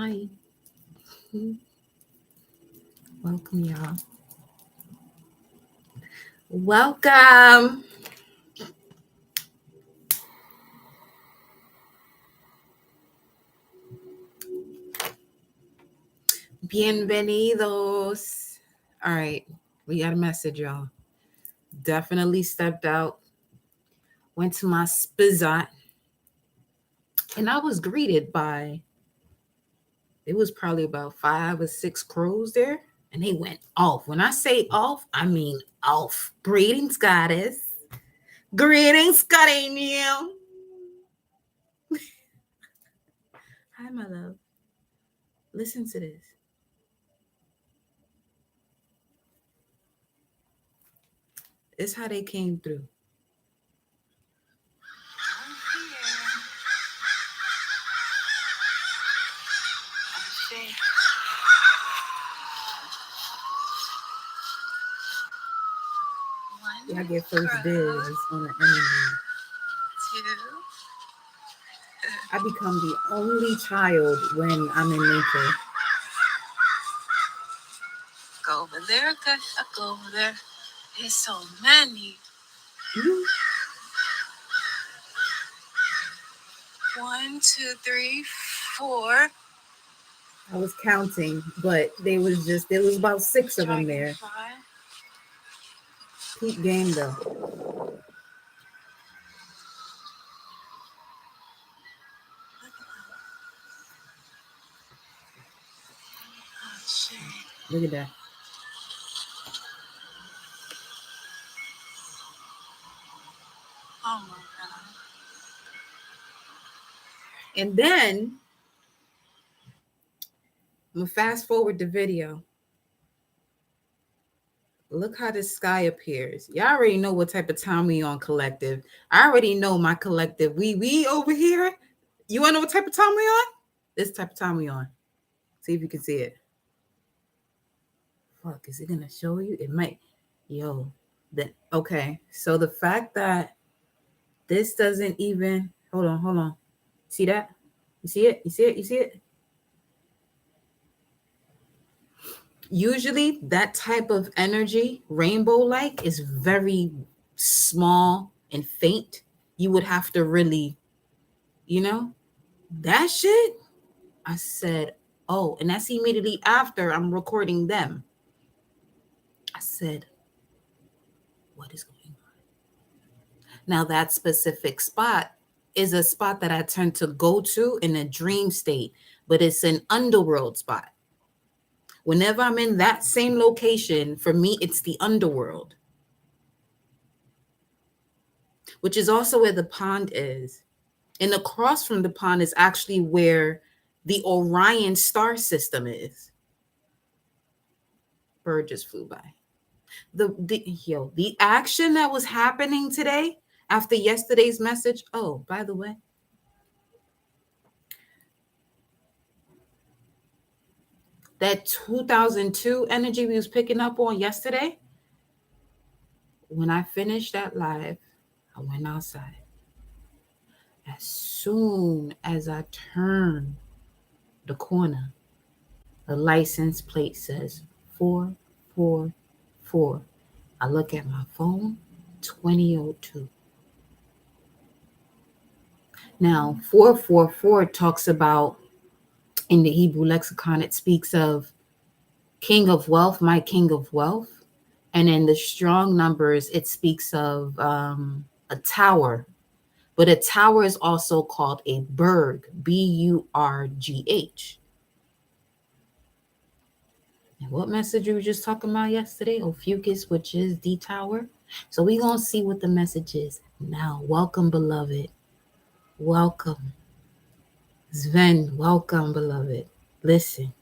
Hi. Welcome, y'all. Welcome. Bienvenidos. All right. We got a message, y'all. Definitely stepped out, went to my spizot, and I was greeted by, it was probably about 5 or 6 crows there, and they went off. When I say off, I mean off. Greetings, goddess. Greetings, Carino. Hi, my love. Listen to this. It's how they came through. Y'all get first dibs on the enemy. I become the only child when I'm in nature. Go over there, okay? I go over there. There's so many. Mhm. 1, 2, 3, 4. I was counting, but there was about 6 of them there. Dragonfly. Peak game though. Oh, shit. Look at that. Oh, my God. And then I'm gonna fast forward the video. Look how the sky appears. Y'all already know what type of time we on, collective. I already know my collective. We over here. You wanna know what type of time we on? This type of time we on. See if you can see it. Fuck, is it gonna show you? It might. Yo, that okay. So the fact that this doesn't even hold on. See that? You see it? You see it? You see it? Usually that type of energy, rainbow like, is very small and faint. You would have to really, you know, that shit. I said, oh, and that's immediately after I'm recording them. I said, what is going on? Now, that specific spot is a spot that I tend to go to in a dream state, but it's an underworld spot. Whenever I'm in that same location, for me, it's the underworld, which is also where the pond is. And across from the pond is actually where the Orion star system is. Bird just flew by. The action that was happening today after yesterday's message. Oh, by the way, that 2002 energy we was picking up on yesterday, when I finished that live, I went outside. As soon as I turned the corner, the license plate says 444. I look at my phone, 2002. Now, 444 talks about, in the Hebrew lexicon, it speaks of king of wealth, my king of wealth. And in the strong numbers, it speaks of a tower. But a tower is also called a burg, Burgh. And what message we were just talking about yesterday? Ophiuchus, which is the tower. So we're going to see what the message is now. Welcome, beloved. Welcome. Sven, welcome, beloved. Listen,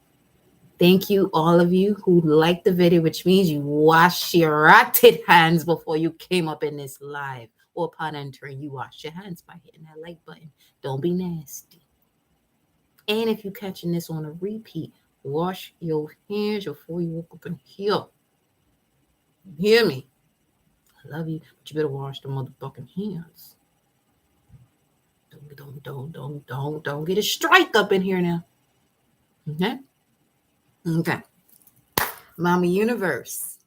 thank you, all of you who liked the video, which means you washed your rotted hands before you came up in this live. Or upon entering, you wash your hands by hitting that like button. Don't be nasty. And if you're catching this on a repeat, wash your hands before you walk up in here. You hear me? I love you, but you better wash the motherfucking hands. Don't get a strike up in here now. Okay. Okay. Mama Universe.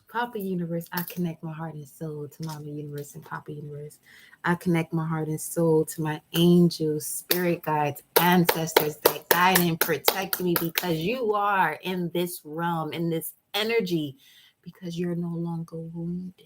Papa Universe, I connect my heart and soul to Mama Universe and Papa Universe. I connect my heart and soul to my angels, spirit guides, ancestors that guide and protect me because you are in this realm, in this energy, because you're no longer wounded.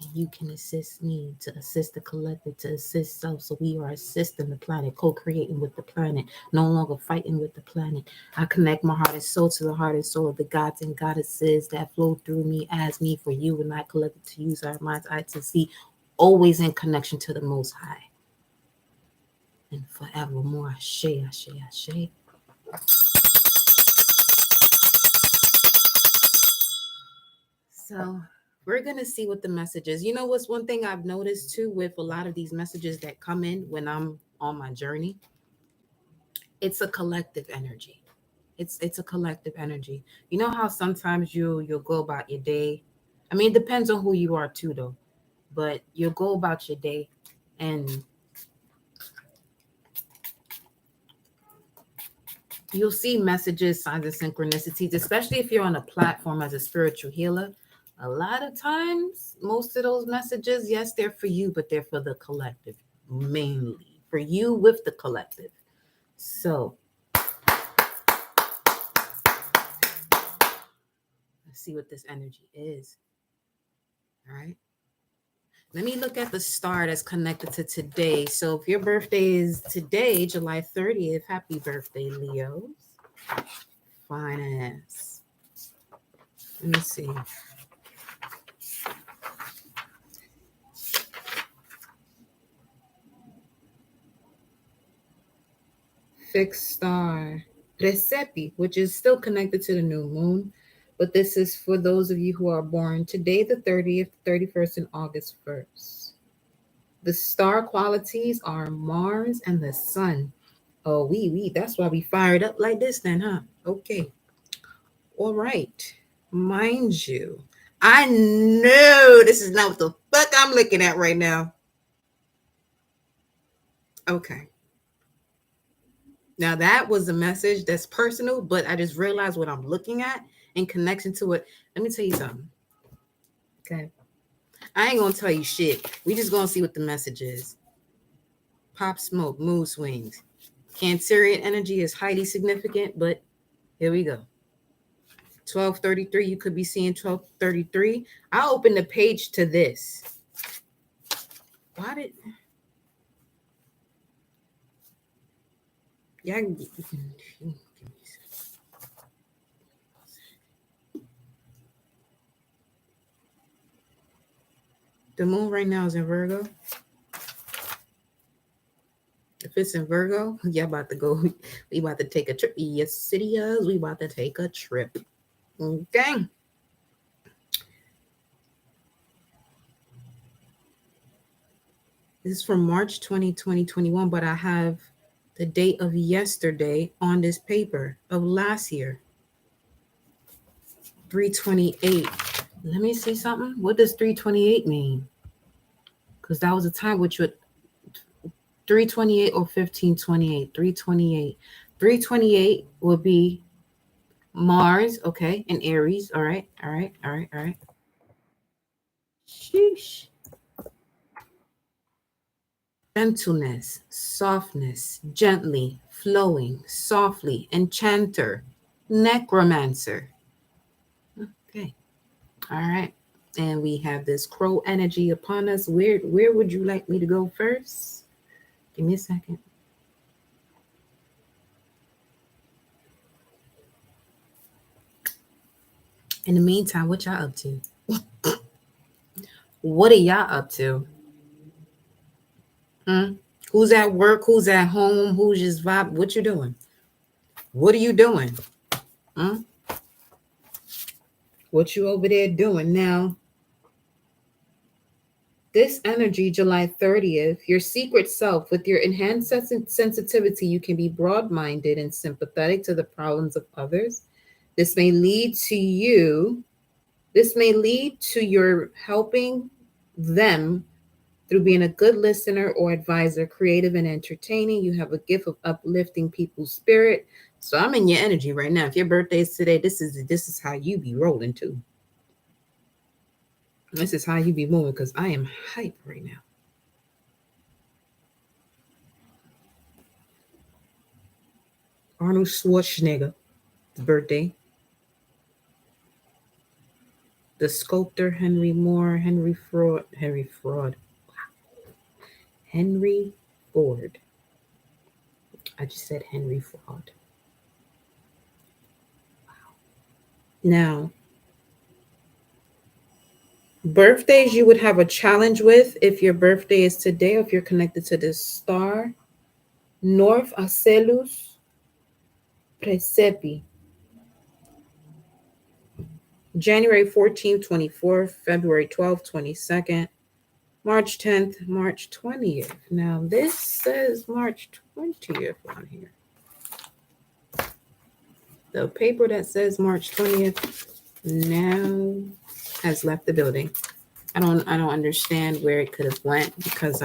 And you can assist me to assist the collective, to assist self. So we are assisting the planet, co-creating with the planet, no longer fighting with the planet. I connect my heart and soul to the heart and soul of the gods and goddesses that flow through me as me for you and I collected to use our mind's eye to see, always in connection to the Most High. And forevermore, ashe, ashe, ashe. So we're going to see what the message is. You know what's one thing I've noticed too with a lot of these messages that come in when I'm on my journey? It's a collective energy. It's a collective energy. You know how sometimes you'll go about your day. I mean, it depends on who you are too though. But you'll go about your day and you'll see messages, signs, and synchronicities, especially if you're on a platform as a spiritual healer. A lot of times, most of those messages, yes, they're for you, but they're for the collective, mainly for you with the collective. So let's see what this energy is. All right. Let me look at the star that's connected to today. So if your birthday is today, July 30th, happy birthday, Leos. Fine ass. Let me see. Fixed star. Recipe, which is still connected to the new moon. But this is for those of you who are born today, the 30th, 31st, and August 1st. The star qualities are Mars and the sun. Oh, we. That's why we fired up like this then, huh? Okay. All right. Mind you, I know this is not what the fuck I'm looking at right now. Okay. Now that was a message that's personal, but I just realized what I'm looking at in connection to it. Let me tell you something. Okay. I ain't gonna tell you shit. We just gonna see what the message is. Pop smoke, mood swings. Cancerian energy is highly significant, but here we go. 1233, you could be seeing 1233. I'll open the page to this. Why did yeah? The moon right now is in Virgo. If it's in Virgo, yeah, about to go. We about to take a trip. Yes, it is. We about to take a trip. Okay. This is from March 2021, but I have the date of yesterday on this paper of last year. 328. Let me see something. What does 328 mean? Because that was a time which would 328 or 1528. 328. 328 would be Mars, okay, and Aries. All right, all right, all right, all right. Sheesh. Gentleness, softness, gently, flowing, softly, enchanter, necromancer. Okay, all right. And we have this crow energy upon us. Where would you like me to go first? Give me a second. In the meantime, what y'all up to? What are y'all up to? Hmm? Who's at work? Who's at home? Who's just vibe? What you doing? What are you doing? Hmm? What you over there doing now? This energy, July 30th, your secret self, with your enhanced sensitivity, you can be broad minded and sympathetic to the problems of others. This may lead to you, this may lead to your helping them Through being a good listener or advisor, creative and entertaining, you have a gift of uplifting people's spirit. So I'm in your energy right now. If your birthday is today, this is how you be rolling too. This is how you be moving because I am hype right now. Arnold Schwarzenegger's birthday. The sculptor Henry Moore, Henry Ford. I just said Henry Ford. Now, birthdays you would have a challenge with if your birthday is today, or if you're connected to this star. North Acelus Presepi. January 14th, 24th, February 12th, 22nd, March 10th, March 20th. Now, this says March 20th on here. The paper that says March 20th now has left the building. I don't understand where it could have went because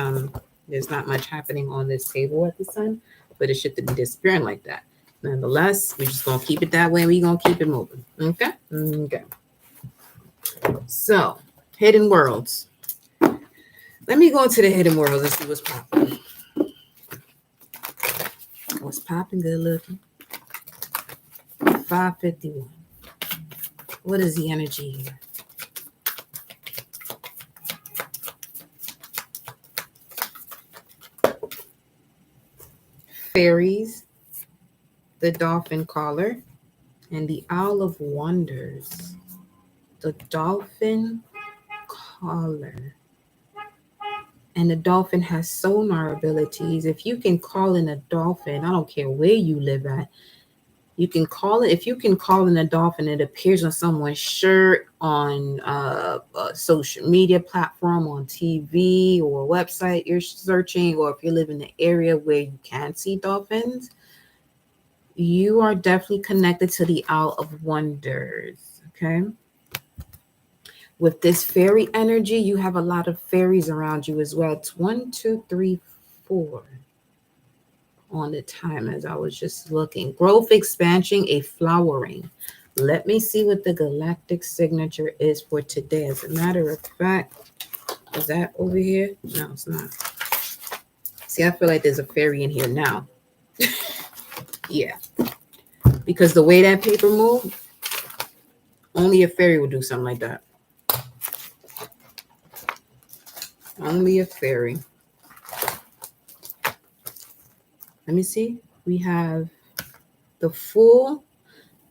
there's not much happening on this table at the sun, but it shouldn't be disappearing like that. Nonetheless, we're just gonna keep it that way. We're gonna keep it moving. Okay? Okay. So, hidden worlds. Let me go into the hidden worlds and see what's popping. What's popping? Good looking. 551. What is the energy here? Fairies, the dolphin caller, and the owl of wonders. The dolphin caller. And the dolphin has sonar abilities. If you can call in a dolphin, I don't care where you live at, you can call it. If you can call in a dolphin, it appears on someone's shirt, on a social media platform, on TV or website you're searching, or if you live in the area where you can see dolphins, you are definitely connected to the Owl of Wonders. Okay. With this fairy energy, you have a lot of fairies around you as well. It's 1, 2, 3, 4 on the time as I was just looking. Growth, expansion, a flowering. Let me see what the galactic signature is for today. As a matter of fact, is that over here? No, it's not. See, I feel like there's a fairy in here now. Yeah. Because the way that paper moved, only a fairy would do something like that. Only a fairy. Let me see. We have the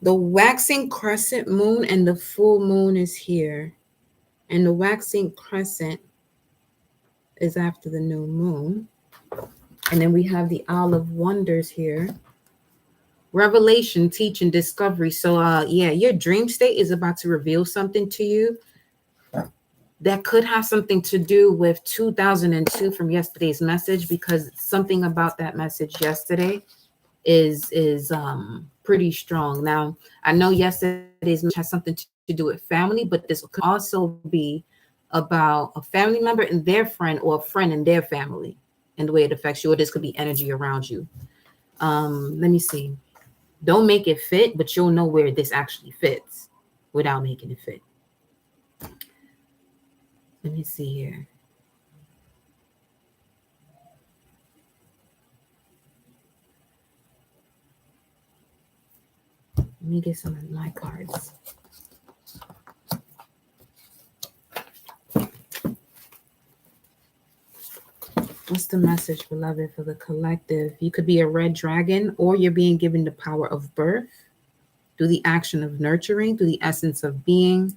waxing crescent moon, and the full moon is here. And the waxing crescent is after the new moon. And then we have the Owl of Wonders here. Revelation, teaching, discovery. So yeah, your dream state is about to reveal something to you that could have something to do with 2002 from yesterday's message, because something about that message yesterday is pretty strong. Now, I know yesterday's message has something to do with family, but this could also be about a family member and their friend, or a friend and their family, and the way it affects you, or this could be energy around you. Let me see. Don't make it fit, but you'll know where this actually fits without making it fit. Let me see here. Let me get some of my cards. What's the message, beloved, for the collective? You could be a red dragon, or you're being given the power of birth through the action of nurturing, through the essence of being.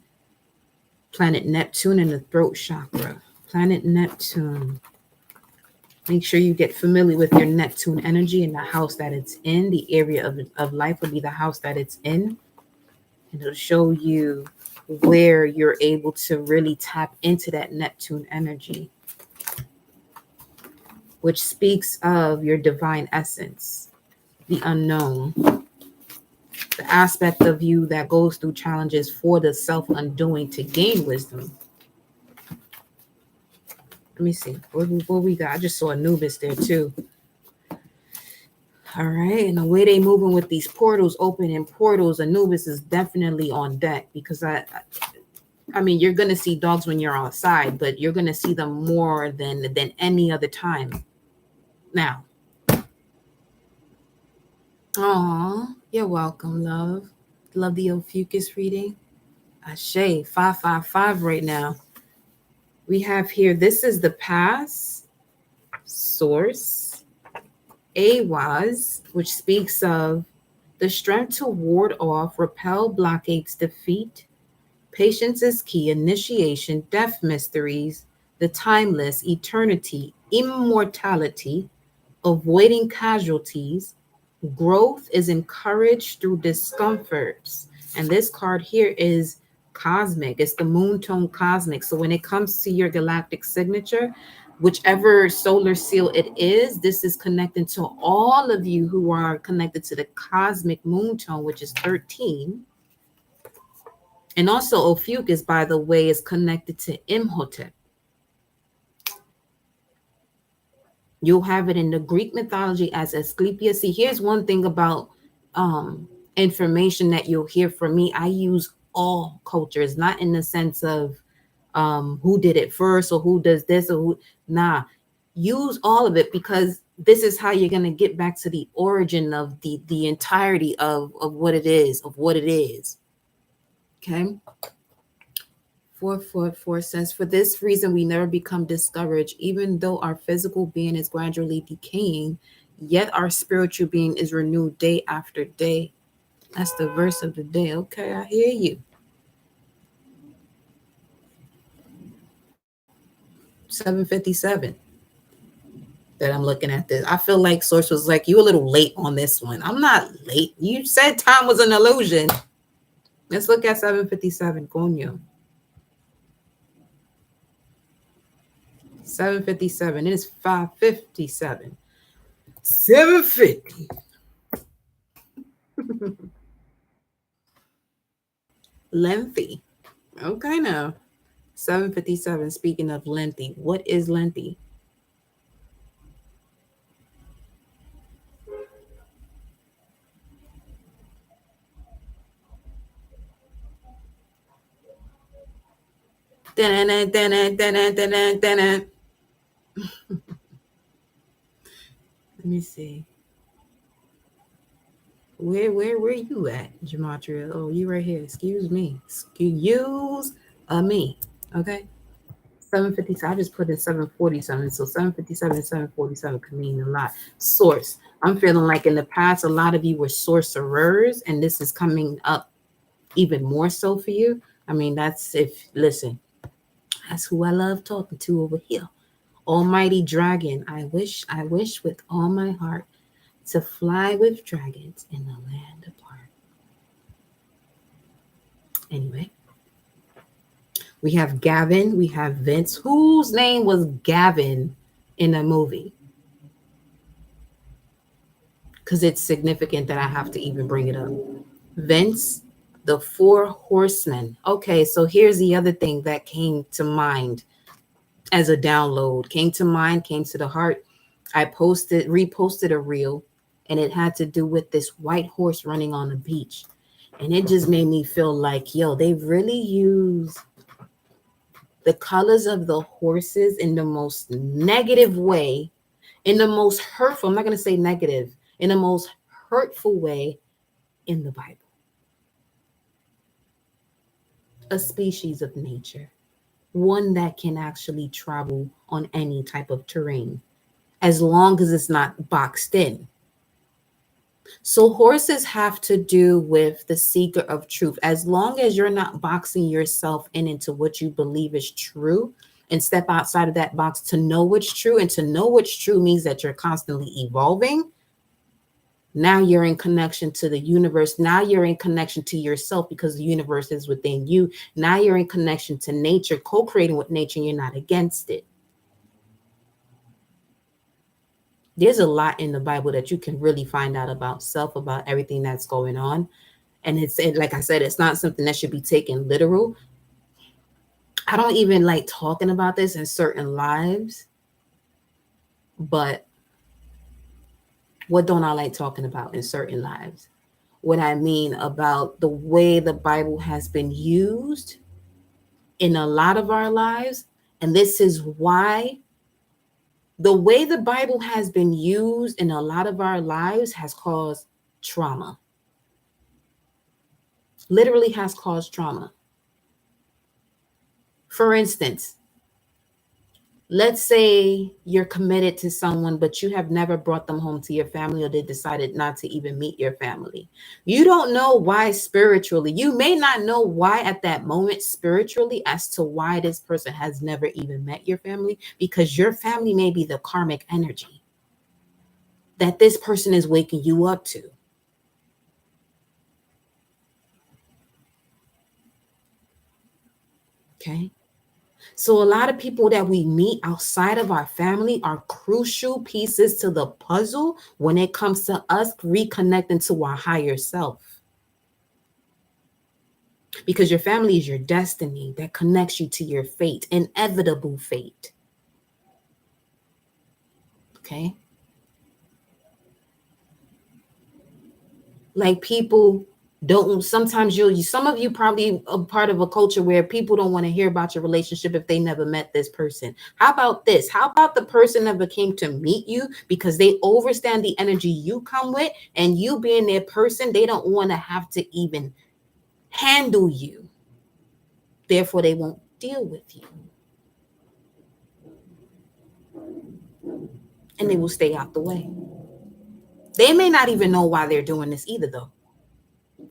Planet Neptune in the throat chakra. Planet Neptune. Make sure you get familiar with your Neptune energy and the house that it's in. The area of life would be the house that it's in. And it'll show you where you're able to really tap into that Neptune energy, which speaks of your divine essence, the unknown, the aspect of you that goes through challenges for the self-undoing to gain wisdom. Let me see. What we got? I just saw Anubis there too. All right. And the way they moving with these portals, opening portals, Anubis is definitely on deck because I mean, you're gonna see dogs when you're outside, but you're gonna see them more than any other time. Now, oh, you're welcome, love. Love the Ophiuchus reading. Ashe 555 right now. We have here. This is the pass source. Awaz, which speaks of the strength to ward off, repel, blockades, defeat. Patience is key, initiation, death mysteries, the timeless, eternity, immortality, avoiding casualties. Growth is encouraged through discomforts. And this card here is cosmic. It's the moon tone cosmic. So when it comes to your galactic signature, whichever solar seal it is, this is connecting to all of you who are connected to the cosmic moon tone, which is 13. And also Ophiuchus, by the way, is connected to Imhotep. You'll have it in the Greek mythology as Asclepius. See, here's one thing about information that you'll hear from me. I use all cultures, not in the sense of who did it first or who does this or who. Nah, use all of it because this is how you're going to get back to the origin of the entirety of what it is, Okay. 444 says, for this reason, we never become discouraged. Even though our physical being is gradually decaying, yet our spiritual being is renewed day after day. That's the verse of the day. Okay, I hear you. 757 that I'm looking at this. I feel like Source was like, you a little late on this one. I'm not late. You said time was an illusion. Let's look at 757. Coño. 757. It is 557. 750. Lengthy. Okay, now. 757. Speaking of lengthy, what is lengthy? Let me see. Where you at, Gematria? Oh, you right here. Excuse me. Excuse me. Okay. 757. I just put in 747. So 757 and 747 could mean a lot. Source. I'm feeling like in the past, a lot of you were sorcerers, and this is coming up even more so for you. I mean, that's listen, that's who I love talking to over here. Almighty dragon. I wish with all my heart to fly with dragons in the land apart. Anyway, we have Gavin, we have Vince. Whose name was Gavin in the movie? Because it's significant that I have to even bring it up. Vince, the Four Horsemen. Okay, so here's the other thing that came to mind as a download. Came to mind, came to the heart. I reposted a reel, and it had to do with this white horse running on the beach. And it just made me feel like, yo, they really use the colors of the horses in the most negative way, in the most hurtful, I'm not going to say negative, in the most hurtful way in the Bible. A species of nature, one that can actually travel on any type of terrain, as long as it's not boxed in. So horses have to do with the seeker of truth. As long as you're not boxing yourself into what you believe is true and step outside of that box to know what's true, and to know what's true means that you're constantly evolving. Now you're in connection to the universe. Now you're in connection to yourself because the universe is within you. Now you're in connection to nature, co-creating with nature, and you're not against it. There's a lot in the Bible that you can really find out about self, about everything that's going on. And like I said, it's not something that should be taken literal. I don't even like talking about this in certain lives, but what don't I like talking about in certain lives? What I mean about the way the Bible has been used in a lot of our lives. And this is why the way the Bible has been used in a lot of our lives has caused trauma. Literally has caused trauma. For instance, let's say you're committed to someone, but you have never brought them home to your family, or they decided not to even meet your family. You don't know why spiritually. You may not know why at that moment spiritually as to why this person has never even met your family, because your family may be the karmic energy that this person is waking you up to. Okay. So a lot of people that we meet outside of our family are crucial pieces to the puzzle when it comes to us reconnecting to our higher self. Because your family is your destiny that connects you to your fate, inevitable fate. Okay? Like people don't, sometimes some of you probably a part of a culture where people don't want to hear about your relationship if they never met this person. How about this? How about the person never came to meet you because they overstand the energy you come with, and you being their person, they don't want to have to even handle you. Therefore, they won't deal with you. And they will stay out the way. They may not even know why they're doing this either, though.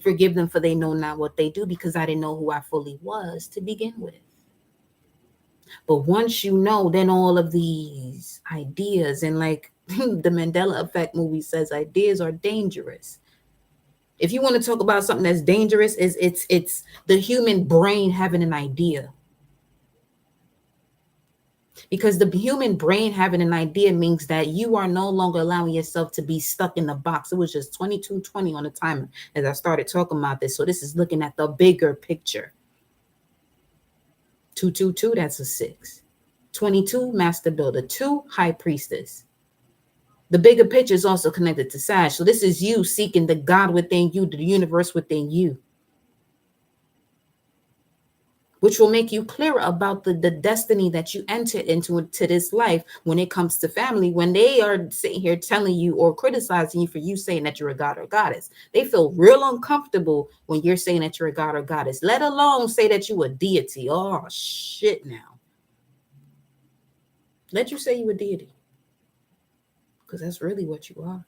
Forgive them, for they know not what they do, because I didn't know who I fully was to begin with. But once you know, then all of these ideas, and like the Mandela Effect movie says, ideas are dangerous. If you want to talk about something that's dangerous, it's the human brain having an idea. Because the human brain having an idea means that you are no longer allowing yourself to be stuck in the box. It was just 22:20 on the timer as I started talking about this. So this is looking at the bigger picture. 222, that's a 6. 22, Master Builder. 2, High Priestess. The bigger picture is also connected to Sag. So this is you seeking the God within you, the universe within you, which will make you clearer about the destiny that you entered into this life when it comes to family. When they are sitting here telling you or criticizing you for you saying that you're a god or goddess, they feel real uncomfortable when you're saying that you're a god or goddess, let alone say that you a deity. Oh, shit now. Let you say you a deity, because that's really what you are.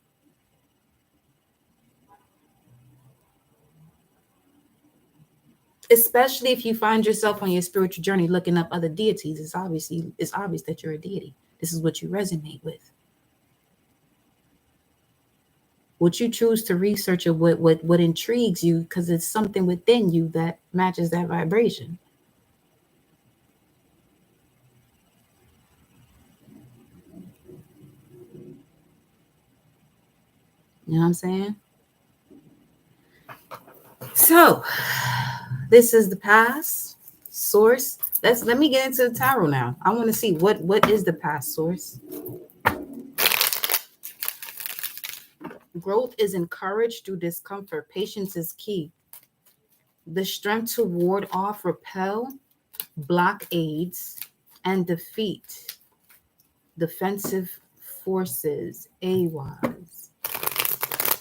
Especially if you find yourself on your spiritual journey looking up other deities, it's obvious that you're a deity. This is what you resonate with. What you choose to research, or what intrigues you, because it's something within you that matches that vibration. You know what I'm saying? So this is the past source. Let me get into the tarot now. I want to see what is the past source. Growth is encouraged through discomfort. Patience is key. The strength to ward off, repel, blockades, and defeat defensive forces, AWAS.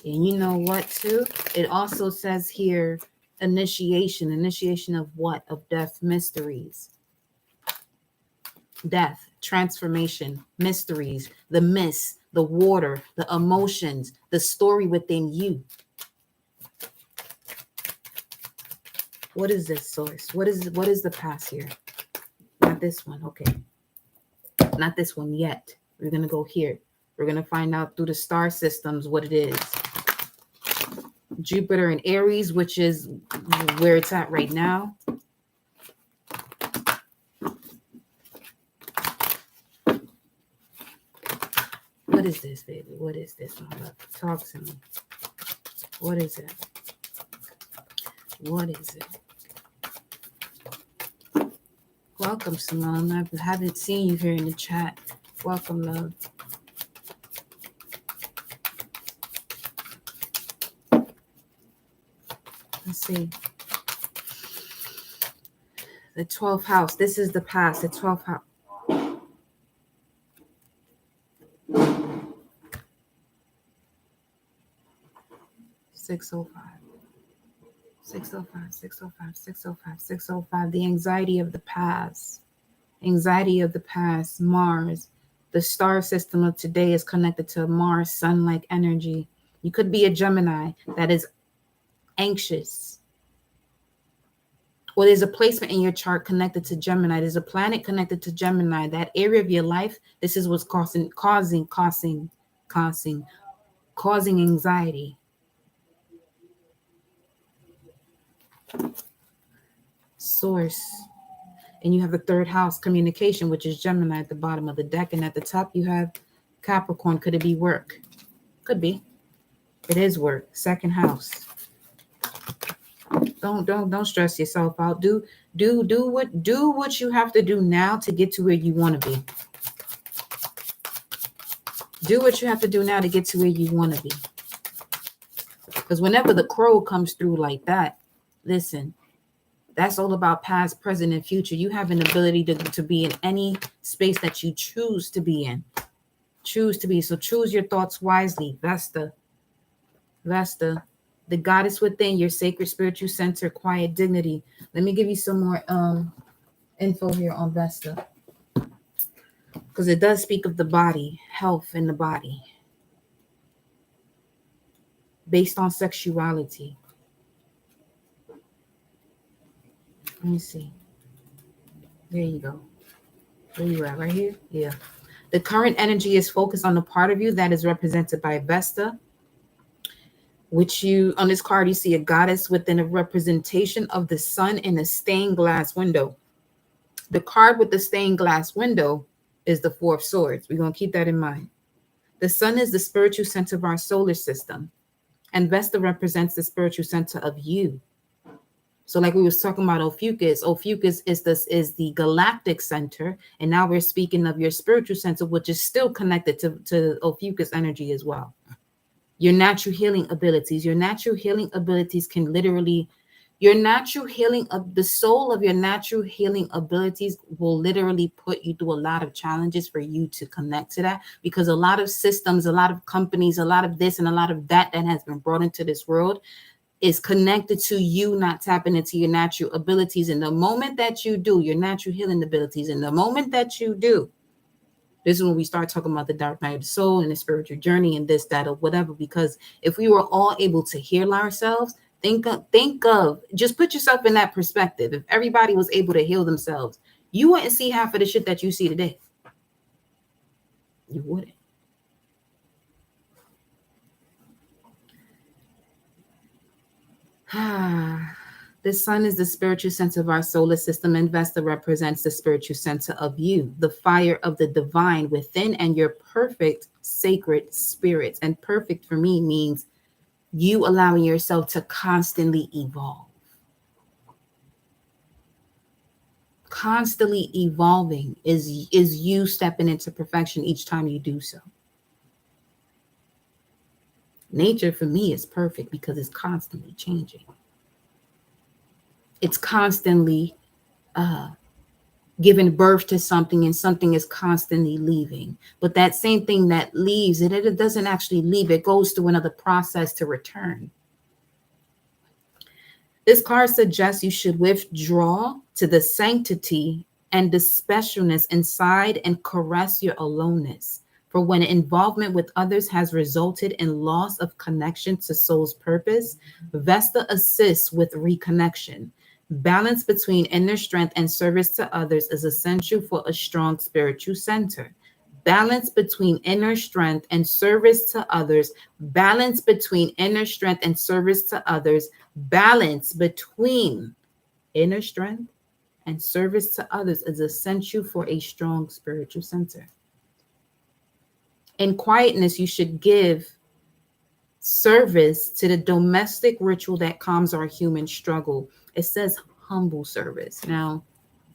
And you know what, too? It also says here, initiation. Initiation of what? Of death, mysteries. Death, transformation, mysteries, the mist, the water, the emotions, the story within you. What is this source? What is the past here? Not this one. Okay. Not this one yet. We're going to go here. We're going to find out through the star systems what it is. Jupiter and Aries, which is where it's at right now. What is this, baby? What is this? Talk to me. What is it? What is it? Welcome, Simone. I haven't seen you here in the chat. Welcome, love. Let's see. The 12th house. This is the past. The 12th house. 605. 605, 605, 605, 605. The anxiety of the past. Anxiety of the past. Mars. The star system of today is connected to Mars, sun-like energy. You could be a Gemini that is anxious. Or there's a placement in your chart connected to Gemini. There's a planet connected to Gemini. That area of your life, this is what's causing anxiety. Source. And you have the third house, communication, which is Gemini at the bottom of the deck. And at the top, you have Capricorn. Could it be work? Could be. It is work. Second house. Don't stress yourself out. Do what you have to do now to get to where you want to be. Do what you have to do now to get to where you want to be. Because whenever the crow comes through like that, listen, that's all about past, present, and future. You have an ability to be in any space that you choose to be in. Choose to be. So choose your thoughts wisely. Vesta. The goddess within, your sacred spiritual center, quiet dignity. Let me give you some more info here on Vesta. Because it does speak of the body, health in the body. Based on sexuality. Let me see. There you go. Where you at? Right here? Yeah. The current energy is focused on the part of you that is represented by Vesta, which you, on this card, you see a goddess within a representation of the sun in a stained glass window. The card with the stained glass window is the Four of Swords. We're going to keep that in mind. The sun is the spiritual center of our solar system, and Vesta represents the spiritual center of you. So like we was talking about Ophiuchus is the galactic center, and now we're speaking of your spiritual center, which is still connected to Ophiuchus energy as well. Your natural healing abilities. Your natural healing abilities can literally, the soul of your natural healing abilities will literally put you through a lot of challenges for you to connect to that, because a lot of systems, a lot of companies, a lot of this and a lot of that has been brought into this world is connected to you not tapping into your natural abilities. And the moment that you do, your natural healing abilities, and the moment that you do, this is when we start talking about the dark night of the soul and the spiritual journey and this, that, or whatever. Because if we were all able to heal ourselves, think of, just put yourself in that perspective. If everybody was able to heal themselves, you wouldn't see half of the shit that you see today. You wouldn't. The sun is the spiritual center of our solar system, and Vesta represents the spiritual center of you, the fire of the divine within, and your perfect sacred spirits. And perfect for me means you allowing yourself to constantly evolve. Constantly evolving is you stepping into perfection each time you do so. Nature for me is perfect because it's constantly changing. It's constantly giving birth to something, and something is constantly leaving. But that same thing that leaves, it doesn't actually leave. It goes through another process to return. This card suggests you should withdraw to the sanctity and the specialness inside and caress your aloneness. For when involvement with others has resulted in loss of connection to soul's purpose, Vesta assists with reconnection. Balance between inner strength and service to others is essential for a strong spiritual center. Balance between inner strength and service to others. Balance between inner strength and service to others. Balance between inner strength and service to others is essential for a strong spiritual center. In quietness, you should give service to the domestic ritual that calms our human struggle. It says humble service. Now,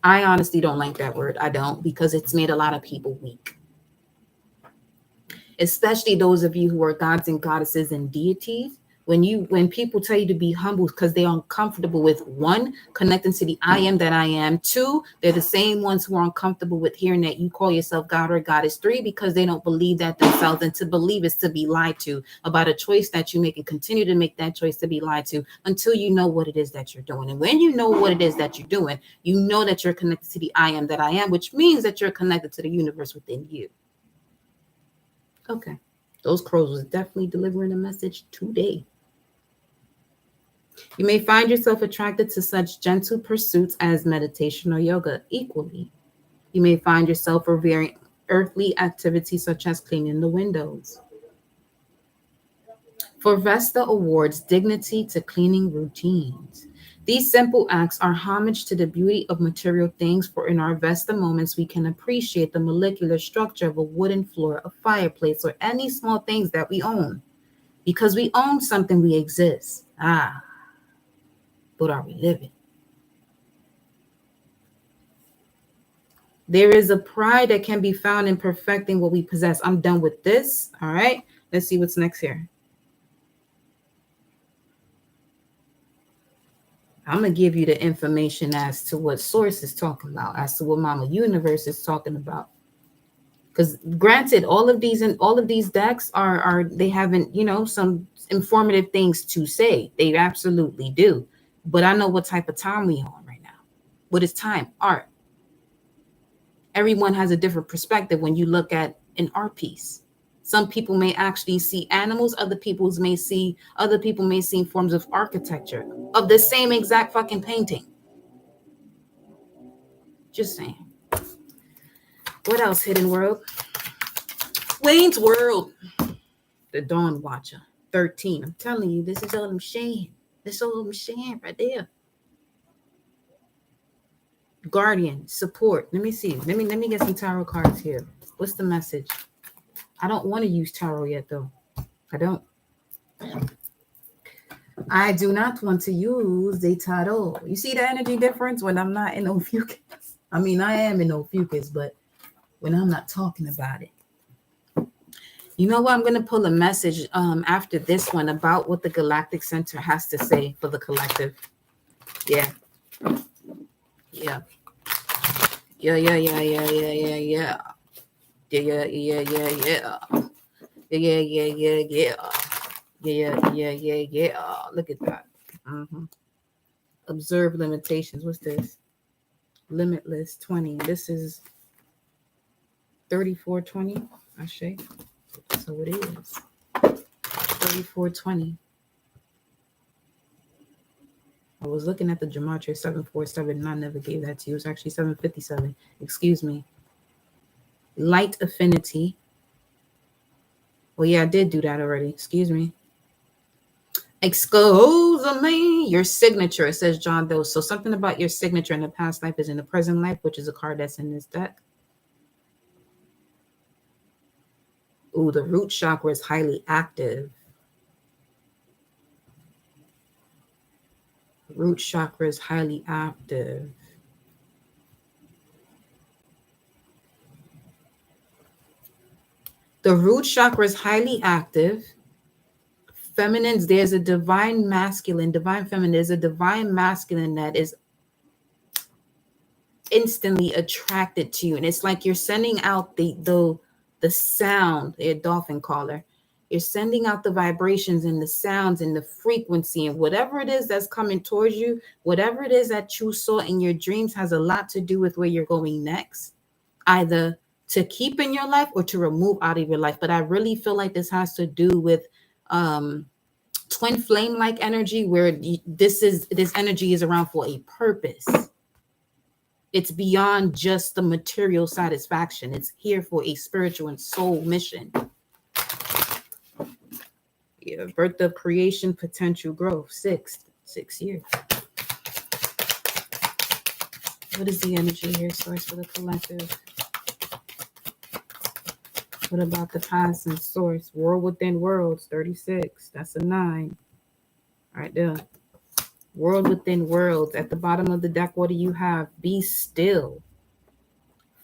I honestly don't like that word. I don't, because it's made a lot of people weak, especially those of you who are gods and goddesses and deities. When people tell you to be humble because they're uncomfortable with, one, connecting to the I am that I am. Two, they're the same ones who are uncomfortable with hearing that you call yourself God or goddess. Three, because they don't believe that themselves, and to believe is to be lied to about a choice that you make, and continue to make that choice to be lied to until you know what it is that you're doing. And when you know what it is that you're doing, you know that you're connected to the I am that I am, which means that you're connected to the universe within you. Okay, those crows was definitely delivering a message today. You may find yourself attracted to such gentle pursuits as meditation or yoga. Equally, you may find yourself revering earthly activities such as cleaning the windows. For Vesta awards dignity to cleaning routines. These simple acts are homage to the beauty of material things, for in our Vesta moments, we can appreciate the molecular structure of a wooden floor, a fireplace, or any small things that we own. Because we own something, we exist. But are we living? There is a pride that can be found in perfecting what we possess. I'm done with this. All right. Let's see what's next here. I'm going to give you the information as to what Source is talking about, as to what Mama Universe is talking about. Because granted, all of these decks are they haven't, some informative things to say. They absolutely do. But I know what type of time we on right now. What is time? Art. Everyone has a different perspective when you look at an art piece. Some people may actually see animals, other people may see forms of architecture of the same exact fucking painting. Just saying. What else, Hidden World? Wayne's World. The Dawn Watcher. 13. I'm telling you, this is all I'm saying. This is all I'm saying right there. Guardian, support. Let me see. Let me get some tarot cards here. What's the message? I don't want to use tarot yet, though. I don't. I do not want to use the tarot. You see the energy difference when I'm not in Ophiuchus? I mean, I am in Ophiuchus, but when I'm not talking about it. You know what? I'm going to pull a message after this one about what the Galactic Center has to say for the collective. Yeah. Yeah. Yeah. Yeah. Yeah. Yeah. Yeah. Yeah. Yeah. Yeah. Yeah. Yeah. Yeah. Yeah. Yeah. Yeah. Yeah. Yeah. Look at that. Observe limitations. What's this? Limitless 20. This is 3420. I say. So it is 3420. I was looking at the gematria 747 and I never gave that to you. It was actually 757. Excuse me. Light affinity. Well, yeah, I did do that already. Excuse me. Excuse me. Your signature, it says John Doe. So something about your signature in the past life is in the present life, which is a card that's in this deck. Ooh, the root chakra is highly active. Root chakra is highly active. The root chakra is highly active. Feminines, there's a divine masculine, divine feminine. There's a divine masculine that is instantly attracted to you. And it's like you're sending out the sound, a dolphin caller. You're sending out the vibrations and the sounds and the frequency, and whatever it is that's coming towards you, whatever it is that you saw in your dreams has a lot to do with where you're going next, either to keep in your life or to remove out of your life. But I really feel like this has to do with twin flame like energy, where this energy is around for a purpose. It's beyond just the material satisfaction. It's here for a spiritual and soul mission. Yeah, birth of creation, potential growth. 6 years. What is the energy here, Source, for the collective? What about the past and Source? World within worlds, 36. That's a 9. Right there. World within worlds. At the bottom of the deck, what do you have? Be still.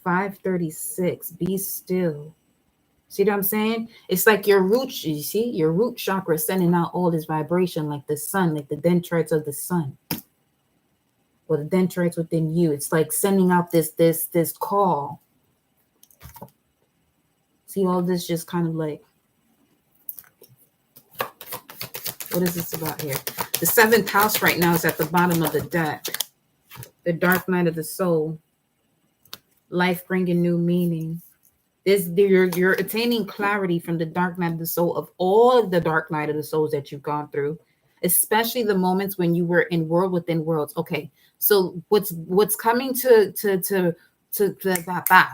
536. Be still. See what I'm saying? It's like your root, you see, your root chakra sending out all this vibration like the sun, like the dendrites of the sun, or the dendrites within you. It's like sending out this call. See all this just kind of like, what is this about here? The 7th house right now is at the bottom of the deck. The dark night of the soul. Life bringing new meaning. You're attaining clarity from the dark night of the soul, of all of the dark night of the souls that you've gone through, especially the moments when you were in world within worlds. Okay, so what's coming to the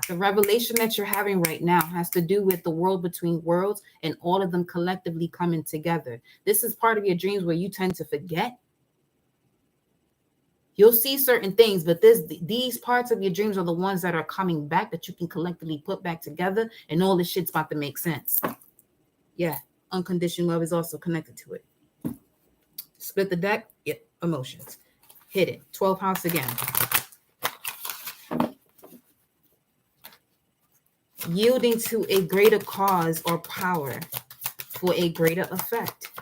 revelation that you're having right now has to do with the world between worlds and all of them collectively coming together. This is part of your dreams where you tend to forget. You'll see certain things, but these parts of your dreams are the ones that are coming back that you can collectively put back together, and all this shit's about to make sense. Yeah, unconditional love is also connected to it. Split the deck. Yep, emotions. Hit it. 12th house again. Yielding to a greater cause or power for a greater effect.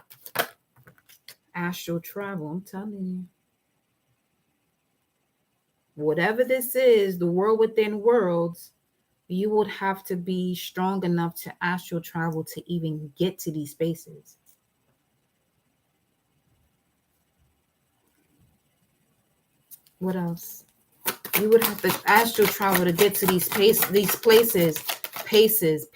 Astral travel, I'm telling you. Whatever this is, the world within worlds, you would have to be strong enough to astral travel to even get to these spaces. What else? You would have to astral travel to get to these places. Paces.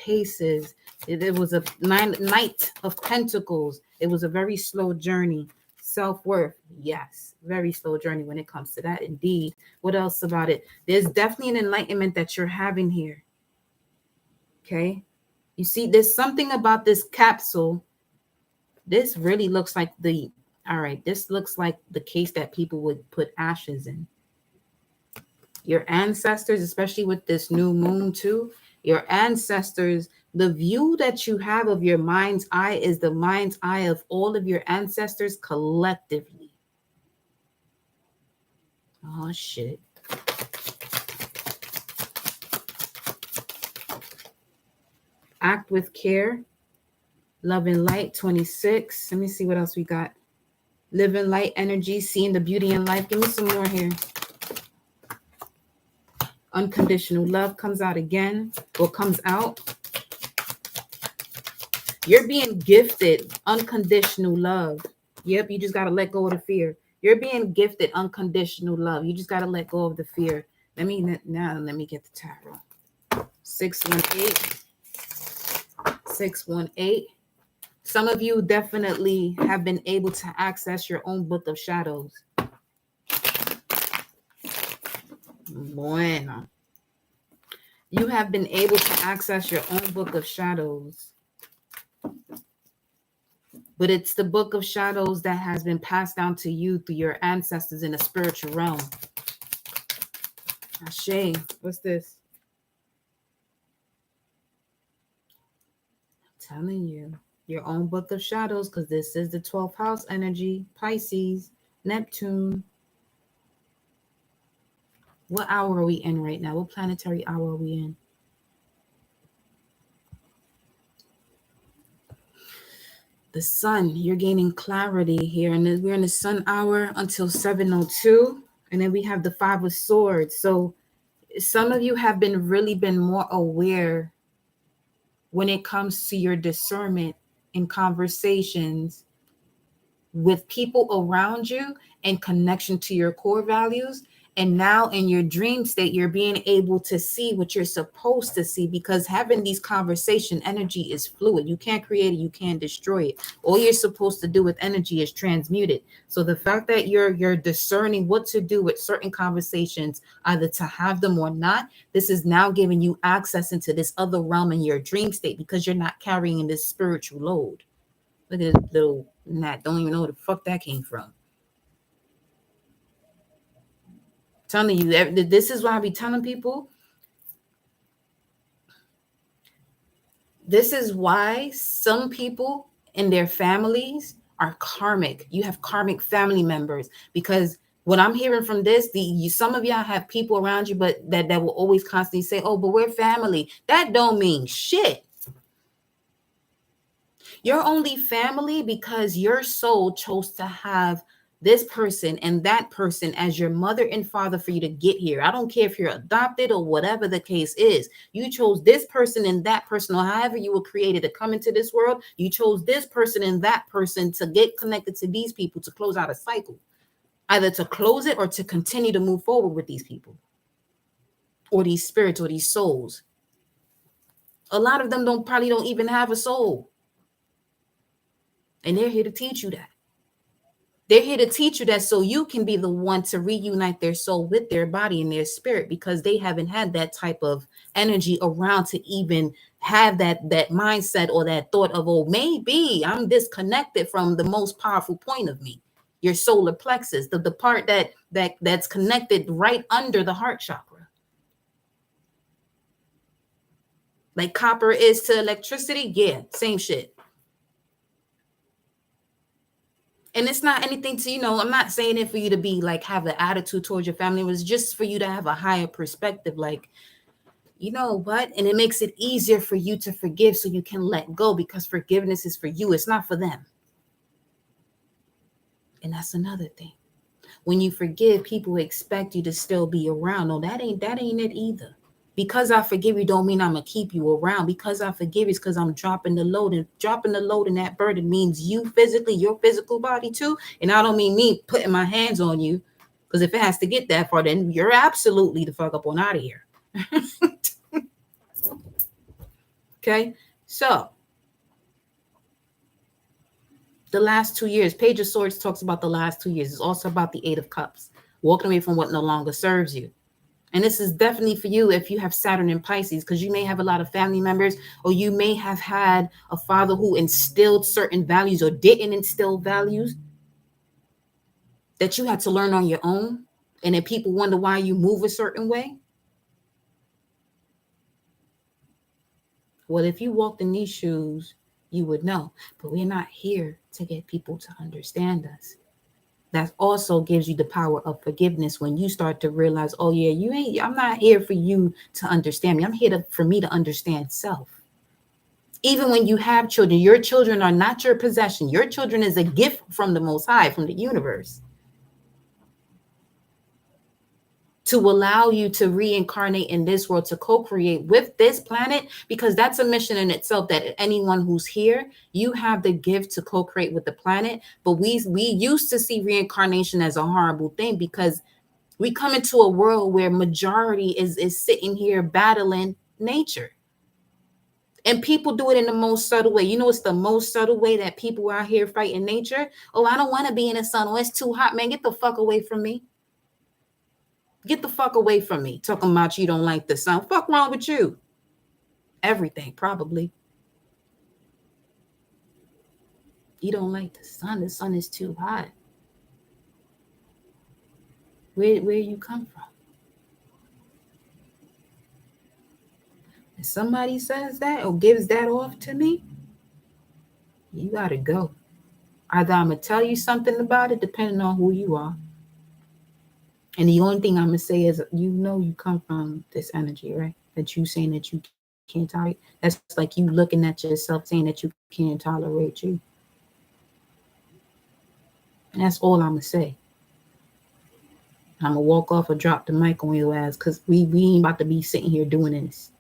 It was a Knight of Pentacles. It was a very slow journey. Self-worth, yes, very slow journey when it comes to that, indeed. What else about it? There's definitely an enlightenment that you're having here. Okay, you see, there's something about this capsule. This really looks like this looks like the case that people would put ashes in. Your ancestors, especially with this new moon too, your ancestors, the view that you have of your mind's eye is the mind's eye of all of your ancestors collectively. Oh, shit. Act with care. Love and light, 26. Let me see what else we got. Live in light energy, seeing the beauty in life. Give me some more here. Unconditional love comes out again, or comes out. You're being gifted unconditional love. Yep, you just got to let go of the fear. You're being gifted unconditional love. You just got to let go of the fear. Let me get the tarot. 618. 618. Some of you definitely have been able to access your own book of shadows. Bueno. You have been able to access your own book of shadows. But it's the book of shadows that has been passed down to you through your ancestors in the spiritual realm. Ashe, what's this? I'm telling you, your own book of shadows, because this is the 12th house energy, Pisces, Neptune. What hour are we in right now? What planetary hour are we in? The sun, you're gaining clarity here. And then we're in the sun hour until 7:02. And then we have the 5 of swords. So some of you have been more aware when it comes to your discernment in conversations with people around you and connection to your core values. And now in your dream state, you're being able to see what you're supposed to see, because having these conversation energy is fluid. You can't create it. You can't destroy it. All you're supposed to do with energy is transmute it. So the fact that you're discerning what to do with certain conversations, either to have them or not, this is now giving you access into this other realm in your dream state, because you're not carrying this spiritual load. Look at this little gnat. Don't even know where the fuck that came from. Telling you, this is why I be telling people. This is why some people in their families are karmic. You have karmic family members, because what I'm hearing from this, some of y'all have people around you, but that will always constantly say, oh, but we're family. That don't mean shit. You're only family because your soul chose to have this person and that person as your mother and father for you to get here. I don't care if you're adopted or whatever the case is. You chose this person and that person, or however you were created to come into this world. You chose this person and that person to get connected to these people, to close out a cycle, either to close it or to continue to move forward with these people or these spirits or these souls. A lot of them probably don't even have a soul. And they're here to teach you that. They're here to teach you that so you can be the one to reunite their soul with their body and their spirit, because they haven't had that type of energy around to even have that mindset or that thought of, oh, maybe I'm disconnected from the most powerful point of me, your solar plexus, the part that's connected right under the heart chakra. Like copper is to electricity, yeah, same shit. And it's not anything to, I'm not saying it for you to be like, have an attitude towards your family. It was just for you to have a higher perspective. Like, you know what? And it makes it easier for you to forgive so you can let go, because forgiveness is for you. It's not for them. And that's another thing. When you forgive, people expect you to still be around. No, that ain't it either. Because I forgive you don't mean I'm going to keep you around. Because I forgive you is because I'm dropping the load. And dropping the load in that burden means you physically, your physical body too. And I don't mean me putting my hands on you. Because if it has to get that far, then you're absolutely the fuck up on out of here. Okay? So, the last 2 years, Page of Swords talks about the last 2 years. It's also about the Eight of Cups. Walking away from what no longer serves you. And this is definitely for you if you have Saturn in Pisces, because you may have a lot of family members, or you may have had a father who instilled certain values or didn't instill values that you had to learn on your own. And then people wonder why you move a certain way. Well, if you walked in these shoes, you would know. But we're not here to get people to understand us. That also gives you the power of forgiveness when you start to realize, oh yeah, I'm not here for you to understand me. I'm here for me to understand self. Even when you have children, your children are not your possession. Your children is a gift from the Most High, from the universe, to allow you to reincarnate in this world, to co-create with this planet, because that's a mission in itself, that anyone who's here, you have the gift to co-create with the planet. But we used to see reincarnation as a horrible thing, because we come into a world where majority is sitting here battling nature. And people do it in the most subtle way. You know, it's the most subtle way that people are out here fighting nature. Oh, I don't want to be in the sun. Oh, it's too hot, man. Get the fuck away from me. Get the fuck away from me. Talking about you don't like the sun. Fuck wrong with you? Everything, probably. You don't like the sun. The sun is too hot. Where you come from? If somebody says that or gives that off to me, you gotta go. Either I'm gonna tell you something about it, depending on who you are. And the only thing I'm gonna say is, you come from this energy, right? That you saying that you can't tolerate. That's like you looking at yourself saying that you can't tolerate you. And that's all I'm gonna say. I'm gonna walk off or drop the mic on your ass, because we ain't about to be sitting here doing this.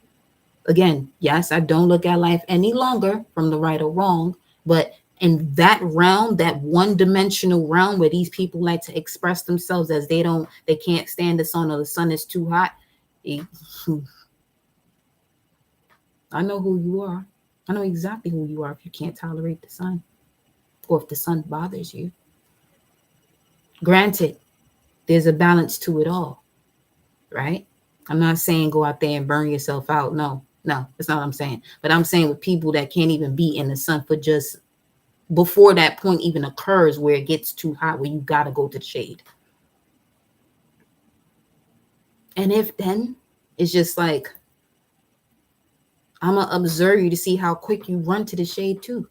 Again, yes, I don't look at life any longer from the right or wrong, but in that realm, that one-dimensional realm where these people like to express themselves as they can't stand the sun, or the sun is too hot. I know who you are. I know exactly who you are if you can't tolerate the sun, or if the sun bothers you. Granted, there's a balance to it all, right? I'm not saying go out there and burn yourself out. No, that's not what I'm saying. But I'm saying with people that can't even be in the sun for just before that point even occurs where it gets too hot, where you got to go to the shade. And if then it's just like, I'm going to observe you to see how quick you run to the shade too.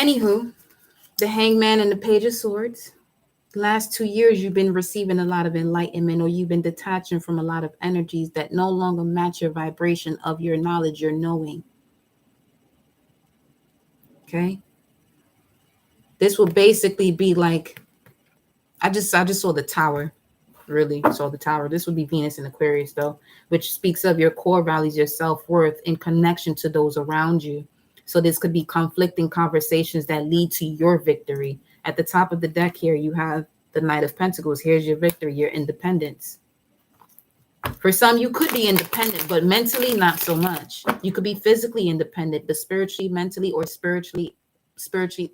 Anywho, the Hangman and the Page of Swords. The last 2 years, you've been receiving a lot of enlightenment, or you've been detaching from a lot of energies that no longer match your vibration of your knowledge, your knowing. Okay? This will basically be like, I just saw the tower. Really saw the tower. This would be Venus in Aquarius, though, which speaks of your core values, your self-worth in connection to those around you. So this could be conflicting conversations that lead to your victory. At the top of the deck here, you have the Knight of Pentacles. Here's your victory, your independence. For some, you could be independent, but mentally, not so much. You could be physically independent, but spiritually, mentally, or spiritually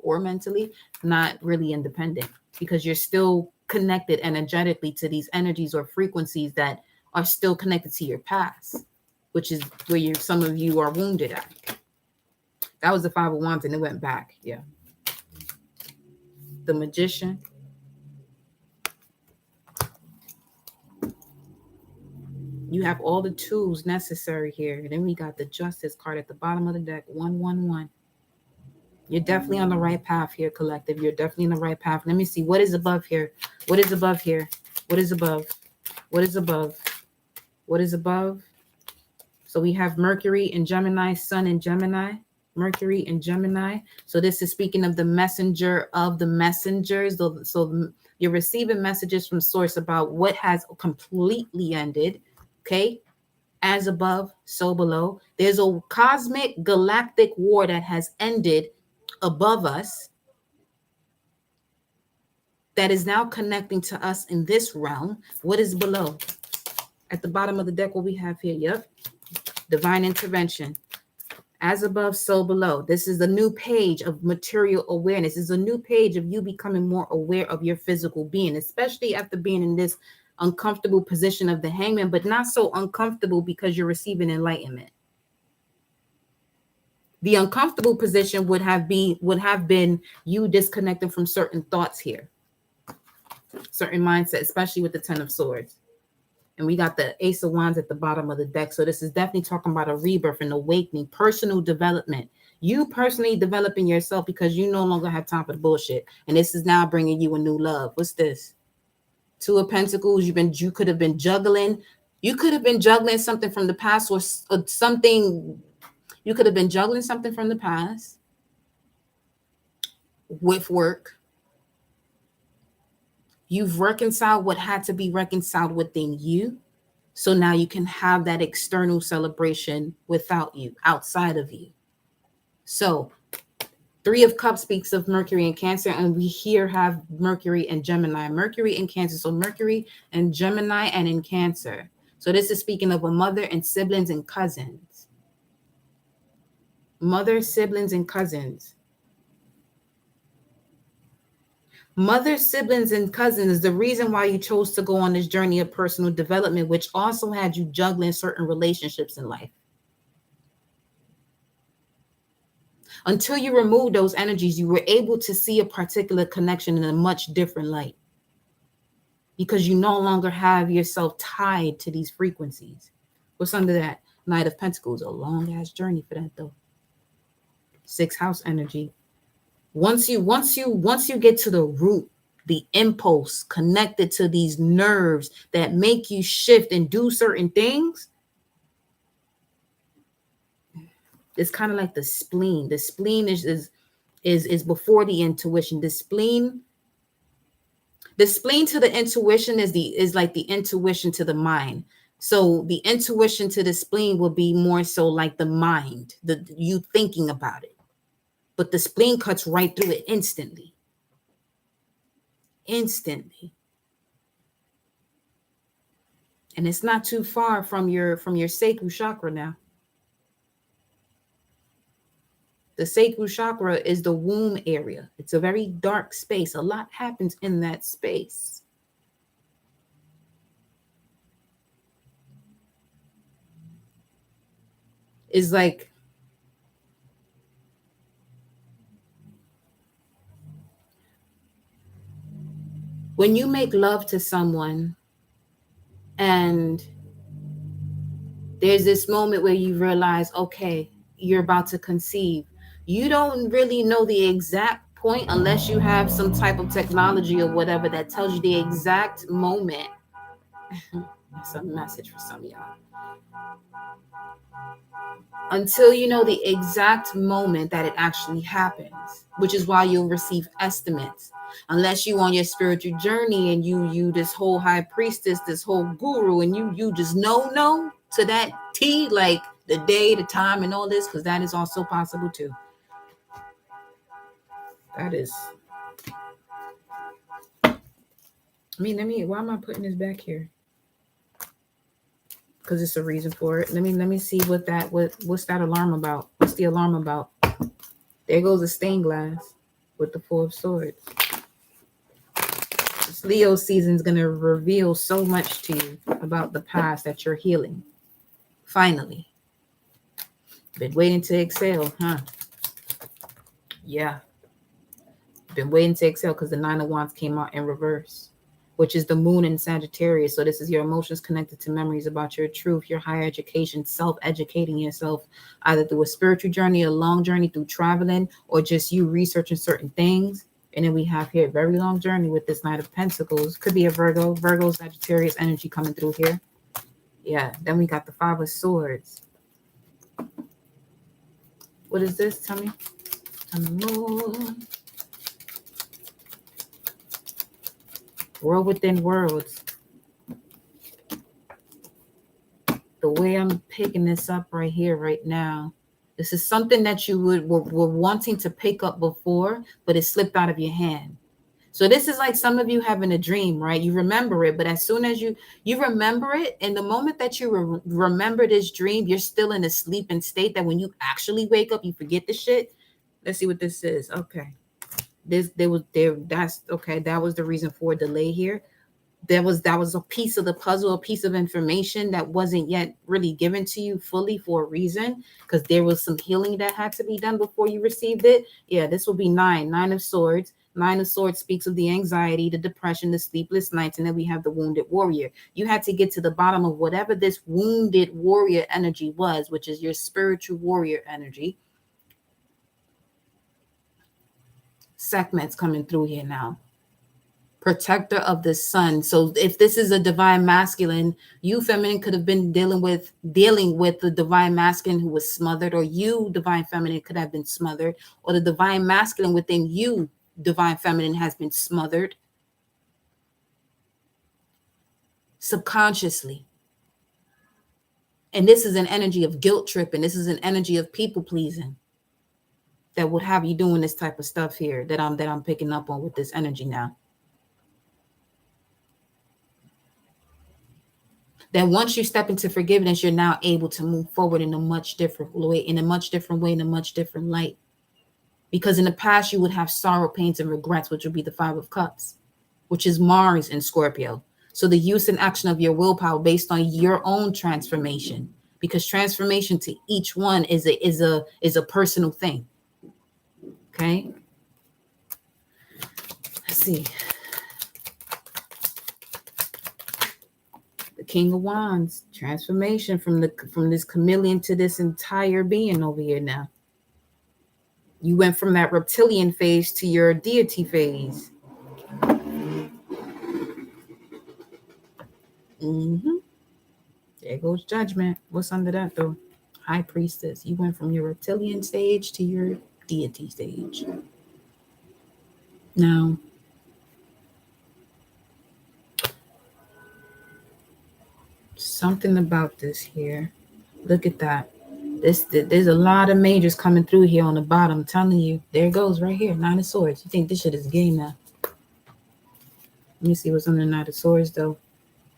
or mentally, not really independent, because you're still connected energetically to these energies or frequencies that are still connected to your past, which is where some of you are wounded at. That was the Five of Wands, and it went back. Yeah. The Magician. You have all the tools necessary here. And then we got the Justice card at the bottom of the deck, 111. You're definitely on the right path here, collective. You're definitely on the right path. Let me see. What is above here? What is above here? What is above? What is above? What is above? So we have Mercury in Gemini, Sun in Gemini. Mercury in Gemini. So this is speaking of the messenger of the messengers. So you're receiving messages from source about what has completely ended. Okay. As above, so below. There's a cosmic galactic war that has ended above us that is now connecting to us in this realm. What is below? At the bottom of the deck, what we have here, yep, divine intervention. As above, so below. This is a new page of material awareness. This is a new page of you becoming more aware of your physical being, especially after being in this uncomfortable position of the Hangman, but not so uncomfortable because you're receiving enlightenment. The uncomfortable position would have been you disconnecting from certain thoughts here, certain mindset, especially with the Ten of Swords. And we got the Ace of Wands at the bottom of the deck. So this is definitely talking about a rebirth and awakening, personal development. You personally developing yourself because you no longer have time for the bullshit. And this is now bringing you a new love. What's this? Two of Pentacles. You could have been juggling. You could have been juggling something from the past, or something. You could have been juggling something from the past with work. You've reconciled what had to be reconciled within you. So now you can have that external celebration without you, outside of you. So Three of Cups speaks of Mercury and Cancer, and we here have Mercury and Gemini. Mercury and Cancer. So Mercury and Gemini and in Cancer. So this is speaking of a mother and siblings and cousins. Mother, siblings, and cousins. Mother, siblings, and cousins is the reason why you chose to go on this journey of personal development, which also had you juggling certain relationships in life. Until you remove those energies, you were able to see a particular connection in a much different light, because you no longer have yourself tied to these frequencies. What's under that? Knight of Pentacles. A long ass journey for that, though. Sixth house energy. Once you get to the root, the impulse connected to these nerves that make you shift and do certain things, it's kind of like the spleen. The spleen is before the intuition. The spleen to the intuition is like the intuition to the mind. So the intuition to the spleen will be more so like the mind, you thinking about it. But the spleen cuts right through it instantly. Instantly. And it's not too far from your sacral chakra now. The sacral chakra is the womb area. It's a very dark space. A lot happens in that space. It's like when you make love to someone and there's this moment where you realize, okay, you're about to conceive. You don't really know the exact point unless you have some type of technology or whatever that tells you the exact moment. That's a message for some of y'all. Until you know the exact moment that it actually happens, which is why you'll receive estimates. Unless you on your spiritual journey and you this whole high priestess, this whole guru, and you just know to that T, like the day, the time, and all this, because that is also possible too. That is. Why am I putting this back here? Because it's a reason for it. Let me see what's that alarm about? What's the alarm about? There goes the stained glass with the Four of Swords. This Leo season is going to reveal so much to you about the past that you're healing. Finally. Been waiting to exhale, huh? Yeah. Been waiting to exhale because the Nine of Wands came out in reverse, which is the moon in Sagittarius. So this is your emotions connected to memories about your truth, your higher education, self-educating yourself, either through a spiritual journey, a long journey through traveling, or just you researching certain things. And then we have here a very long journey with this Knight of Pentacles. Could be a Virgo, Sagittarius energy coming through here. Yeah, then we got the Five of Swords. What is this? Tell me. World within worlds. The way I'm picking this up right here, right now, this is something that you were wanting to pick up before, but it slipped out of your hand. So this is like some of you having a dream, right? You remember it, but as soon as you remember it, and the moment that you remember this dream, you're still in a sleeping state that when you actually wake up, you forget the shit. Let's see what this is. Okay. That's okay. That was the reason for a delay here. That was a piece of the puzzle, a piece of information that wasn't yet really given to you fully for a reason, because there was some healing that had to be done before you received it. Yeah, this will be Nine of Swords. Nine of Swords speaks of the anxiety, the depression, the sleepless nights, and then we have the wounded warrior. You had to get to the bottom of whatever this wounded warrior energy was, which is your spiritual warrior energy. Segments coming through here now. Protector of the sun. So if this is a divine masculine, you feminine could have been dealing with the divine masculine who was smothered, or you divine feminine could have been smothered, or the divine masculine within you divine feminine has been smothered subconsciously. And this is an energy of guilt tripping. This is an energy of people pleasing that would have you doing this type of stuff here that I'm picking up on with this energy now. That once you step into forgiveness, you're now able to move forward in a much different way, in a much different light. Because in the past, you would have sorrow, pains, and regrets, which would be the Five of Cups, which is Mars in Scorpio. So the use and action of your willpower based on your own transformation, because transformation to each one is a personal thing. Okay. Let's see. The King of Wands, transformation from this chameleon to this entire being over here now. You went from that reptilian phase to your deity phase. There goes Judgment. What's under that though? High Priestess. You went from your reptilian stage to your deity stage. Now, something about this here. Look at that. There's a lot of majors coming through here on the bottom. I'm telling you, there it goes right here. Nine of Swords. You think this shit is a game now? Let me see what's under the Nine of Swords though.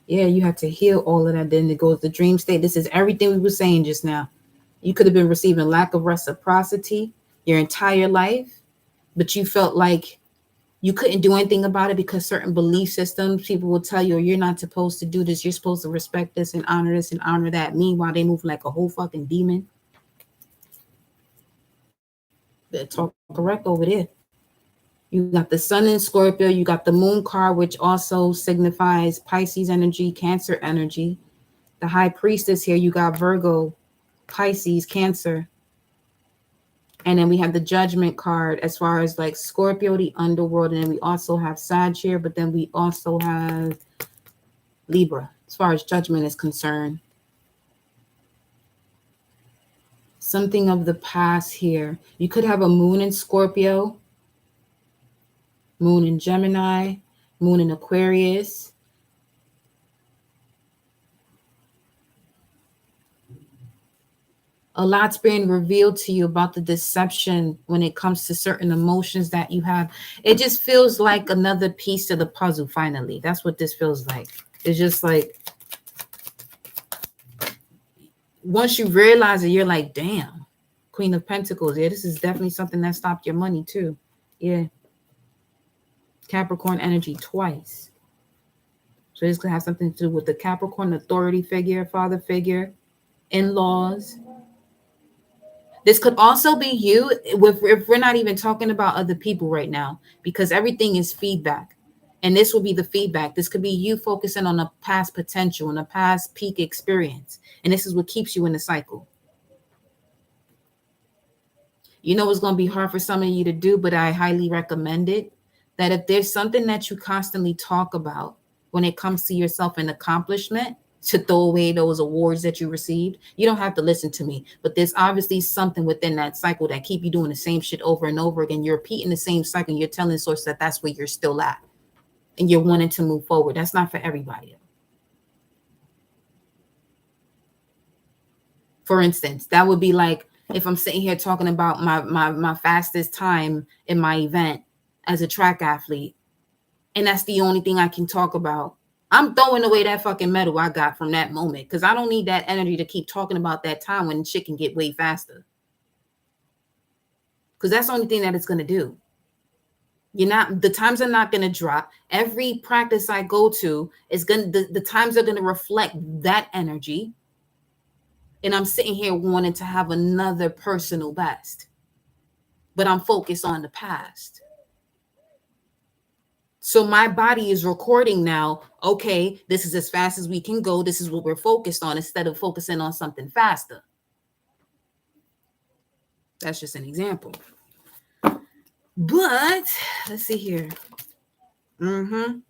Yeah, you have to heal all of that. Then it goes the dream state. This is everything we were saying just now. You could have been receiving lack of reciprocity your entire life, but you felt like you couldn't do anything about it because certain belief systems, people will tell you, you're not supposed to do this. You're supposed to respect this and honor that. Meanwhile, they move like a whole fucking demon. Better talk correct over there. You got the sun in Scorpio. You got the moon card, which also signifies Pisces energy, Cancer energy. The High Priestess here, you got Virgo, Pisces, Cancer. And then we have the Judgment card as far as like Scorpio, the underworld. And then we also have Sag here, but then we also have Libra as far as Judgment is concerned. Something of the past here. You could have a moon in Scorpio, moon in Gemini, moon in Aquarius. A lot's being revealed to you about the deception when it comes to certain emotions that you have. It just feels like another piece to the puzzle, finally. That's what this feels like. It's just like, once you realize it, you're like, damn, Queen of Pentacles. Yeah, this is definitely something that stopped your money too. Yeah. Capricorn energy twice. So this could have something to do with the Capricorn authority figure, father figure, in-laws. This could also be you if we're not even talking about other people right now, because everything is feedback. And this will be the feedback. This could be you focusing on a past potential and a past peak experience. And this is what keeps you in the cycle. You know it's going to be hard for some of you to do, but I highly recommend it. That if there's something that you constantly talk about when it comes to yourself and accomplishment, to throw away those awards that you received, you don't have to listen to me. But there's obviously something within that cycle that keep you doing the same shit over and over again. You're repeating the same cycle. And you're telling the source that that's where you're still at. And you're wanting to move forward. That's not for everybody. For instance, that would be like if I'm sitting here talking about my fastest time in my event as a track athlete, and that's the only thing I can talk about. I'm throwing away that fucking medal I got from that moment, because I don't need that energy to keep talking about that time when shit can get way faster. Because that's the only thing that it's going to do. The times are not going to drop. Every practice I go to is the times are going to reflect that energy. And I'm sitting here wanting to have another personal best, but I'm focused on the past. So my body is recording now, okay, this is as fast as we can go. This is what we're focused on, instead of focusing on something faster. That's just an example. But let's see here. And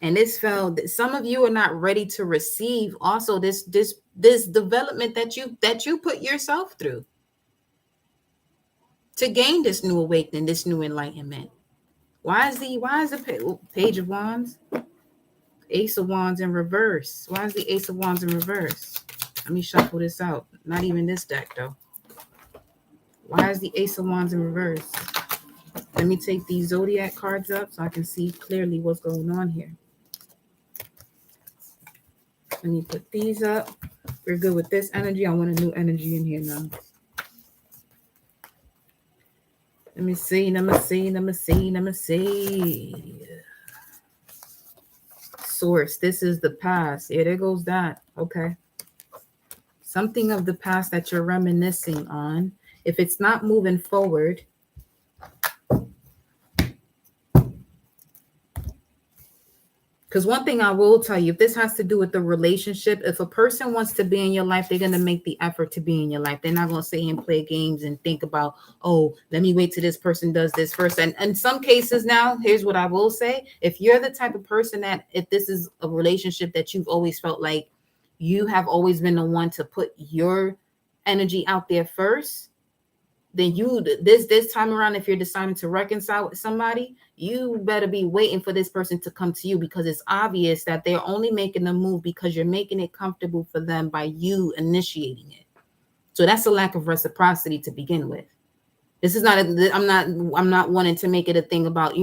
this felt, some of you are not ready to receive also this development that you put yourself through to gain this new awakening, this new enlightenment. Why is the Page of Wands? Ace of Wands in reverse. Why is the Ace of Wands in reverse? Let me shuffle this out. Not even this deck, though. Why is the Ace of Wands in reverse? Let me take these Zodiac cards up so I can see clearly what's going on here. Let me put these up. We're good with this energy. I want a new energy in here now. Let me see. Source. This is the past. Yeah, there goes that. Okay. Something of the past that you're reminiscing on. If it's not moving forward, because one thing I will tell you, if this has to do with the relationship, if a person wants to be in your life, they're going to make the effort to be in your life. They're not going to sit and play games and think about, oh, let me wait till this person does this first. And in some cases now, here's what I will say. If you're the type of person that, if this is a relationship that you've always felt like you have always been the one to put your energy out there first, then this time around, if you're deciding to reconcile with somebody, you better be waiting for this person to come to you, because it's obvious that they're only making the move because you're making it comfortable for them by you initiating it. So that's a lack of reciprocity to begin with. This is not, I'm not wanting to make it a thing about,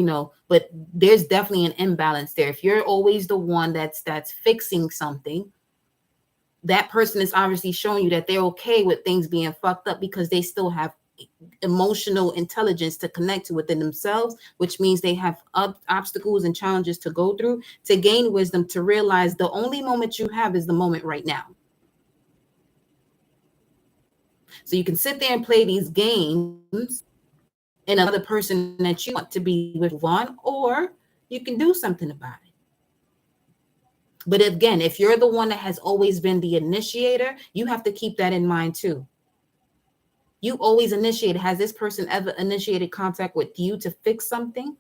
but there's definitely an imbalance there. If you're always the one that's fixing something, that person is obviously showing you that they're okay with things being fucked up because they still have emotional intelligence to connect to within themselves, which means they have obstacles and challenges to go through to gain wisdom, to realize the only moment you have is the moment right now. So you can sit there and play these games and another person that you want to be with one, or you can do something about it. But again, if you're the one that has always been the initiator, you have to keep that in mind too. You always initiate. Has this person ever initiated contact with you to fix something?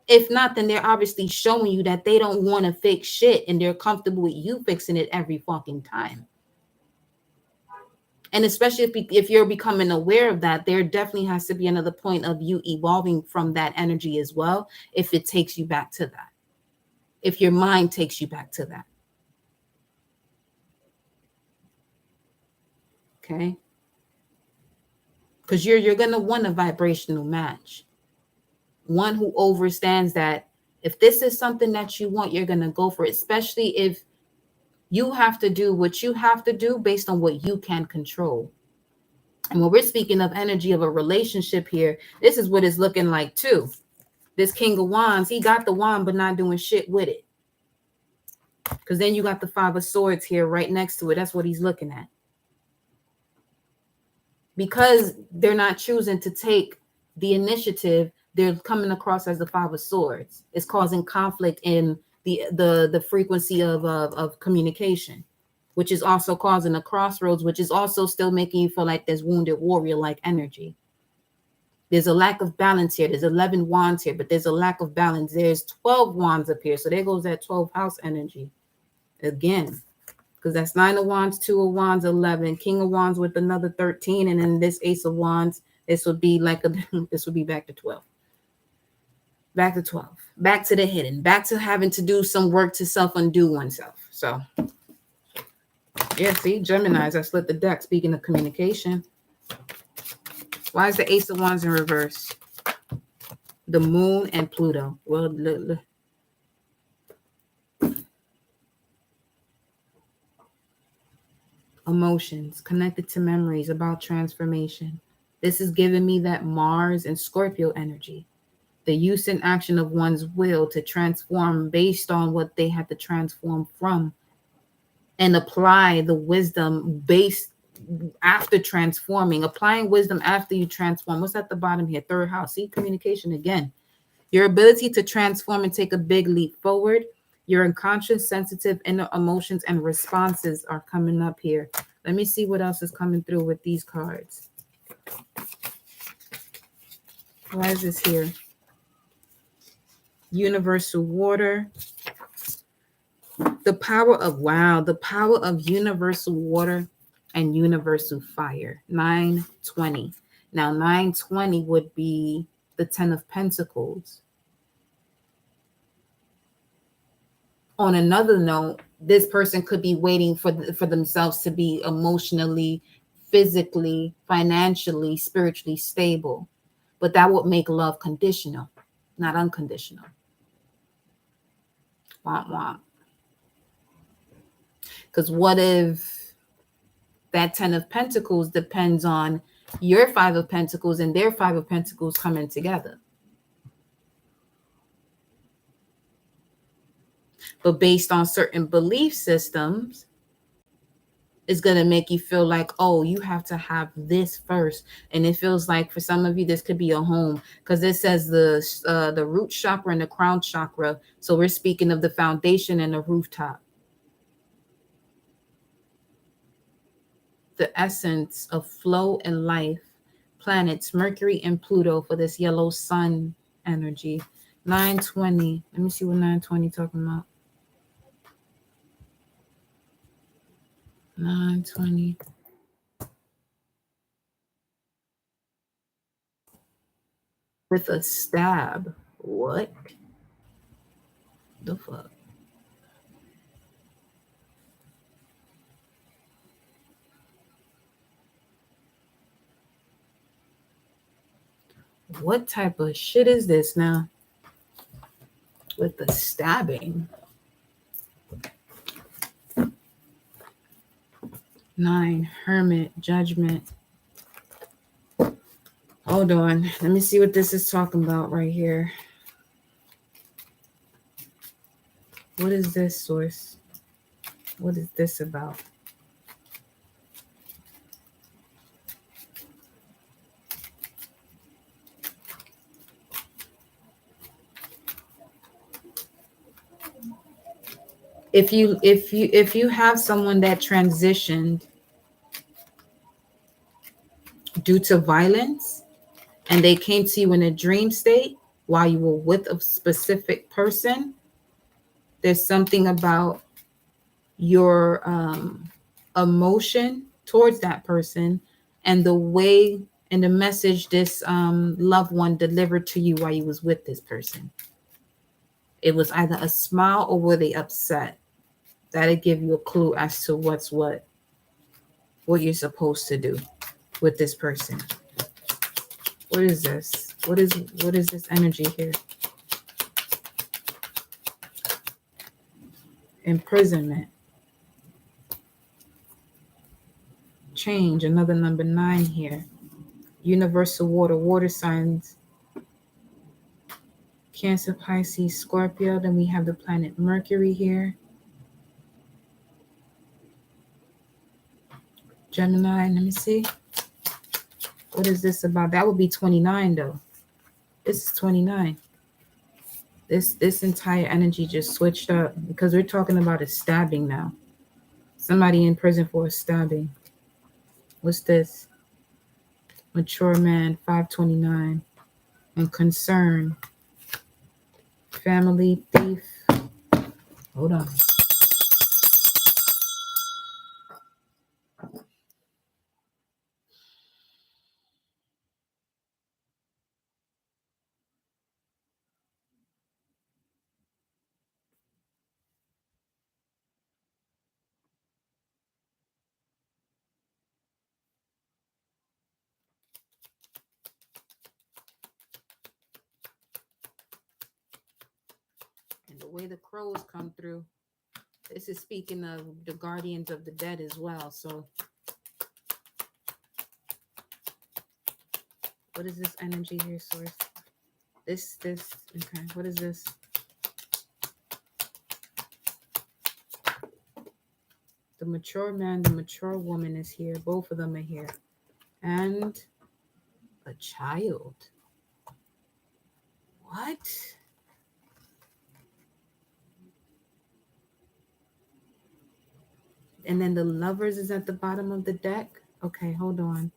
If not, then they're obviously showing you that they don't want to fix shit and they're comfortable with you fixing it every fucking time. And especially if you're becoming aware of that, there definitely has to be another point of you evolving from that energy as well, if it takes you back to that. If your mind takes you back to that. Okay? Because you're going to want a vibrational match. One who understands that if this is something that you want, you're going to go for it, especially if you have to do what you have to do based on what you can control. And when we're speaking of energy of a relationship here, this is what it's looking like too. This King of Wands, he got the wand, but not doing shit with it. Because then you got the Five of Swords here right next to it. That's what he's looking at. Because they're not choosing to take the initiative, they're coming across as the Five of Swords. It's causing conflict in the frequency of communication, which is also causing a crossroads, which is also still making you feel like there's wounded warrior-like energy. There's a lack of balance here. There's 11 wands here, but there's a lack of balance. There's 12 wands up here. So there goes that 12th house energy again, because that's 9 of wands, 2 of wands, 11, King of Wands with another 13. And then this Ace of Wands, this would be like this would be back to 12. Back to 12, back to the hidden, back to having to do some work to self-undo oneself. So yeah, see, Geminis, I split the deck. Speaking of communication, why is the Ace of Wands in reverse? The Moon and Pluto. Well, emotions connected to memories about transformation. This is giving me that Mars and Scorpio energy. The use and action of one's will to transform based on what they had to transform from, and apply the wisdom based after transforming, applying wisdom after you transform. What's at the bottom here? 3rd house. See, communication again. Your ability to transform and take a big leap forward. Your unconscious, sensitive inner emotions and responses are coming up here. Let me see what else is coming through with these cards. Why is this here? Universal water. The power of, wow, the power of universal water and universal fire. 920. Now 920 would be the 10 of Pentacles. On another note, this person could be waiting for themselves to be emotionally, physically, financially, spiritually stable. But that would make love conditional, not unconditional. Womp womp. Because what if that 10 of Pentacles depends on your 5 of Pentacles and their 5 of Pentacles coming together? But based on certain belief systems, it's going to make you feel like, oh, you have to have this first. And it feels like for some of you, this could be a home, because it says the root chakra and the crown chakra. So we're speaking of the foundation and the rooftop. The essence of flow and life, planets, Mercury and Pluto for this yellow sun energy. 920. Let me see what 920 talking about. 920. With a stab. What the fuck? What type of shit is this now? With the stabbing. 9, Hermit, Judgment. Hold on. Let me see what this is talking about right here. What is this, source? What is this about? If you have someone that transitioned due to violence, and they came to you in a dream state while you were with a specific person, there's something about your emotion towards that person and the way and the message this loved one delivered to you while you was with this person. It was either a smile or were they upset. That'll give you a clue as to what you're supposed to do with this person. What is this? What is this energy here? Imprisonment. Change, another number 9 here. Universal water signs. Cancer, Pisces, Scorpio. Then we have the planet Mercury here. Gemini, let me see. What is this about? That would be 29 though. This is 29. This entire energy just switched up because we're talking about a stabbing now. Somebody in prison for a stabbing. What's this? Mature man, 529. And concern. Family, thief. Hold on. And the way the crows come through, this is speaking of the guardians of the dead as well. So what is this energy here, source? This, okay, what is this? The mature man, the mature woman is here. Both of them are here. And a child. What? And then the lovers is at the bottom of the deck. Okay, hold on.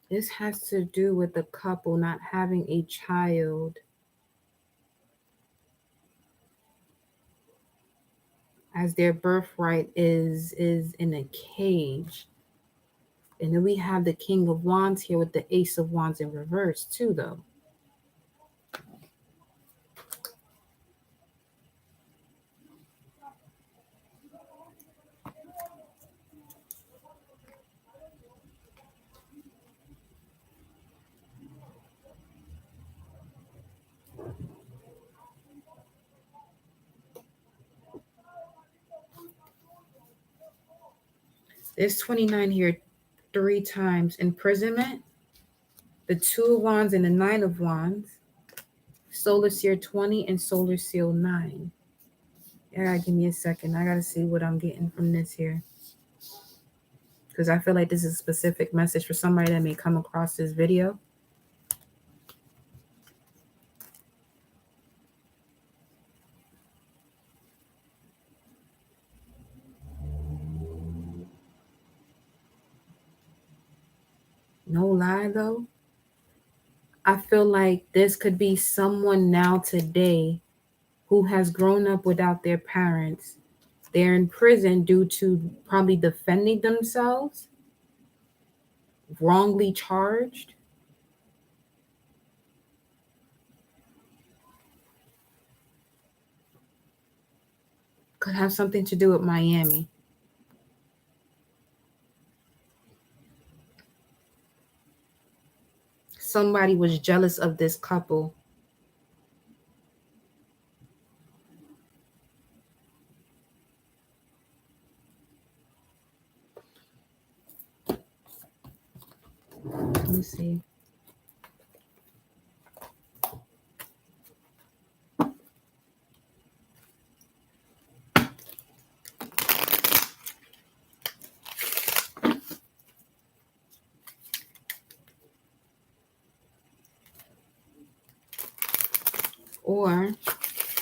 This has to do with the couple not having a child. As their birthright is in a cage. And then we have the King of Wands here with the Ace of Wands in reverse too, though. There's 29 here 3 times. Imprisonment, the 2 of Wands and the 9 of Wands, Solar Seer 20 and Solar Seal 9. Yeah, give me a second. I got to see what I'm getting from this here. Because I feel like this is a specific message for somebody that may come across this video. No lie, though. I feel like this could be someone now today who has grown up without their parents. They're in prison due to probably defending themselves, wrongly charged. Could have something to do with Miami. Somebody was jealous of this couple. Let me see. Or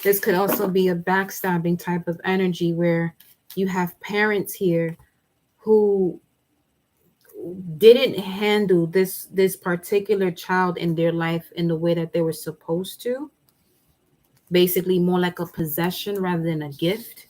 this could also be a backstabbing type of energy where you have parents here who didn't handle this particular child in their life in the way that they were supposed to. Basically more like a possession rather than a gift.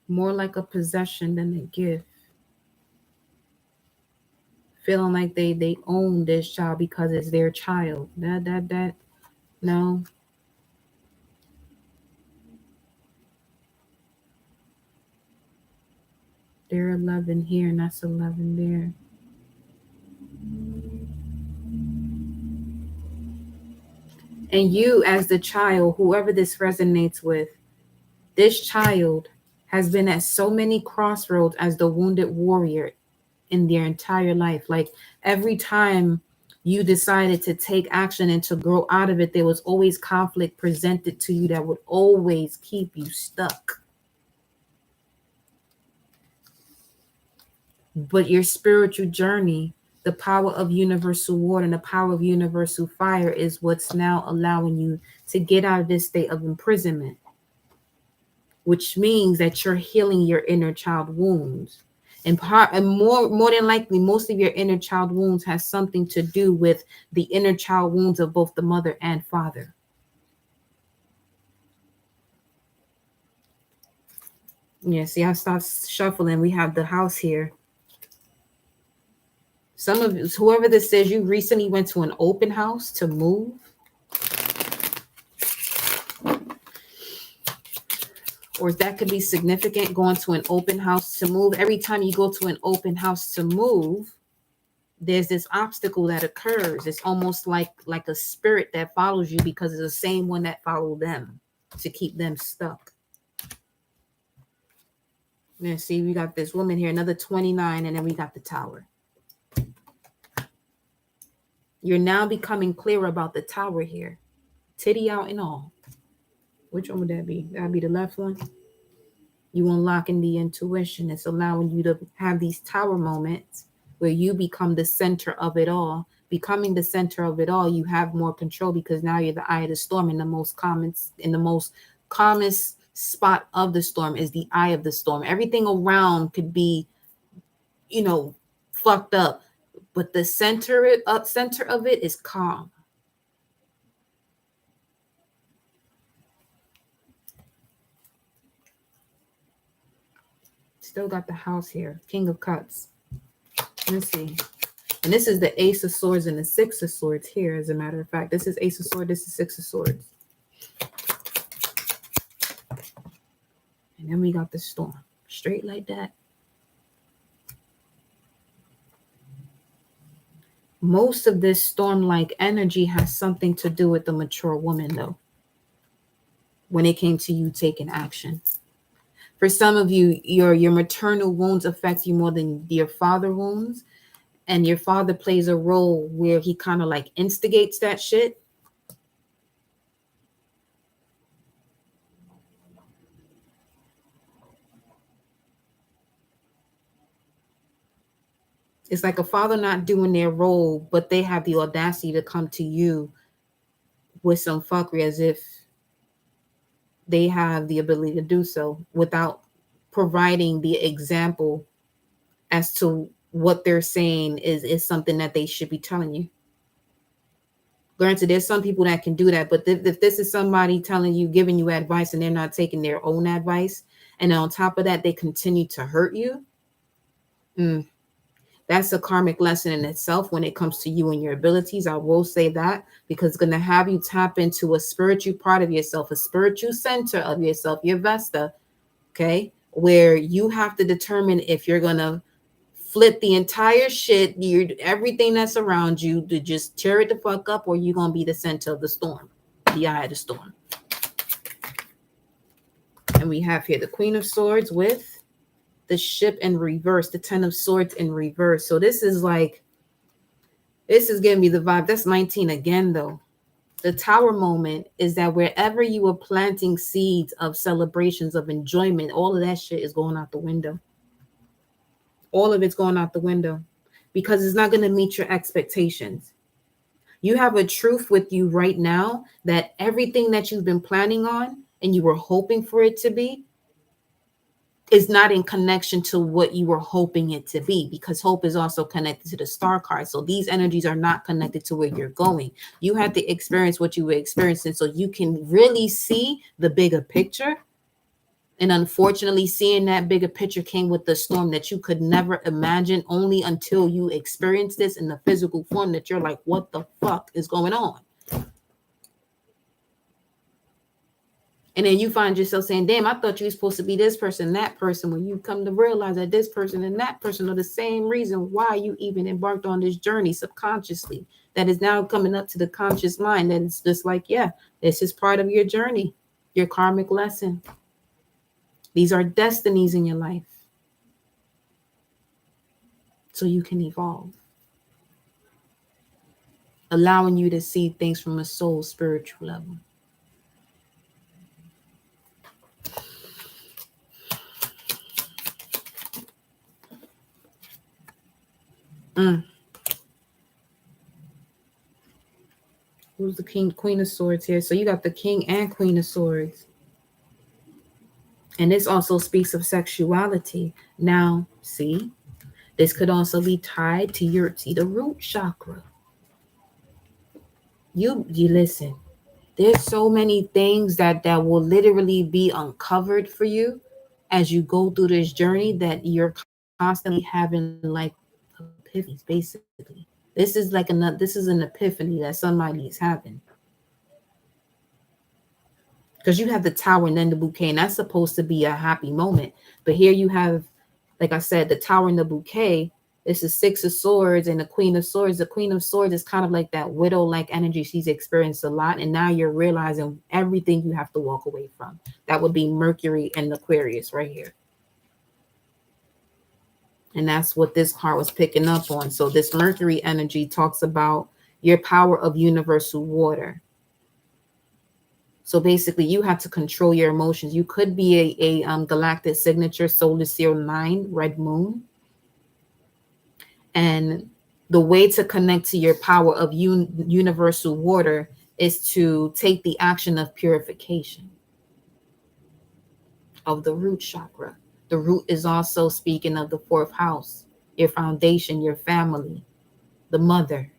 More like a possession than a gift. Feeling like they own this child because it's their child. That no. They're 11 here and that's 11 there. And you, as the child, whoever this resonates with, this child has been at so many crossroads as the wounded warrior in their entire life. Like every time you decided to take action and to grow out of it, there was always conflict presented to you that would always keep you stuck. But your spiritual journey, the power of universal water and the power of universal fire is what's now allowing you to get out of this state of imprisonment, which means that you're healing your inner child wounds. And more than likely, most of your inner child wounds has something to do with the inner child wounds of both the mother and father. Yeah, see, I start shuffling. We have the house here. Some of you, whoever this is, you recently went to an open house to move. Or that could be significant, going to an open house to move. Every time you go to an open house to move, there's this obstacle that occurs. It's almost like a spirit that follows you because it's the same one that followed them to keep them stuck. Yeah, see, we got this woman here, another 29, and then we got the tower. You're now becoming clear about the tower here. Titty out and all. Which one would that be? That'd be the left one. You unlocking the intuition. It's allowing you to have these tower moments where you become the center of it all. Becoming the center of it all, you have more control because now you're the eye of the storm. In the most calmest spot of the storm is the eye of the storm. Everything around could be, fucked up, but the center of it is calm. Still got the house here. King of Cups. Let's see. And this is the Ace of Swords and the Six of Swords here, as a matter of fact. This is Ace of Swords. This is Six of Swords. And then we got the storm. Straight like that. Most of this storm-like energy has something to do with the mature woman, though, when it came to you taking action. For some of you, your maternal wounds affect you more than your father wounds. And your father plays a role where he kind of like instigates that shit. It's like a father not doing their role, but they have the audacity to come to you with some fuckery as if they have the ability to do so without providing the example as to what they're saying is something that they should be telling you. Granted, there's some people that can do that, but if this is somebody telling you, giving you advice, and they're not taking their own advice, and on top of that, they continue to hurt you, that's a karmic lesson in itself when it comes to you and your abilities. I will say that, because it's going to have you tap into a spiritual part of yourself, a spiritual center of yourself, your Vesta, okay, where you have to determine if you're going to flip the entire shit, everything that's around you, to just tear it the fuck up, or you're going to be the center of the storm, the eye of the storm. And we have here the Queen of Swords with the Ship in reverse, the 10 of Swords in reverse. So this is giving me the vibe. That's 19 again, though. The Tower moment is that wherever you were planting seeds of celebrations, of enjoyment, all of that shit is going out the window. All of it's going out the window because it's not going to meet your expectations. You have a truth with you right now that everything that you've been planning on and you were hoping for it to be is not in connection to what you were hoping it to be, because hope is also connected to the star card. So these energies are not connected to where you're going. You have to experience what you were experiencing so you can really see the bigger picture. And unfortunately, seeing that bigger picture came with the storm that you could never imagine, only until you experience this in the physical form that you're like, what the fuck is going on? And then you find yourself saying, damn, I thought you were supposed to be this person, that person, when you come to realize that this person and that person are the same reason why you even embarked on this journey subconsciously. That is now coming up to the conscious mind. And it's just like, yeah, this is part of your journey, your karmic lesson. These are destinies in your life. So you can evolve. Allowing you to see things from a soul spiritual level. Who's the Queen of Swords here? So you got the King and Queen of Swords. And this also speaks of sexuality. Now, see, this could also be tied to the root chakra. You listen. There's so many things that will literally be uncovered for you as you go through this journey, that you're constantly having like epiphanies, basically. This is an epiphany that somebody's having. Because you have the Tower and then the Bouquet, and that's supposed to be a happy moment. But here you have, like I said, the Tower and the Bouquet. This is Six of Swords and the Queen of Swords. The Queen of Swords is kind of like that widow-like energy she's experienced a lot. And now you're realizing everything you have to walk away from. That would be Mercury and Aquarius right here. And that's what this card was picking up on. So this Mercury energy talks about your power of universal water. So basically, you have to control your emotions. You could be a galactic signature, solar seal 9, red moon. And the way to connect to your power of universal water is to take the action of purification of the root chakra. The root is also speaking of the 4th house, your foundation, your family, the mother.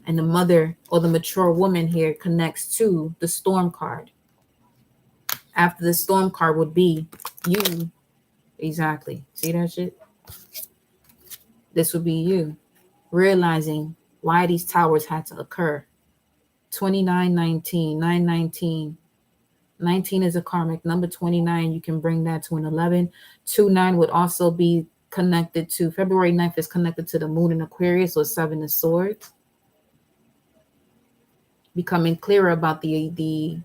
And the mother, or the mature woman here, connects to the Storm card. After the Storm card would be you. Exactly. See that shit? This would be you realizing why these towers had to occur. 2919, 919. 19 is a karmic number. 29, you can bring that to an 11. 29 would also be connected to, February 9th is connected to the moon in Aquarius, or 7 of Swords. Becoming clearer about the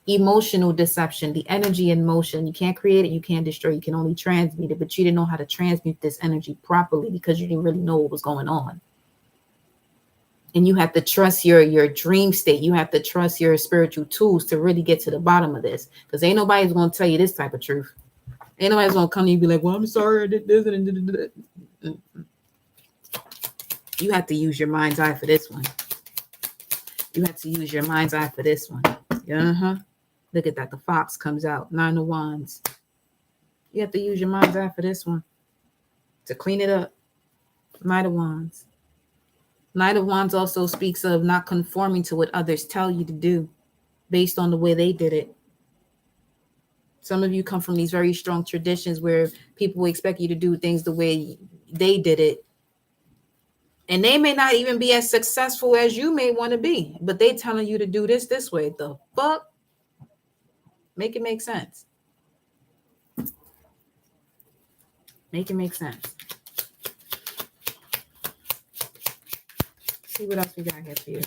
emotional deception, the energy in motion. You can't create it, you can't destroy, you can only transmute it, but you didn't know how to transmute this energy properly because you didn't really know what was going on. And you have to trust your dream state. You have to trust your spiritual tools to really get to the bottom of this, because ain't nobody's going to tell you this type of truth. Ain't nobody's going to come to you and be like, well, I'm sorry, I did this and did that. You have to use your mind's eye for this one. You have to use your mind's eye for this one. Look at that. The fox comes out. 9 of Wands. You have to use your mind's eye for this one to clean it up. Knight of Wands. Knight of Wands also speaks of not conforming to what others tell you to do based on the way they did it. Some of you come from these very strong traditions where people expect you to do things the way they did it. And they may not even be as successful as you may want to be, but they telling you to do this way. The fuck? Make it make sense. Make it make sense. See what else we got here for you.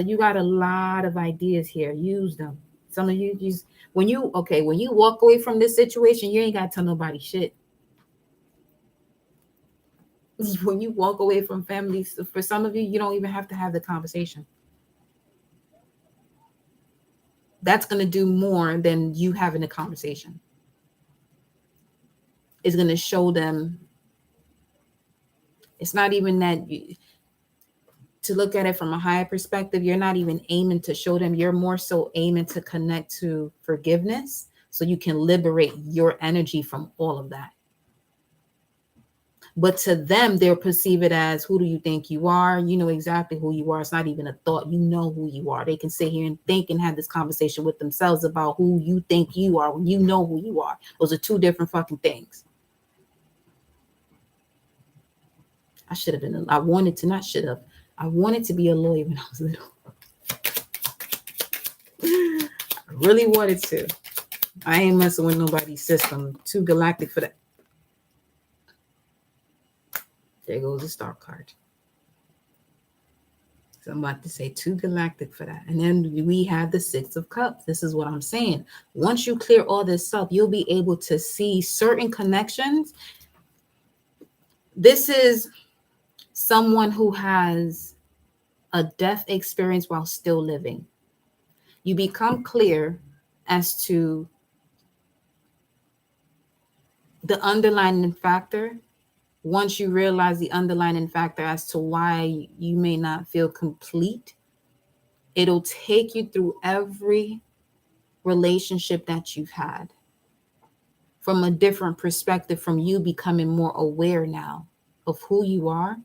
You got a lot of ideas here. Use them. Some of you just when you walk away from this situation, you ain't gotta tell nobody shit. When you walk away from families, for some of you, you don't even have to have the conversation. That's gonna do more than you having a conversation. It's gonna show them. It's not even that to look at it from a higher perspective, you're not even aiming to show them, you're more so aiming to connect to forgiveness so you can liberate your energy from all of that. But to them, they'll perceive it as, who do you think you are? You know exactly who you are. It's not even a thought. You know who you are. They can sit here and think and have this conversation with themselves about who you think you are when you know who you are. Those are two different fucking things. I should have been, I wanted to, not should have. I wanted to be a lawyer when I was little. I really wanted to. I ain't messing with nobody's system. Too galactic for that. There goes the star card. So I'm about to say too galactic for that. And then we have the Six of Cups. This is what I'm saying. Once you clear all this up, you'll be able to see certain connections. This is someone who has a death experience while still living. You become clear as to the underlying factor. Once you realize the underlying factor as to why you may not feel complete, it'll take you through every relationship that you've had from a different perspective, from you becoming more aware now of who you are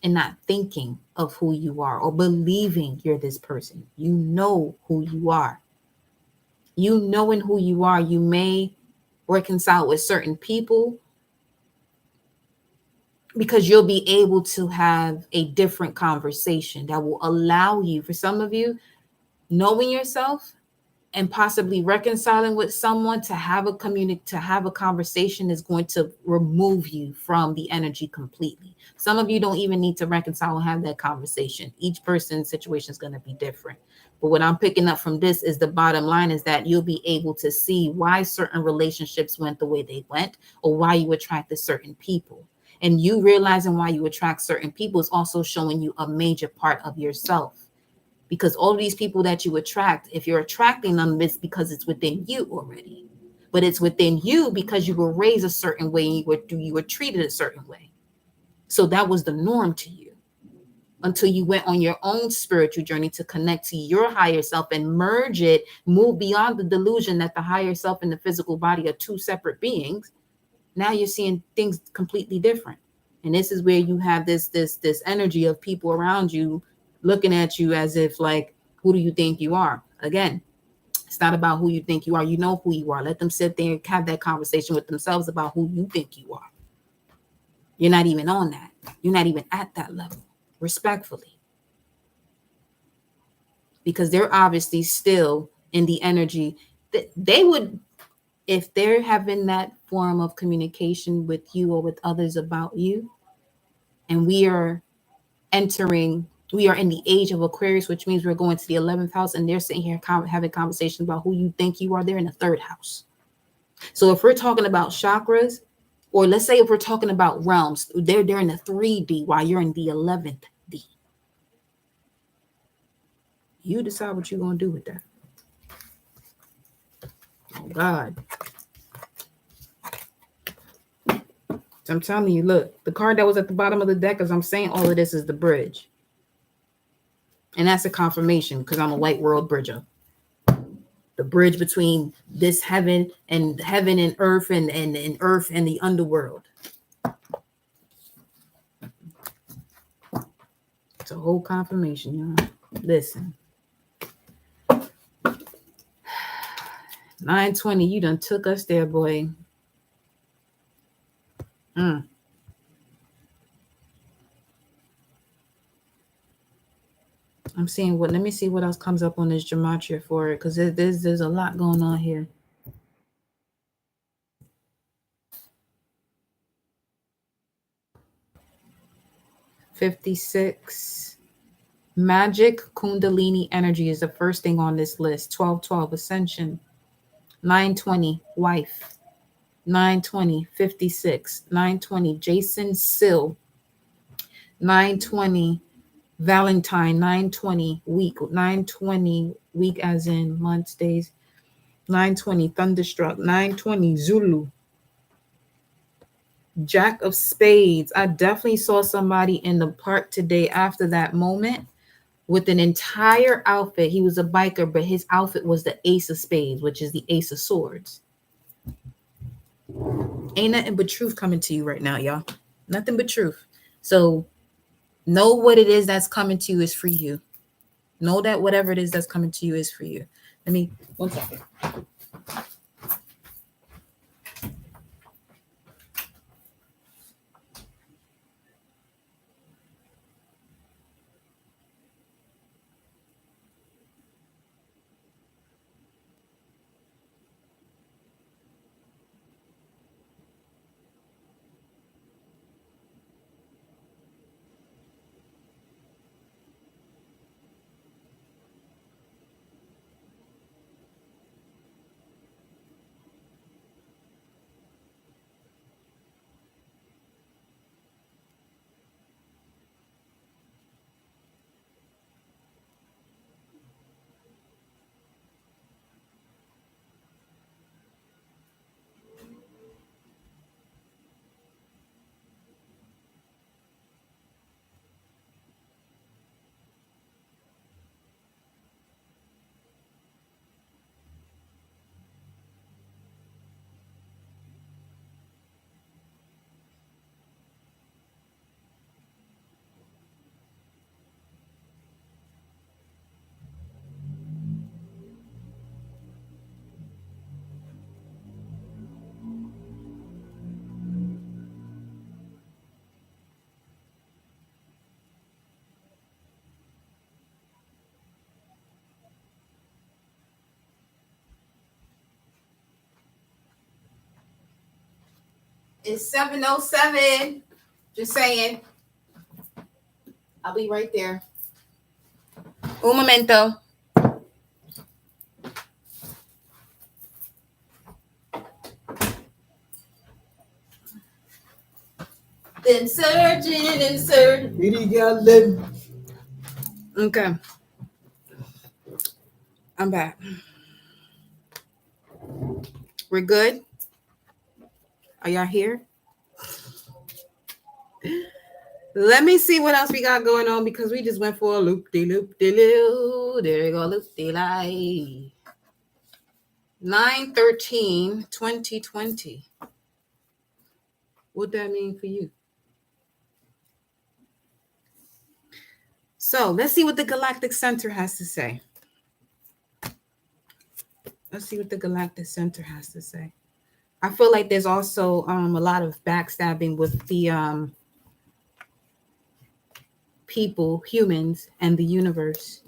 and not thinking of who you are or believing you're this person. You know who you are. You knowing who you are, you may reconcile with certain people because you'll be able to have a different conversation that will allow you, for some of you, knowing yourself and possibly reconciling with someone to have a conversation is going to remove you from the energy completely. Some of you don't even need to reconcile and have that conversation. Each person's situation is going to be different. But what I'm picking up from this is the bottom line is that you'll be able to see why certain relationships went the way they went or why you attracted certain people. And you realizing why you attract certain people is also showing you a major part of yourself. Because all of these people that you attract, if you're attracting them, it's because it's within you already. But it's within you because you were raised a certain way and you were treated a certain way. So that was the norm to you until you went on your own spiritual journey to connect to your higher self and merge it, move beyond the delusion that the higher self and the physical body are two separate beings. Now you're seeing things completely different. And this is where you have this energy of people around you looking at you as if like, who do you think you are? Again, it's not about who you think you are. You know who you are. Let them sit there and have that conversation with themselves about who you think you are. You're not even on that. You're not even at that level, respectfully. Because they're obviously still in the energy that they would, if they're having that form of communication with you or with others about you, and we are in the age of Aquarius, which means we're going to the 11th house, and they're sitting here having conversations about who you think you are. They're in the 3rd house. So if we're talking about chakras, or let's say if we're talking about realms, they're in the 3D while you're in the 11th D. You decide what you're going to do with that. Oh, God. So I'm telling you, look, the card that was at the bottom of the deck, as I'm saying, all of this is the bridge. And that's a confirmation because I'm a white world bridger. The bridge between this heaven and earth and earth and the underworld. It's a whole confirmation, y'all. Listen. 920, you done took us there, boy. I'm seeing let me see what else comes up on this gematria for it, because there's a lot going on here. $56. Magic Kundalini energy is the first thing on this list. 1212 Ascension. 920 Wife. 920 56. 920 Jason Sill. 920 Valentine. 920 week. 920 week as in months, days. 920 Thunderstruck. 920 Zulu. Jack of Spades. I definitely saw somebody in the park today after that moment with an entire outfit. He was a biker, but his outfit was the Ace of Spades, which is the Ace of Swords. Ain't nothing but truth coming to you right now, y'all. Nothing but truth. So know what it is that's coming to you is for you. Know that whatever it is that's coming to you is for you. Let me, 1 second. It's 7:07. Just saying. I'll be right there. Un momento. Insert. Okay. I'm back. We're good? Are y'all here? Let me see what else we got going on because we just went for a loop-de-loop-de-loo. There you go, loop-de-lie. 9/13/2020. What that mean for you? So let's see what the Galactic Center has to say. Let's see what the Galactic Center has to say. I feel like there's also a lot of backstabbing with the people, humans, and the universe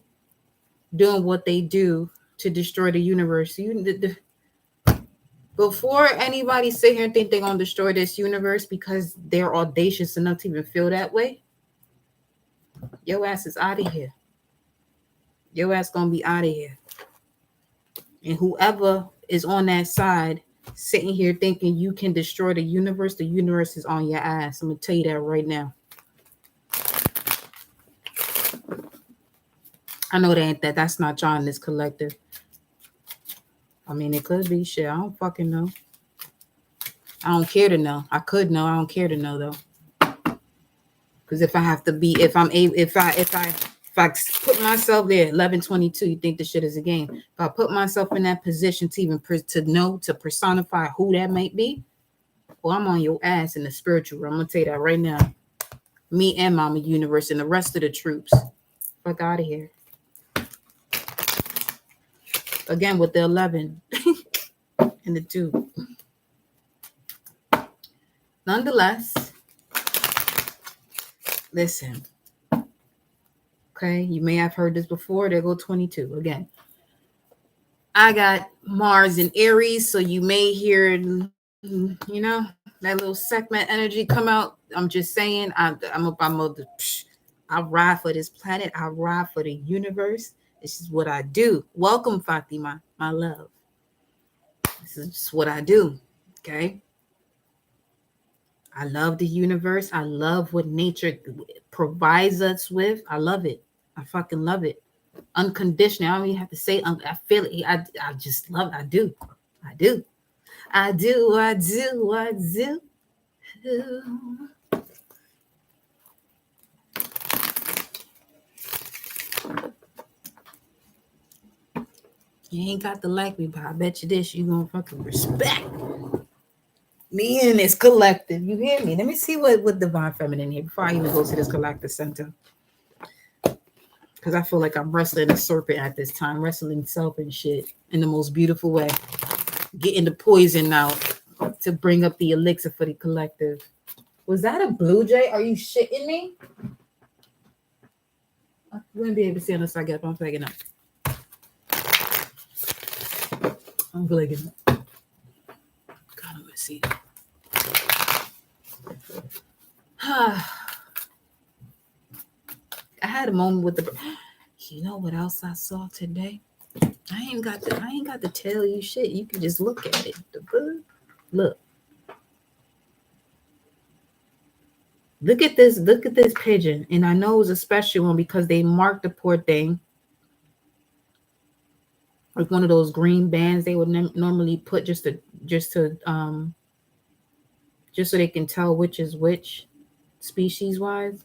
doing what they do to destroy the universe. Before anybody sit here and think they're going to destroy this universe because they're audacious enough to even feel that way, your ass is out of here. Your ass going to be out of here. And whoever is on that side sitting here thinking you can destroy the universe is on your ass. I'm going to tell you that right now. I know that's not y'all in this collective. I mean, it could be shit. I don't fucking know. I don't care to know. I could know. I don't care to know though. Because if I put myself there, 11:22, you think the shit is a game. If I put myself in that position to even to personify who that might be, well, I'm on your ass in the spiritual realm. I'm gonna tell you that right now. Me and Mama Universe and the rest of the troops. Fuck out of here. Again with the 11 and the 2. Nonetheless, listen. Okay, you may have heard this before. There go 22 again. I got Mars in Aries, so you may hear, that little segment energy come out. I'm just saying, I'm I ride for this planet. I ride for the universe. This is what I do. Welcome, Fatima, my love. This is just what I do. Okay. I love the universe. I love what nature provides us with. I love it. I fucking love it. Unconditional. I don't even have to say. I feel it. I just love it. I do. I do. I do. I do. I do. You ain't got to like me, but I bet you this. You gonna fucking respect me and this collective. You hear me? Let me see what Divine Feminine here before I even go to this collective center. Because I feel like I'm wrestling a serpent at this time, wrestling self and shit in the most beautiful way. Getting the poison out to bring up the elixir for the collective. Was that a blue jay? Are you shitting me? I wouldn't be able to see unless I get up. I'm flagging up. I'm flagging up. God, I'm gonna see. I had a moment with the. You know what else I saw today? I ain't got to tell you shit. You can just look at it. Look. Look at this pigeon. And I know it was a special one because they marked the poor thing. Like one of those green bands they would normally put just so they can tell which is which species wise.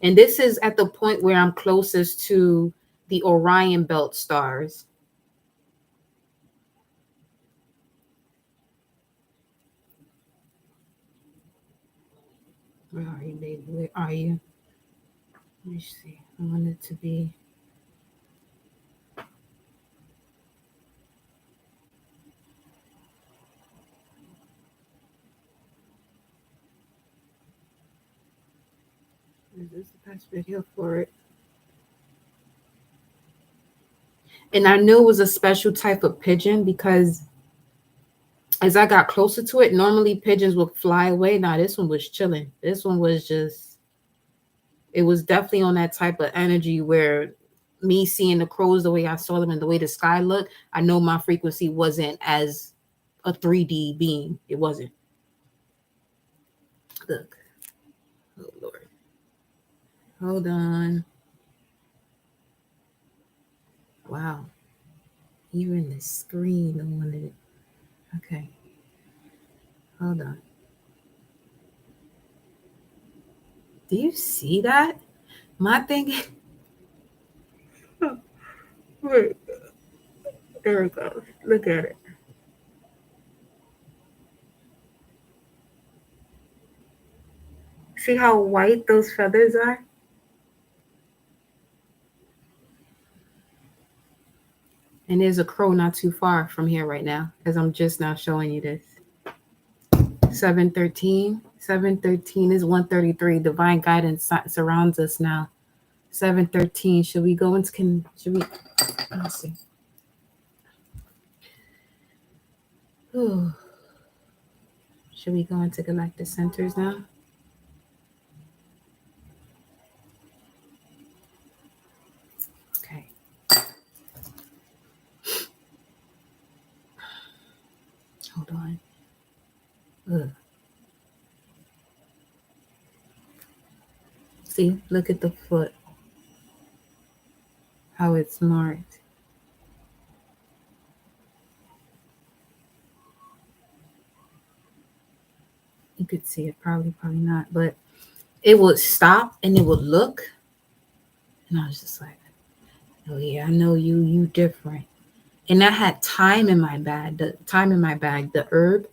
And this is at the point where I'm closest to the Orion belt stars. Where are you, baby? Where are you? Let me see. I want it to be. Is this the best video for it? And I knew it was a special type of pigeon because as I got closer to it, normally pigeons would fly away. Now this one was chilling. This one was just, it was definitely on that type of energy where me seeing the crows the way I saw them and the way the sky looked, I know my frequency wasn't as a 3D being. It wasn't. Look. Oh, Lord. Hold on. Wow. Even the screen wanted it. Okay. Hold on. Do you see that? My thing. Wait. There it goes. Look at it. See how white those feathers are? And there's a crow not too far from here right now, as I'm just now showing you this. 713. 713 is 133. Divine guidance surrounds us now. 713. Should we go into let's see. Ooh. Should we go into galactic centers now? Okay. Hold on. Ugh. See, look at the foot. How it's marked. You could see it, probably not, but it would stop and it would look. And I was just like, oh yeah, I know you different. And I had thyme in my bag, the herb.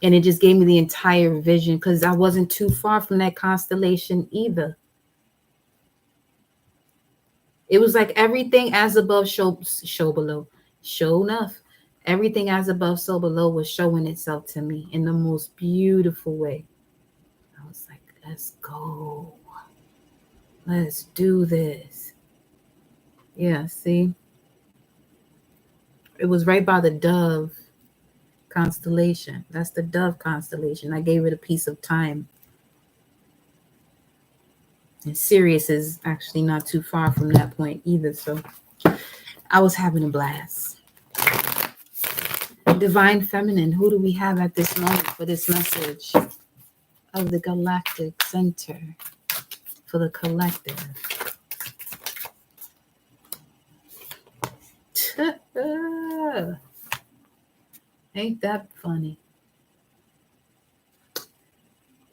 And it just gave me the entire vision because I wasn't too far from that constellation either. It was like everything as above, show below. Show enough. Everything as above, so below was showing itself to me in the most beautiful way. I was like, let's go. Let's do this. Yeah, see? It was right by the dove. constellation. That's the Dove constellation. I gave it a piece of time. And Sirius is actually not too far from that point either. So I was having a blast. Divine Feminine, who do we have at this moment for this message of the Galactic Center for the collective? Ain't that funny?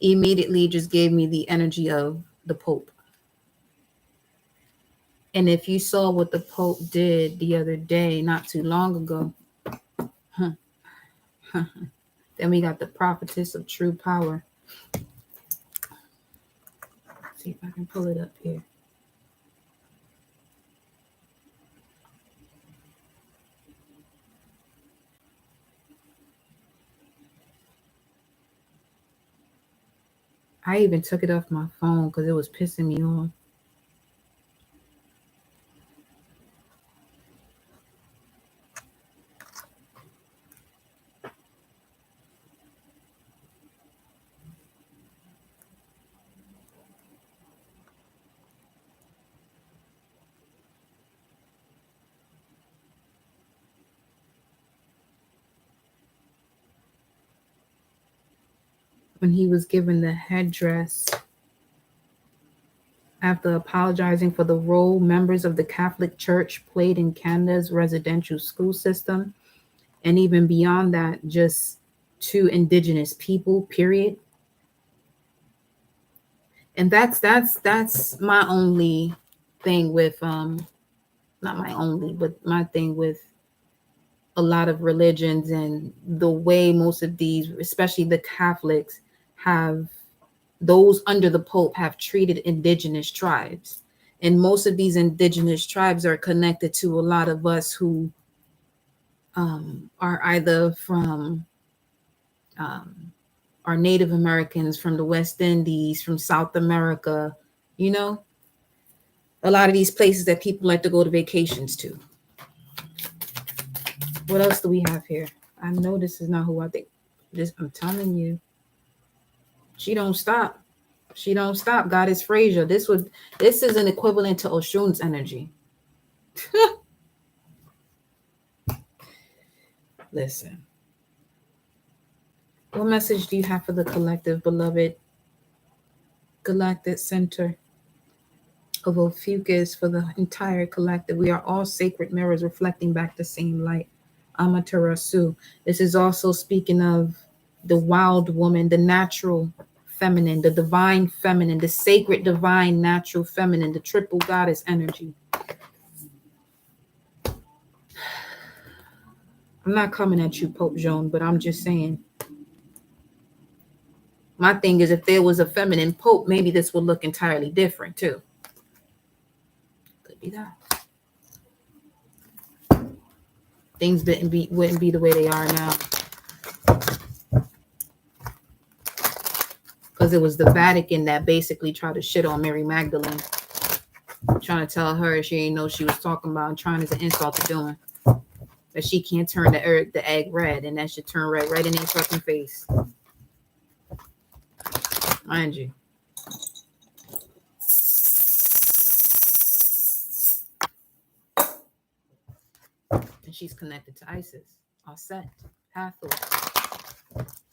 Immediately just gave me the energy of the Pope. And if you saw what the Pope did the other day, not too long ago, then we got the Prophetess of True Power. Let's see if I can pull it up here. I even took it off my phone because it was pissing me off. When he was given the headdress after apologizing for the role members of the Catholic Church played in Canada's residential school system, and even beyond that, just to Indigenous people, period. And that's my only thing with not my only, but my thing with a lot of religions and the way most of these, especially the Catholics, have those under the Pope have treated Indigenous tribes. And most of these Indigenous tribes are connected to a lot of us who are either from are Native Americans from the West Indies, from South America, you know, a lot of these places that people like to go to vacations to. What else do we have here? I know this is not who I think. This, I'm telling you. She don't stop. She don't stop. Goddess Frazier. This is an equivalent to Oshun's energy. Listen. What message do you have for the collective, beloved Galactic Center of Ophiuchus, for the entire collective? We are all sacred mirrors reflecting back the same light. Amaterasu. This is also speaking of the wild woman, the natural feminine, the divine feminine, the sacred divine natural feminine, the triple goddess energy. I'm not coming at you, Pope Joan, but I'm just saying. My thing is, if there was a feminine Pope, maybe this would look entirely different too. Could be that. Things wouldn't be the way they are now. Because it was the Vatican that basically tried to shit on Mary Magdalene, trying to tell her she ain't know what she was talking about, and trying as an insult to doing. That she can't turn the egg red, and that should turn red right in their fucking face. Mind you. And she's connected to Isis. Aset, Hathor.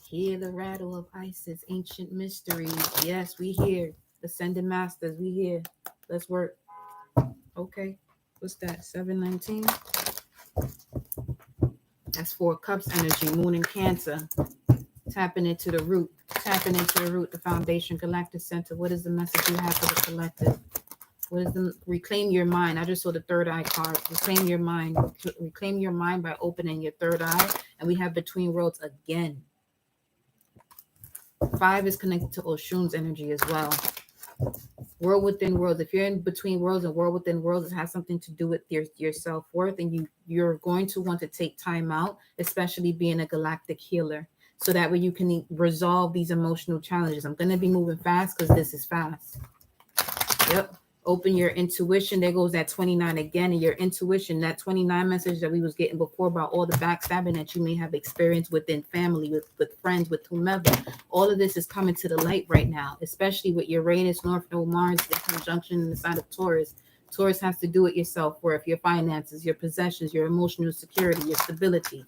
Hear the rattle of Isis, ancient mysteries. Yes, we hear. Ascended Masters, we hear. Let's work. Okay. What's that? 719? That's 4 Cups energy, Moon and Cancer. Tapping into the root. Tapping into the root, the Foundation Galactic Center. What is the message you have for the collective? What is the reclaim your mind? I just saw the third eye card. Reclaim your mind. Reclaim your mind by opening your third eye. And we have Between Worlds again. 5 is connected to Oshun's energy as well. World within worlds. If you're in between worlds and world within worlds, it has something to do with your self-worth, and you're going to want to take time out, especially being a galactic healer, so that way you can resolve these emotional challenges. I'm going to be moving fast because this is fast. Yep. Open your intuition. There goes that 29 again. And your intuition, that 29 message that we was getting before about all the backstabbing that you may have experienced within family, with friends, with whomever. All of this is coming to the light right now, especially with Uranus, North Node, Mars, the conjunction in the sign of Taurus. Taurus has to do with your self-worth, your finances, your possessions, your emotional security, your stability.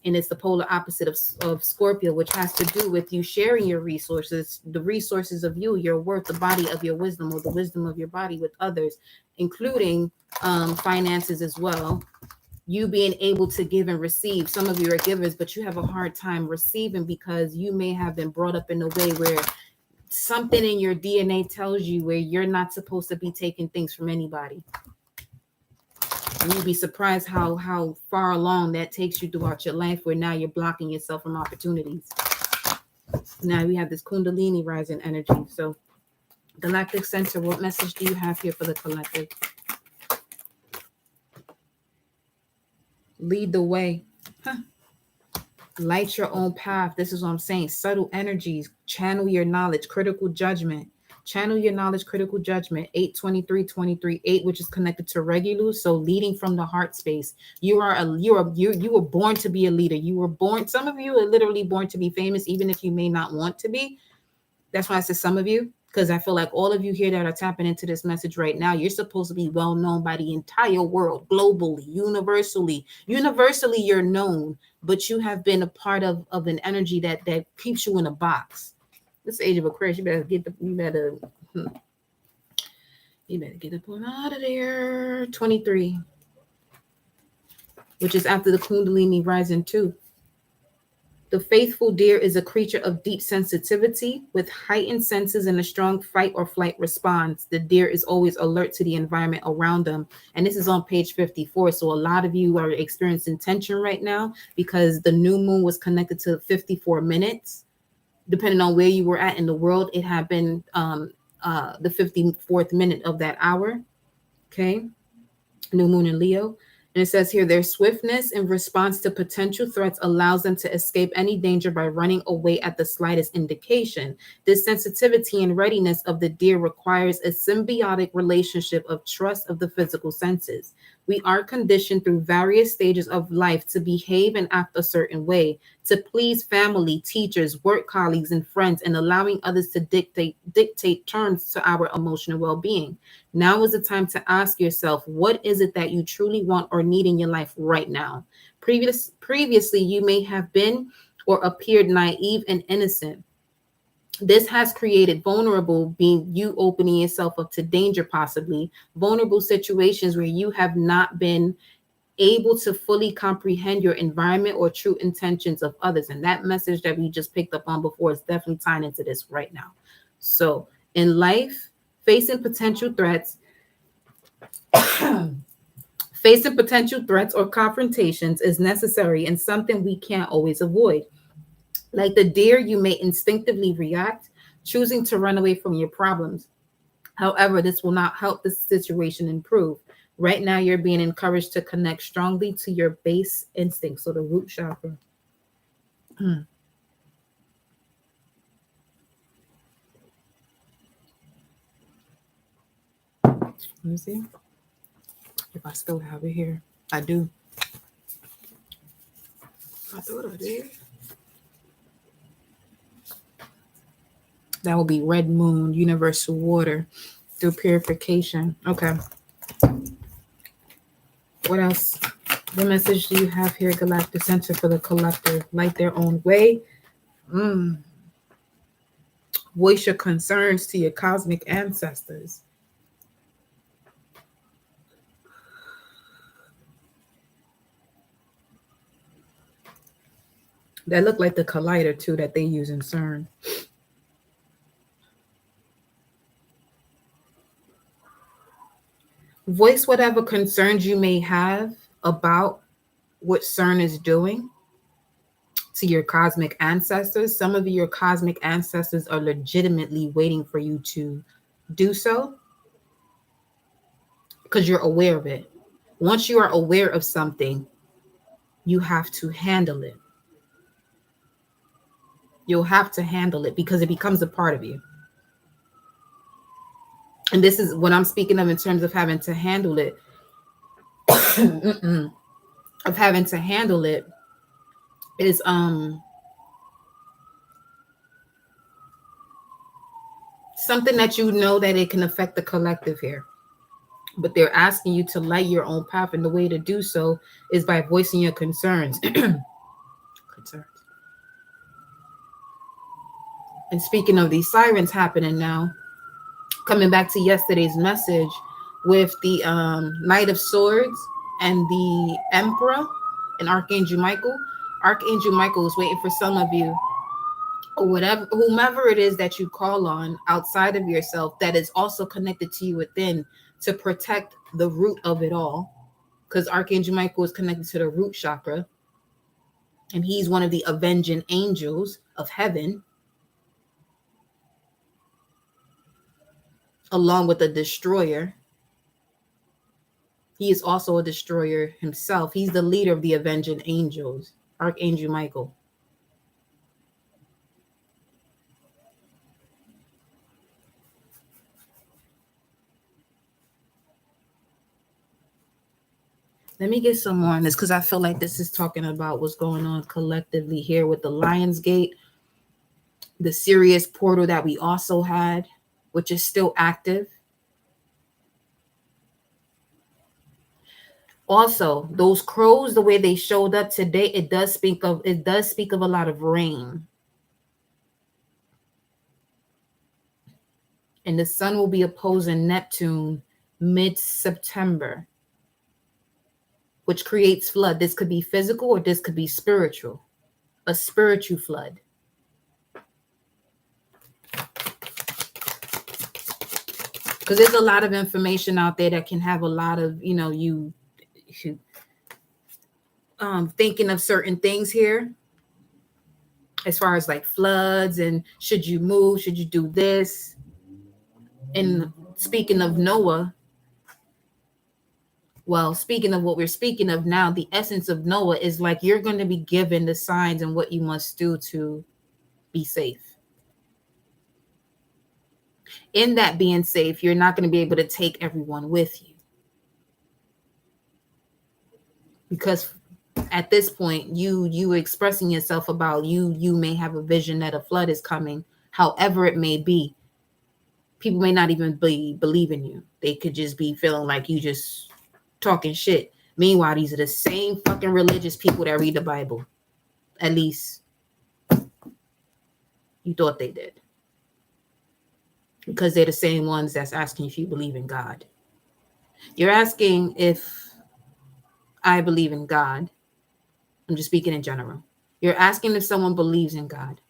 And it's the polar opposite of Scorpio, which has to do with you sharing your resources, the resources of you, your worth, the body of your wisdom, or the wisdom of your body with others, including finances as well. You being able to give and receive. Some of you are givers, but you have a hard time receiving because you may have been brought up in a way where something in your DNA tells you where you're not supposed to be taking things from anybody. And you'd be surprised how far along that takes you throughout your life, where now you're blocking yourself from opportunities. Now we have this Kundalini rising energy. So Galactic Center, what message do you have here for the collective? Lead the way. Light your own path. This is what I'm saying. Subtle energies. Channel your knowledge. Critical judgment. Channel your knowledge, critical judgment. 8-23-23, 8, which is connected to Regulus. So leading from the heart space. You were born to be a leader. You were born. Some of you are literally born to be famous, even if you may not want to be. That's why I said some of you, because I feel like all of you here that are tapping into this message right now, you're supposed to be well known by the entire world, globally, universally. Universally, you're known, but you have been a part of an energy that keeps you in a box. This age of Aquarius, you better get up on out of there. 23, which is after the Kundalini rising too. The faithful deer is a creature of deep sensitivity with heightened senses and a strong fight or flight response. The deer is always alert to the environment around them. And this is on page 54. So a lot of you are experiencing tension right now because the new moon was connected to 54 minutes. Depending on where you were at in the world, it had been the 54th minute of that hour. Okay. New moon in Leo. And it says here, their swiftness in response to potential threats allows them to escape any danger by running away at the slightest indication. This sensitivity and readiness of the deer requires a symbiotic relationship of trust of the physical senses. We are conditioned through various stages of life to behave and act a certain way, to please family, teachers, work colleagues, and friends, and allowing others to dictate terms to our emotional well-being. Now is the time to ask yourself, what is it that you truly want or need in your life right now? Previously, you may have been or appeared naive and innocent. This has created vulnerable, being you opening yourself up to danger, possibly vulnerable situations where you have not been able to fully comprehend your environment or true intentions of others. And that message that we just picked up on before is definitely tying into this right now. So in life, facing potential threats or confrontations is necessary and something we can't always avoid. Like the deer, you may instinctively react, choosing to run away from your problems. However, this will not help the situation improve. Right now, you're being encouraged to connect strongly to your base instinct, so the root chakra. Let me see if I still have it here. I do. I thought I did. That will be red moon, universal water through purification. Okay. What else? What message do you have here, Galactic Center, for the collective? Light their own way. Voice your concerns to your cosmic ancestors. That look like the collider too that they use in CERN. Voice whatever concerns you may have about what CERN is doing to your cosmic ancestors. Some of your cosmic ancestors are legitimately waiting for you to do so because you're aware of it. Once you are aware of something, you have to handle it. You'll have to handle it because it becomes a part of you. And this is what I'm speaking of in terms of having to handle it. Of having to handle it is something that you know that it can affect the collective here. But they're asking you to light your own path, and the way to do so is by voicing your concerns. And speaking of these sirens happening now, coming back to yesterday's message with the Knight of Swords and the Emperor and Archangel Michael. Archangel Michael is waiting for some of you, or whatever, whomever it is that you call on outside of yourself that is also connected to you within, to protect the root of it all. Because Archangel Michael is connected to the root chakra, and he's one of the avenging angels of heaven, along with the destroyer. He is also a destroyer himself. He's the leader of the avenging angels, Archangel Michael. Let me get some more on this, because I feel like this is talking about what's going on collectively here with the Lion's Gate, the Sirius portal that we also had, which is still active. Also, those crows, the way they showed up today, it does speak of a lot of rain. And the sun will be opposing Neptune mid-September, which creates flood. This could be physical or this could be spiritual, a spiritual flood. Because there's a lot of information out there that can have a lot of, you thinking of certain things here, as far as like floods and should you move, should you do this. And speaking of Noah, well, speaking of what we're speaking of now, the essence of Noah is like you're going to be given the signs and what you must do to be safe. In that being safe, you're not going to be able to take everyone with you. Because at this point, you expressing yourself about you may have a vision that a flood is coming, however it may be. People may not even believe in you. They could just be feeling like you just talking shit. Meanwhile, these are the same fucking religious people that read the Bible. At least you thought they did. Because they're the same ones that's asking if you believe in God. You're asking if I believe in God. I'm just speaking in general. You're asking if someone believes in God.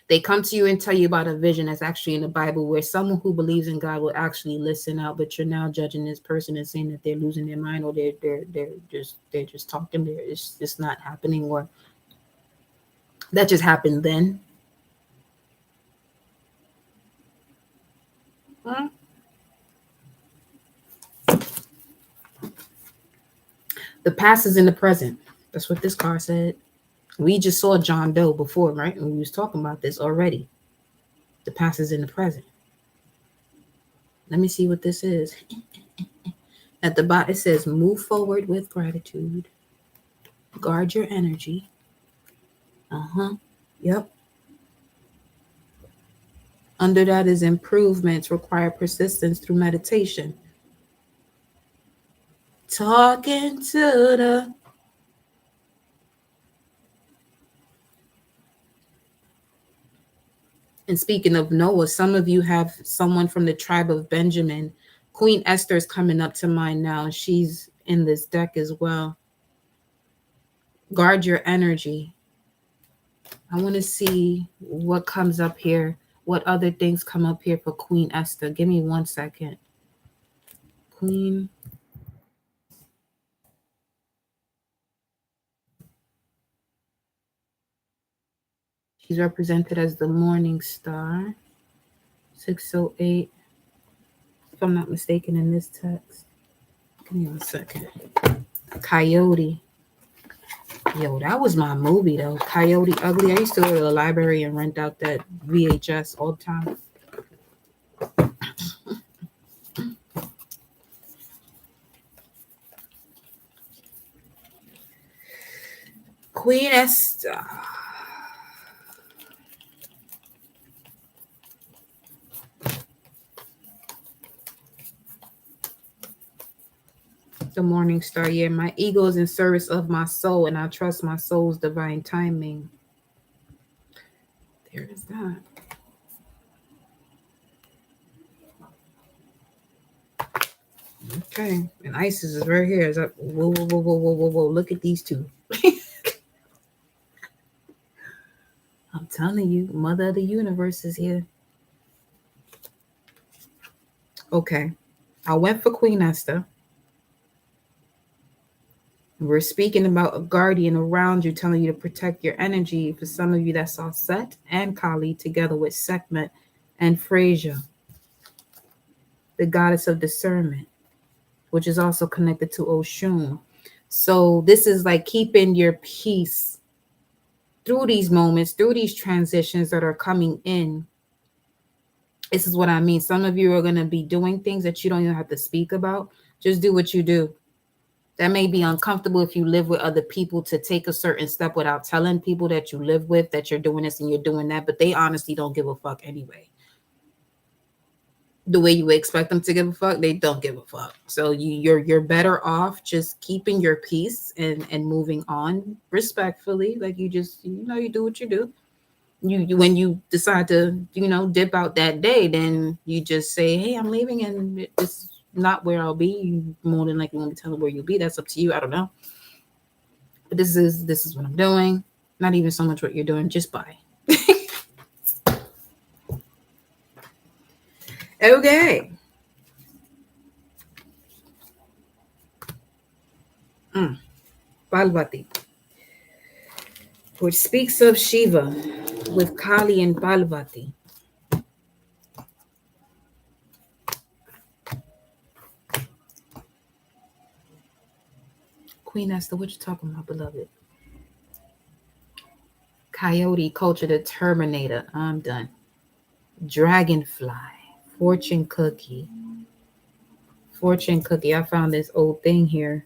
They come to you and tell you about a vision that's actually in the Bible where someone who believes in God will actually listen out, but you're now judging this person and saying that they're losing their mind, or they're just talking. It's just not happening, or that just happened then. Huh? The past is in the present. That's what this card said. We just saw John Doe before, right? And we was talking about this already. The past is in the present. Let me see what this is. At the bottom, it says, move forward with gratitude. Guard your energy. Yep. Under that is improvements require persistence through meditation. Talking to the... And speaking of Noah, some of you have someone from the tribe of Benjamin. Queen Esther is coming up to mind now. She's in this deck as well. Guard your energy. I want to see what comes up here. What other things come up here for Queen Esther? Give me 1 second. Queen. She's represented as the Morning Star. 608. If I'm not mistaken in this text. Give me 1 second. Coyote. Yo, that was my movie though. Coyote Ugly. I used to go to the library and rent out that VHS all the time. Queen Esther. The morning star. Yeah, my ego is in service of my soul, and I trust my soul's divine timing. There is that. Okay, and Isis is right here. It's like, whoa, whoa, whoa, whoa, whoa, whoa, whoa. Look at these two. I'm telling you, Mother of the Universe is here. Okay, I went for Queen Esther. We're speaking about a guardian around you, telling you to protect your energy. For some of you, that saw Set and Kali together with Sekhmet and Frasier, the goddess of discernment, which is also connected to Oshun. So this is like keeping your peace through these moments, through these transitions that are coming in. This is what I mean. Some of you are going to be doing things that you don't even have to speak about. Just do what you do. That may be uncomfortable if you live with other people to take a certain step without telling people that you live with that you're doing this and you're doing that, but they honestly don't give a fuck anyway. The way you expect them to give a fuck, they don't give a fuck. So you're better off just keeping your peace and moving on respectfully. Like you just, you do what you do. You when you decide to, dip out that day, then you just say, hey, I'm leaving and it's not where I'll be. You more than likely won't be telling where you'll be. That's up to you. I don't know. But this is what I'm doing. Not even so much what you're doing, just bye. Okay. Balvati, which speaks of Shiva with Kali and Balvati. Queen Esther, what you talking about, beloved? Coyote culture, the Terminator. I'm done. Dragonfly, fortune cookie. Fortune cookie. I found this old thing here.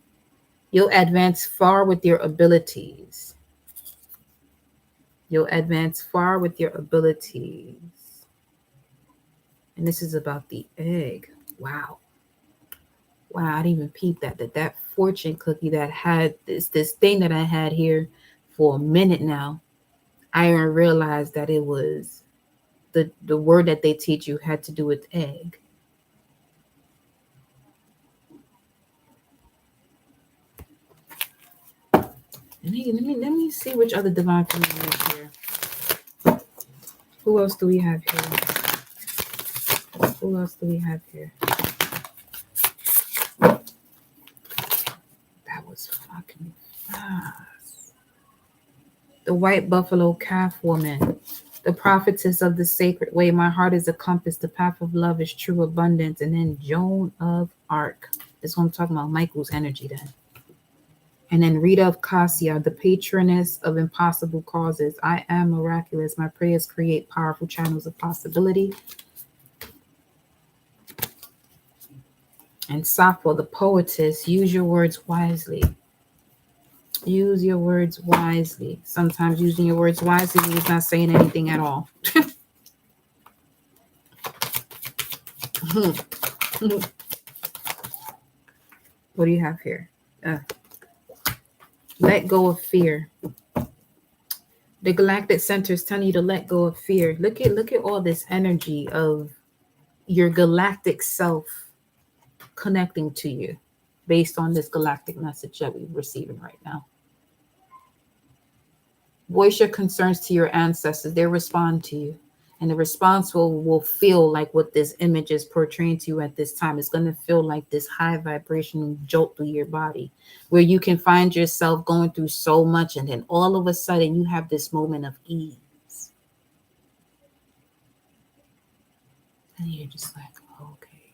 You'll advance far with your abilities. You'll advance far with your abilities. And this is about the egg. Wow. Wow, I didn't even peep that fortune cookie that had this thing that I had here for a minute now. I didn't realize that it was the word that they teach you had to do with egg. Let me see which other divine feminine is here. Who else do we have here? Who else do we have here? That was fucking fast. The white buffalo calf woman. The prophetess of the sacred way. My heart is a compass. The path of love is true abundance. And then Joan of Arc. That's what I'm talking about. Michael's energy then. And then Rita of Cassia, the patroness of impossible causes. I am miraculous. My prayers create powerful channels of possibility. And Sappho, the poetess. Use your words wisely. Use your words wisely. Sometimes using your words wisely means not saying anything at all. What do you have here? Let go of fear. The galactic center is telling you to let go of fear. Look at all this energy of your galactic self connecting to you based on this galactic message that we're receiving right now. Voice your concerns to your ancestors. They respond to you. And the response will feel like what this image is portraying to you at this time. It's going to feel like this high vibration jolt through your body where you can find yourself going through so much. And then all of a sudden you have this moment of ease. And you're just like, okay,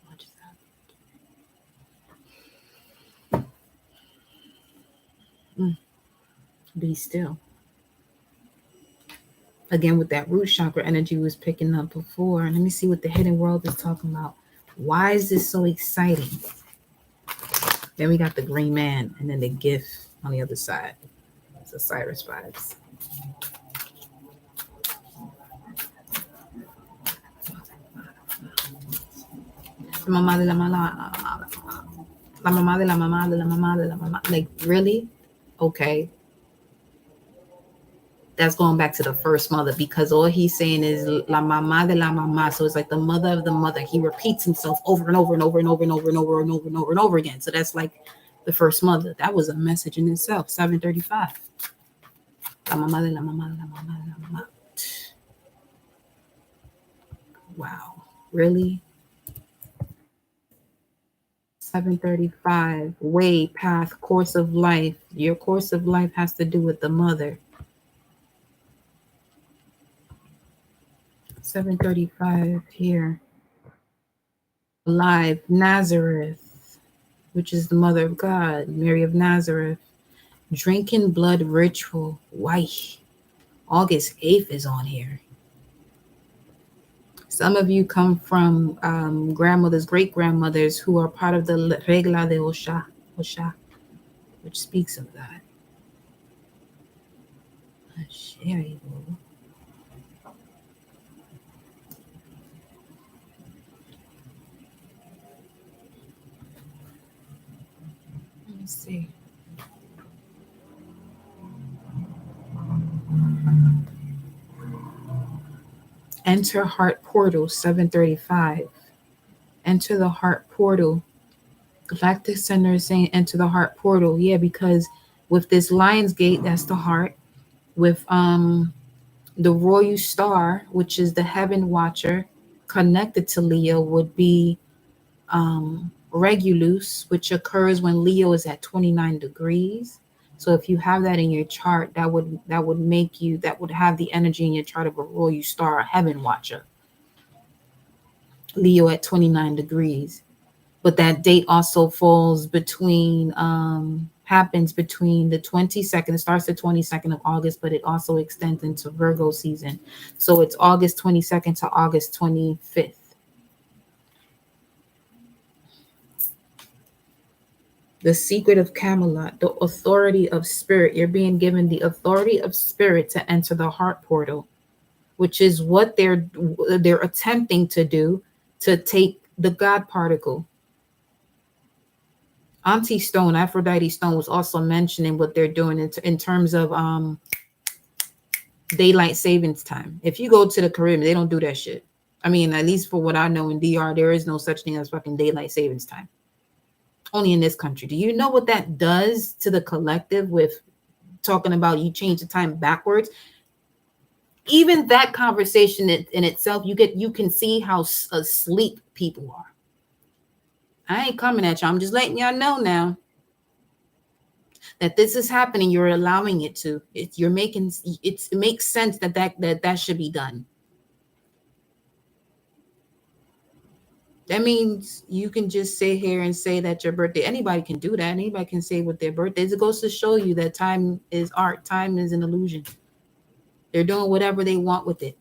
what just happened? Be still. Again, with that root chakra energy we was picking up before. Let me see what the hidden world is talking about. Why is this so exciting? Then we got the green man and then the gift on the other side. It's Osiris vibes. La mamá de la mamá, la mamá de la mamá de la mamá de la mamá. Like, really? Okay. That's going back to the first mother, because all he's saying is la mamá de la mamá. So it's like the mother of the mother. He repeats himself over and over and over and over and over and over and over and over and over again. So that's like the first mother. That was a message in itself. 735. La mamá de la mamá de la mamá de la mamá. Wow. Really? 735. Way, path, course of life. Your course of life has to do with the mother. 735 here. Alive, Nazareth, which is the mother of God, Mary of Nazareth. Drinking blood ritual. Why? August 8th is on here. Some of you come from grandmothers, great-grandmothers who are part of the Regla de Osha, which speaks of that. Let me see. Enter heart portal, 735. Enter the heart portal. Galactic Center is saying enter the heart portal. Yeah, because with this Lion's Gate, that's the heart. With the Royal Star, which is the Heaven Watcher, connected to Leo, would be Regulus, which occurs when Leo is at 29 degrees. So if you have that in your chart, that would have the energy in your chart of a Royal Star, a Heaven Watcher. Leo at 29 degrees. But that date also falls between, happens between the 22nd, it starts the 22nd of August, but it also extends into Virgo season. So it's August 22nd to August 25th. The secret of Camelot, the authority of spirit. You're being given the authority of spirit to enter the heart portal, which is what they're attempting to do, to take the God particle. Auntie Stone, Aphrodite Stone, was also mentioning what they're doing in terms of daylight savings time. If you go to the Caribbean, they don't do that shit. I mean, at least for what I know in DR, there is no such thing as fucking daylight savings time. Only in this country. Do you know what that does to the collective with talking about you change the time backwards? Even that conversation in itself, you can see how asleep people are. I ain't coming at y'all. I'm just letting y'all know now that this is happening. You're allowing it to. It makes sense that should be done. That means you can just sit here and say that your birthday. Anybody can do that. Anybody can say what their birthday is. It goes to show you that time is art. Time is an illusion. They're doing whatever they want with it.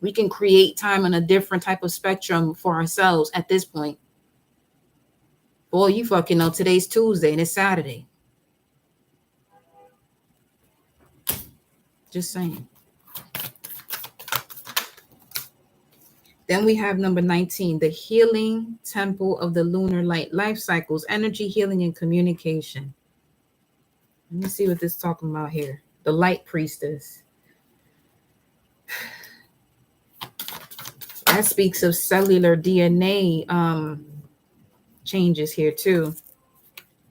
We can create time on a different type of spectrum for ourselves at this point. Boy, you fucking know today's Tuesday and it's Saturday. Just saying. Then we have number 19, the healing temple of the lunar light, life cycles, energy healing and communication. Let me see what this is talking about here. The light priestess. That speaks of cellular DNA changes here too.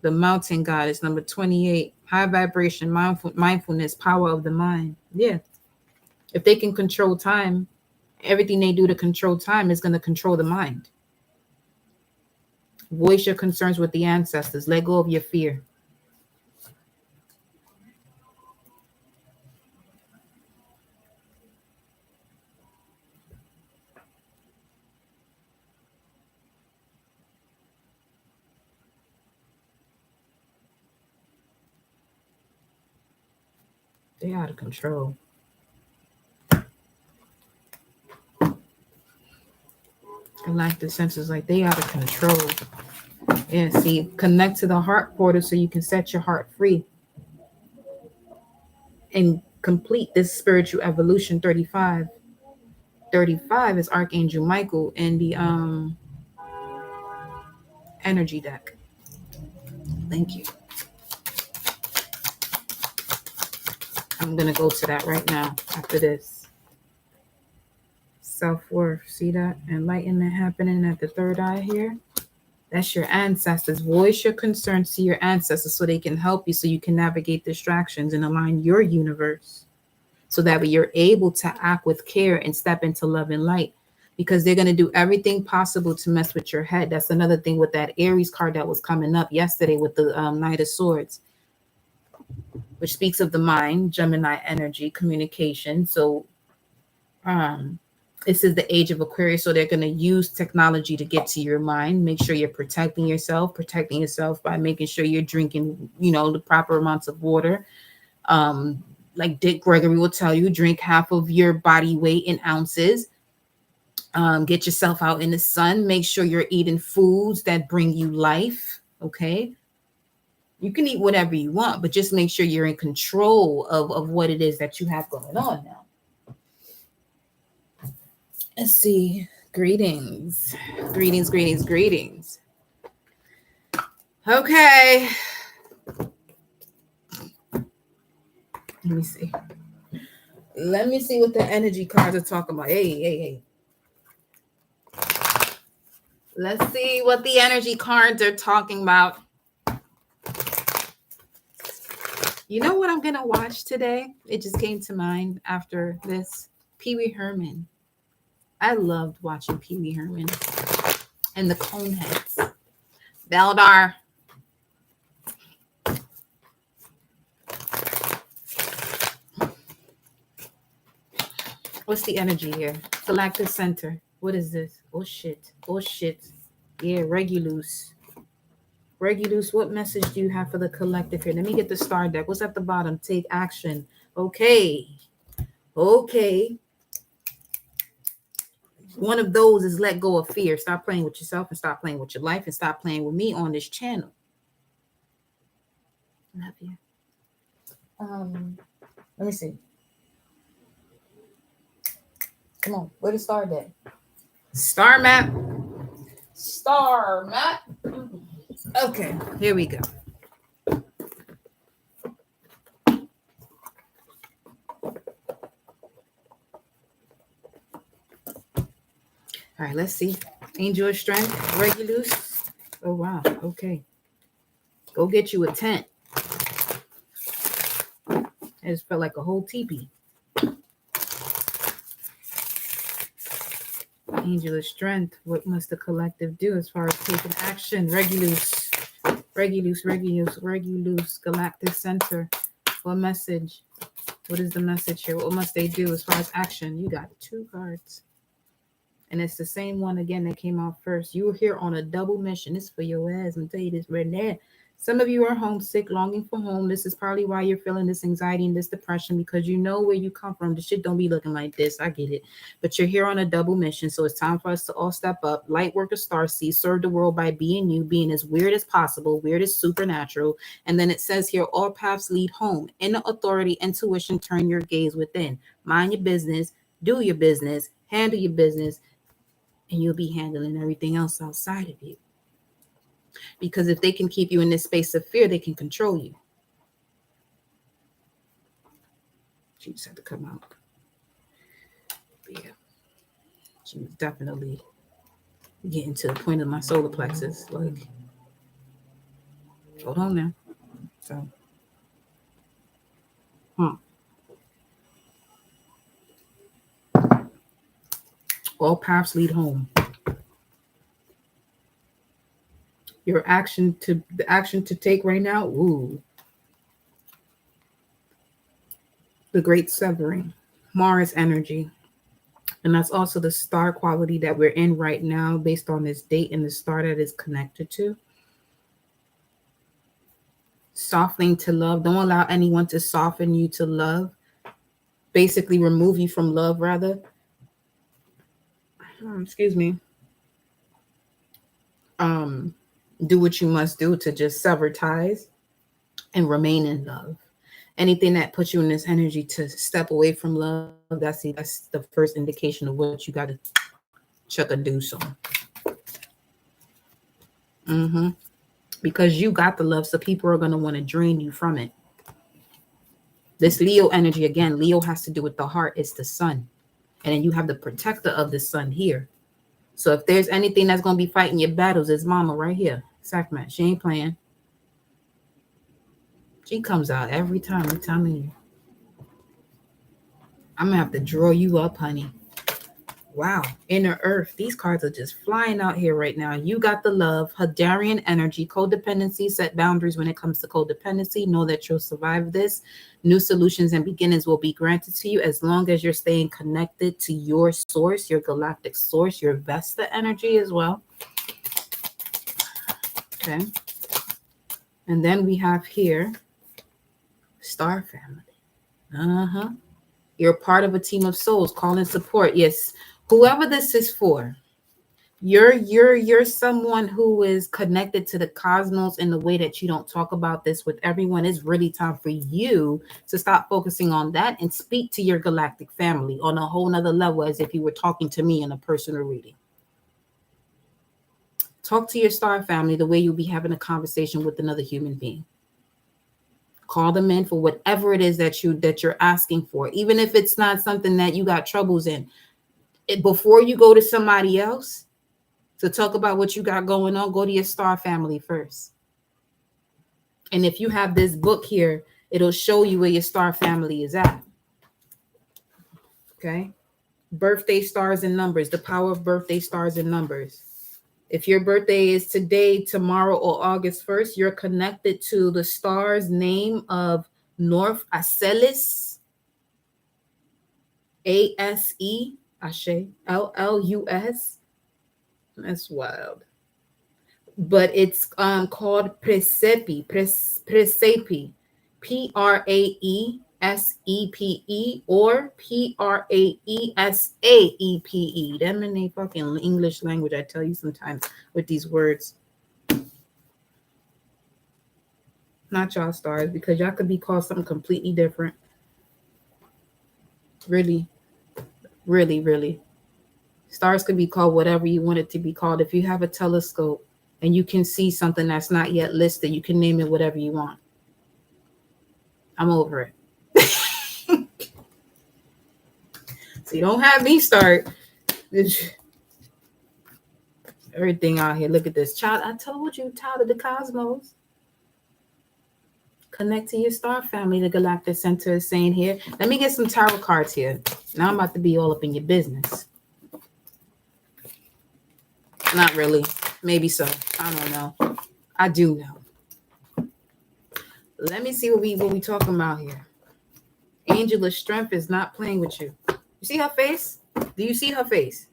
The mountain goddess, number 28, high vibration, mindfulness, power of the mind. Yeah. If they can control time, everything they do to control time is going to control the mind. Voice your concerns with the ancestors. Let go of your fear. They're out of control. I like the senses, like they out of control. Yeah, see, connect to the heart portal so you can set your heart free and complete this spiritual evolution. 35. 35 is Archangel Michael in the energy deck. Thank you. I'm gonna go to that right now after this. Self-worth. See that? Enlightenment happening at the third eye here. That's your ancestors. Voice your concerns to your ancestors so they can help you, so you can navigate distractions and align your universe, so that way you're able to act with care and step into love and light, because they're going to do everything possible to mess with your head. That's another thing with that Aries card that was coming up yesterday with the Knight of Swords, which speaks of the mind, Gemini energy, communication. So this is the age of Aquarius, so they're going to use technology to get to your mind. Make sure you're protecting yourself by making sure you're drinking, the proper amounts of water. Like Dick Gregory will tell you, drink half of your body weight in ounces. Get yourself out in the sun. Make sure you're eating foods that bring you life. Okay. You can eat whatever you want, but just make sure you're in control of what it is that you have going on now. Let's see. Greetings. Greetings, greetings, greetings. Okay. Let me see. Let me see what the energy cards are talking about. Hey. Let's see what the energy cards are talking about. You know what I'm going to watch today? It just came to mind after this. Pee Wee Herman. I loved watching Pee Wee Herman and the Coneheads. Beldar. What's the energy here? Galactic Center. What is this? Oh, shit. Yeah, Regulus. Regulus, what message do you have for the collective here? Let me get the star deck. What's at the bottom? Take action. Okay. One of those is let go of fear. Stop playing with yourself and stop playing with your life and stop playing with me on this channel. Love you. Let me see. Come on, where the star deck? Star map. Okay, here we go. All right, let's see. Angel of Strength, Regulus. Oh, wow. Okay. Go get you a tent. It just felt like a whole teepee. Angel of Strength. What must the collective do as far as taking action? Regulus. Galactic Center. What message? What is the message here? What must they do as far as action? You got 2 cards. And it's the same one again that came out first. You were here on a double mission. This is for your ass. I'm going to tell you this right now. Some of you are homesick, longing for home. This is probably why you're feeling this anxiety and this depression, because you know where you come from. The shit don't be looking like this. I get it. But you're here on a double mission. So it's time for us to all step up. Light work of starseed. Serve the world by being you, being as weird as possible. Weird as supernatural. And then it says here, all paths lead home. Inner authority, intuition, turn your gaze within. Mind your business. Do your business. Handle your business. And you'll be handling everything else outside of you. Because if they can keep you in this space of fear, they can control you. She just had to come out. But yeah. She was definitely getting to the point of my solar plexus. Like, hold on now. So, all paths lead home. The action to take right now. Ooh. The great severing. Mars energy. And that's also the star quality that we're in right now based on this date and the star that is connected to. Softening to love. Don't allow anyone to soften you to love. Basically remove you from love, rather. Excuse me. Do what you must do to just sever ties and remain in love. Anything that puts you in this energy to step away from love, that's the first indication of what you got to check a deuce on. Because you got the love, so people are going to want to drain you from it. This Leo energy, again, Leo has to do with the heart. It's the sun. And then you have the protector of the sun here. So if there's anything that's going to be fighting your battles, it's mama right here. Sackmat. She ain't playing. She comes out every time. I'm telling you. I'm going to have to draw you up, honey. Wow. Inner Earth. These cards are just flying out here right now. You got the love. Hadarian energy. Codependency. Set boundaries when it comes to codependency. Know that you'll survive this. New solutions and beginnings will be granted to you as long as you're staying connected to your source, your galactic source, your Vesta energy as well. Okay. And then we have here Star Family. You're part of a team of souls. Call in support. Yes. Whoever this is for, you're someone who is connected to the cosmos in the way that you don't talk about this with everyone. It's really time for you to stop focusing on that and speak to your galactic family on a whole nother level, as if you were talking to me in a personal reading. Talk to your star family the way you'll be having a conversation with another human being. Call them in for whatever it is that you're asking for, even if it's not something that you got troubles in. Before you go to somebody else to talk about what you got going on, go to your star family first. And if you have this book here, it'll show you where your star family is at. Okay. Birthday stars and numbers, the power of birthday stars and numbers. If your birthday is today, tomorrow, or August 1st, you're connected to the star's name of North Acellus, A-S-E, Ashe, L-L-U-S. That's wild. But it's called Praesepe, Praesepe, or Praesaepe. Them in the fucking English language, I tell you sometimes with these words. Not y'all stars, because y'all could be called something completely different. Really, really, really. Stars could be called whatever you want it to be called. If you have a telescope and you can see something that's not yet listed, you can name it whatever you want. I'm over it. So you don't have me start everything out here. Look at this. Child, I told you, child of the cosmos. Connect to your star family, the Galactic Center is saying here. Let me get some tarot cards here. Now I'm about to be all up in your business. Not really. Maybe so. I don't know. I do know. Let me see what we talking about here. Angel of Strength is not playing with you. You see her face? Do you see her face?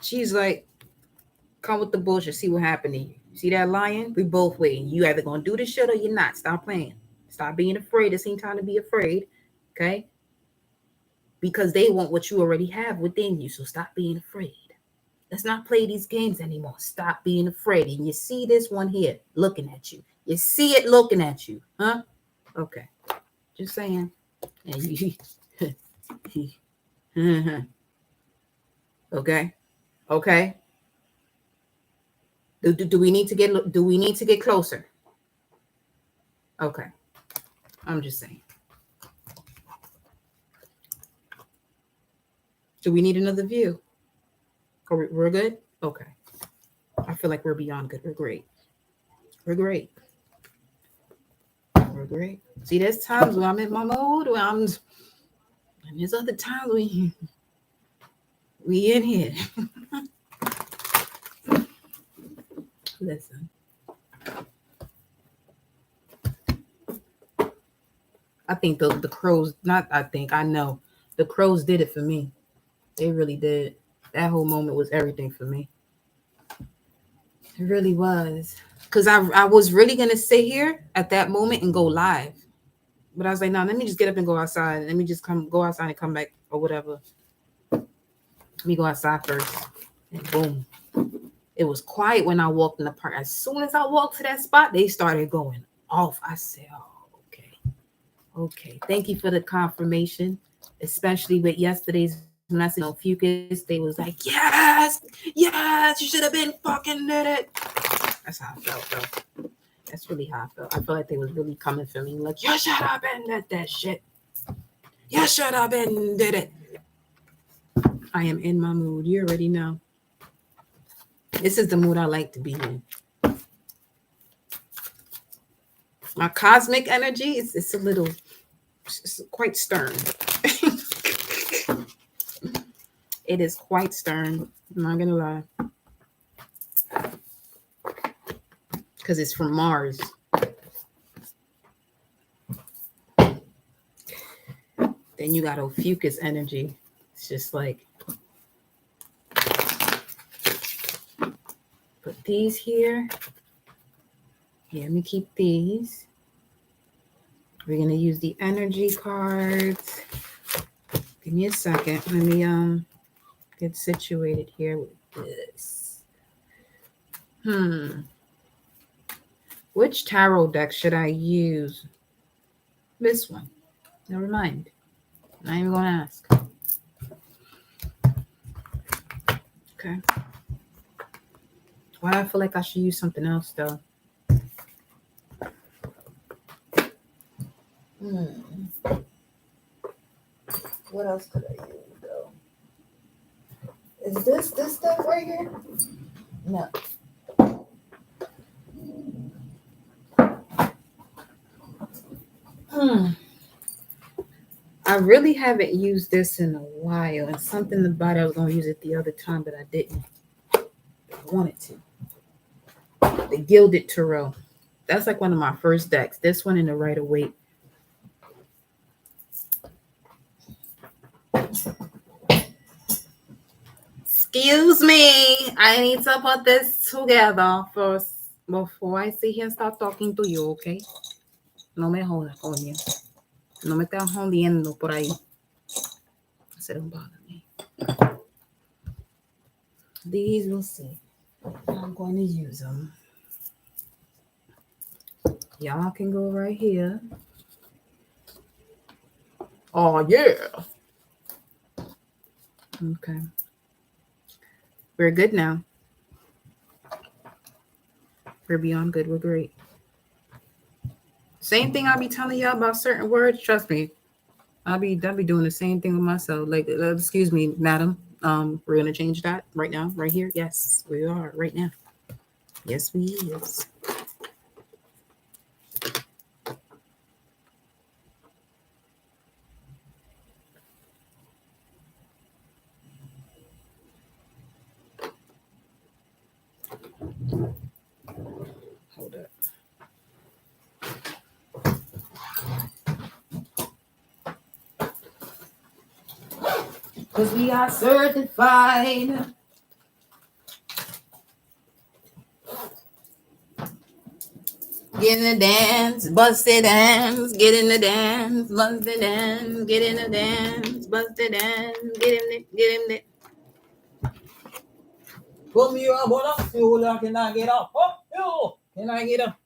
She's like, come with the bullshit. See what happened to you. See that lion? We both waiting. You either gonna do this shit or you're not. Stop playing. Stop being afraid. This ain't time to be afraid. Okay? Because they want what you already have within you. So stop being afraid. Let's not play these games anymore. Stop being afraid. And you see this one here looking at you. You see it looking at you. Huh? Okay. Just saying. And you okay. Okay. Do we need to get closer? Okay. I'm just saying. Do we need another view? We're good? Okay. I feel like we're beyond good. We're great. We're great. We're great. See, there's times when I'm in my mode, and there's other times when we in here. Listen. I think the crows, I know. The crows did it for me. They really did. That whole moment was everything for me. It really was. Because I was really going to sit here at that moment and go live. But I was like, no, let me just get up and go outside. Let me just go outside and come back or whatever. Let me go outside first. And boom. It was quiet when I walked in the park. As soon as I walked to that spot, they started going off. I said, oh, okay. Okay. Thank you for the confirmation, especially with yesterday's message on Fucus. They was like, yes, yes, you should have been fucking did it. That's how I felt, though. That's really how I felt. I felt like they was really coming for me. Like, you should have been did that shit. You should have been did it. I am in my mood. You already know. This is the mood I like to be in. My cosmic energy is it's a little, it's quite stern. It is quite stern. I'm not gonna lie, because it's from Mars. Then you got Ophiuchus energy. It's just like put these here. Yeah, let me keep these. We're gonna use the energy cards. Give me a second. Let me get situated here with this. Which tarot deck should I use? This one. Never mind. Not even gonna ask. Okay. Why I feel like I should use something else though? What else could I use though? Is this stuff right here? No. I really haven't used this in a while, and something about it I was gonna use it the other time, but I didn't. I wanted to. The Gilded Tarot. That's like one of my first decks. This one in the Rider-Waite. Excuse me. I need to put this together first before I sit here and start talking to you, okay? No me jodas, coño. No me estás jodiendo por ahí. So don't bother me. These we'll see. I'm going to use them. Y'all can go right here. Oh, yeah. Okay. We're good now. We're beyond good. We're great. Same thing I'll be telling y'all about certain words. Trust me. I'll be doing the same thing with myself. Like, excuse me, madam. We're gonna change that right now, right here. Yes, we are right now. Yes, we is. Hold up. Cause we are certified. Get in the dance, bust the dance, get in the dance, bust the dance, get in the dance, bust the dance, get in it, get in it. Come here, can I get up? Oh, can I get up?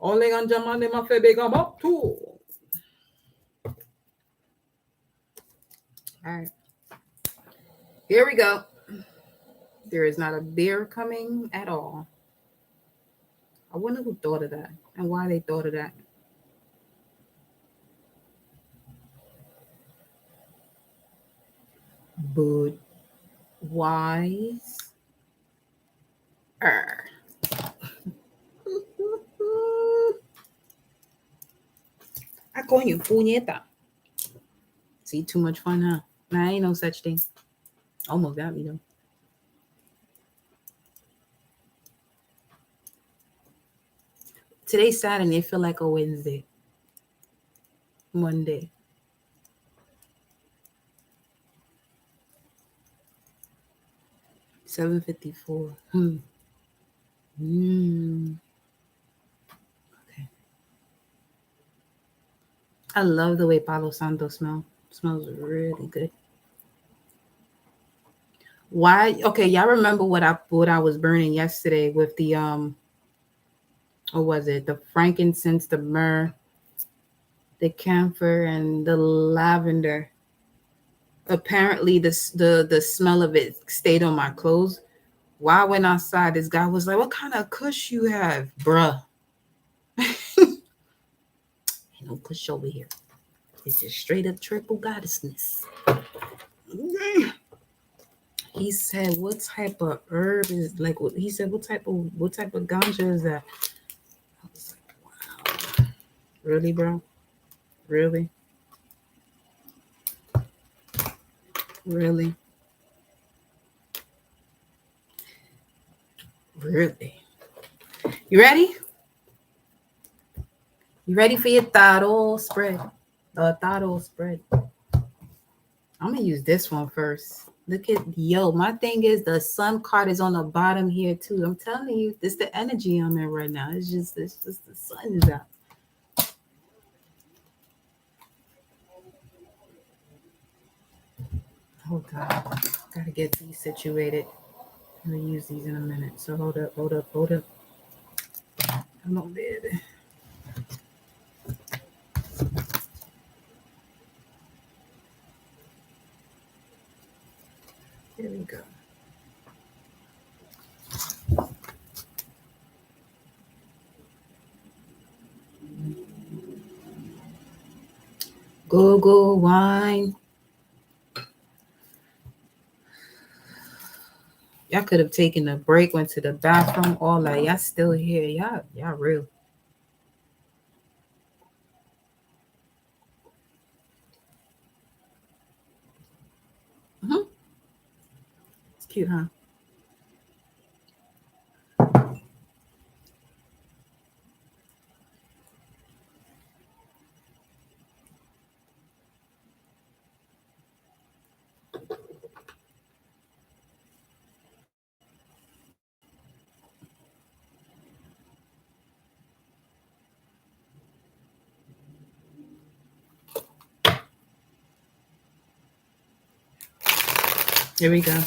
Only on Jamani Mafe big up too. All right. Here we go. There is not a bear coming at all. I wonder who thought of that and why they thought of that. But wise. I call you puñeta. See, too much fun, huh? Nah, ain't no such thing. Almost got me though. Today's Saturday, it feel like a Wednesday. Monday. $7.54. Okay. I love the way Palo Santo smells. It smells really good. Why? Okay, y'all remember what I was burning yesterday with the what was it? The frankincense, the myrrh, the camphor, and the lavender. Apparently, the smell of it stayed on my clothes. While I went outside, this guy was like, "What kind of kush you have, bruh?" Ain't no kush over here. It's just straight up triple goddessness. He said, "What type of herb is like?" He said, "What type of ganja is that?" I was like, "Wow, really, bro? Really, really, really? You ready? You ready for your thotto spread? Thotto spread. I'm gonna use this one first. Look at my thing is the sun card is on the bottom here too. I'm telling you, this the energy I'm in right now. It's just the sun is out. Oh God, gotta get these situated. I'm gonna use these in a minute. So hold up. Come on, baby. Here we go. Go wine. Y'all could have taken a break, went to the bathroom, all that. Y'all still here. Y'all real. Hmm. It's cute, huh? Here we go.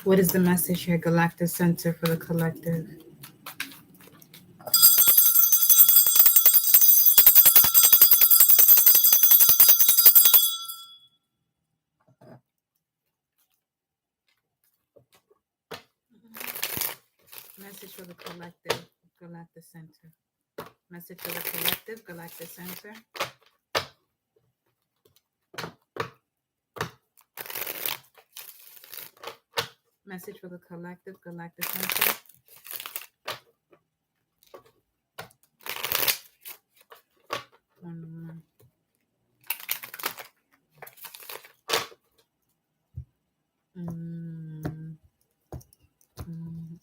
What is the message here, Galactic Center for the collective? Message for the collective, Galactic Center. Message for the collective, Galactic Center. Message for the collective, Galactic Center. One more. Mm, mm.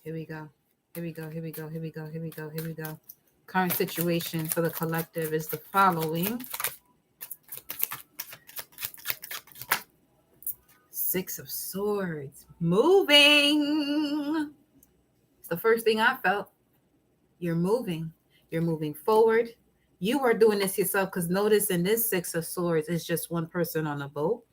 Here we go. Here we go. Current situation for the collective is the following. Six of Swords. Moving. It's the first thing I felt. You're moving. You're moving forward. You are doing this yourself because notice in this Six of Swords, it's just one person on a boat.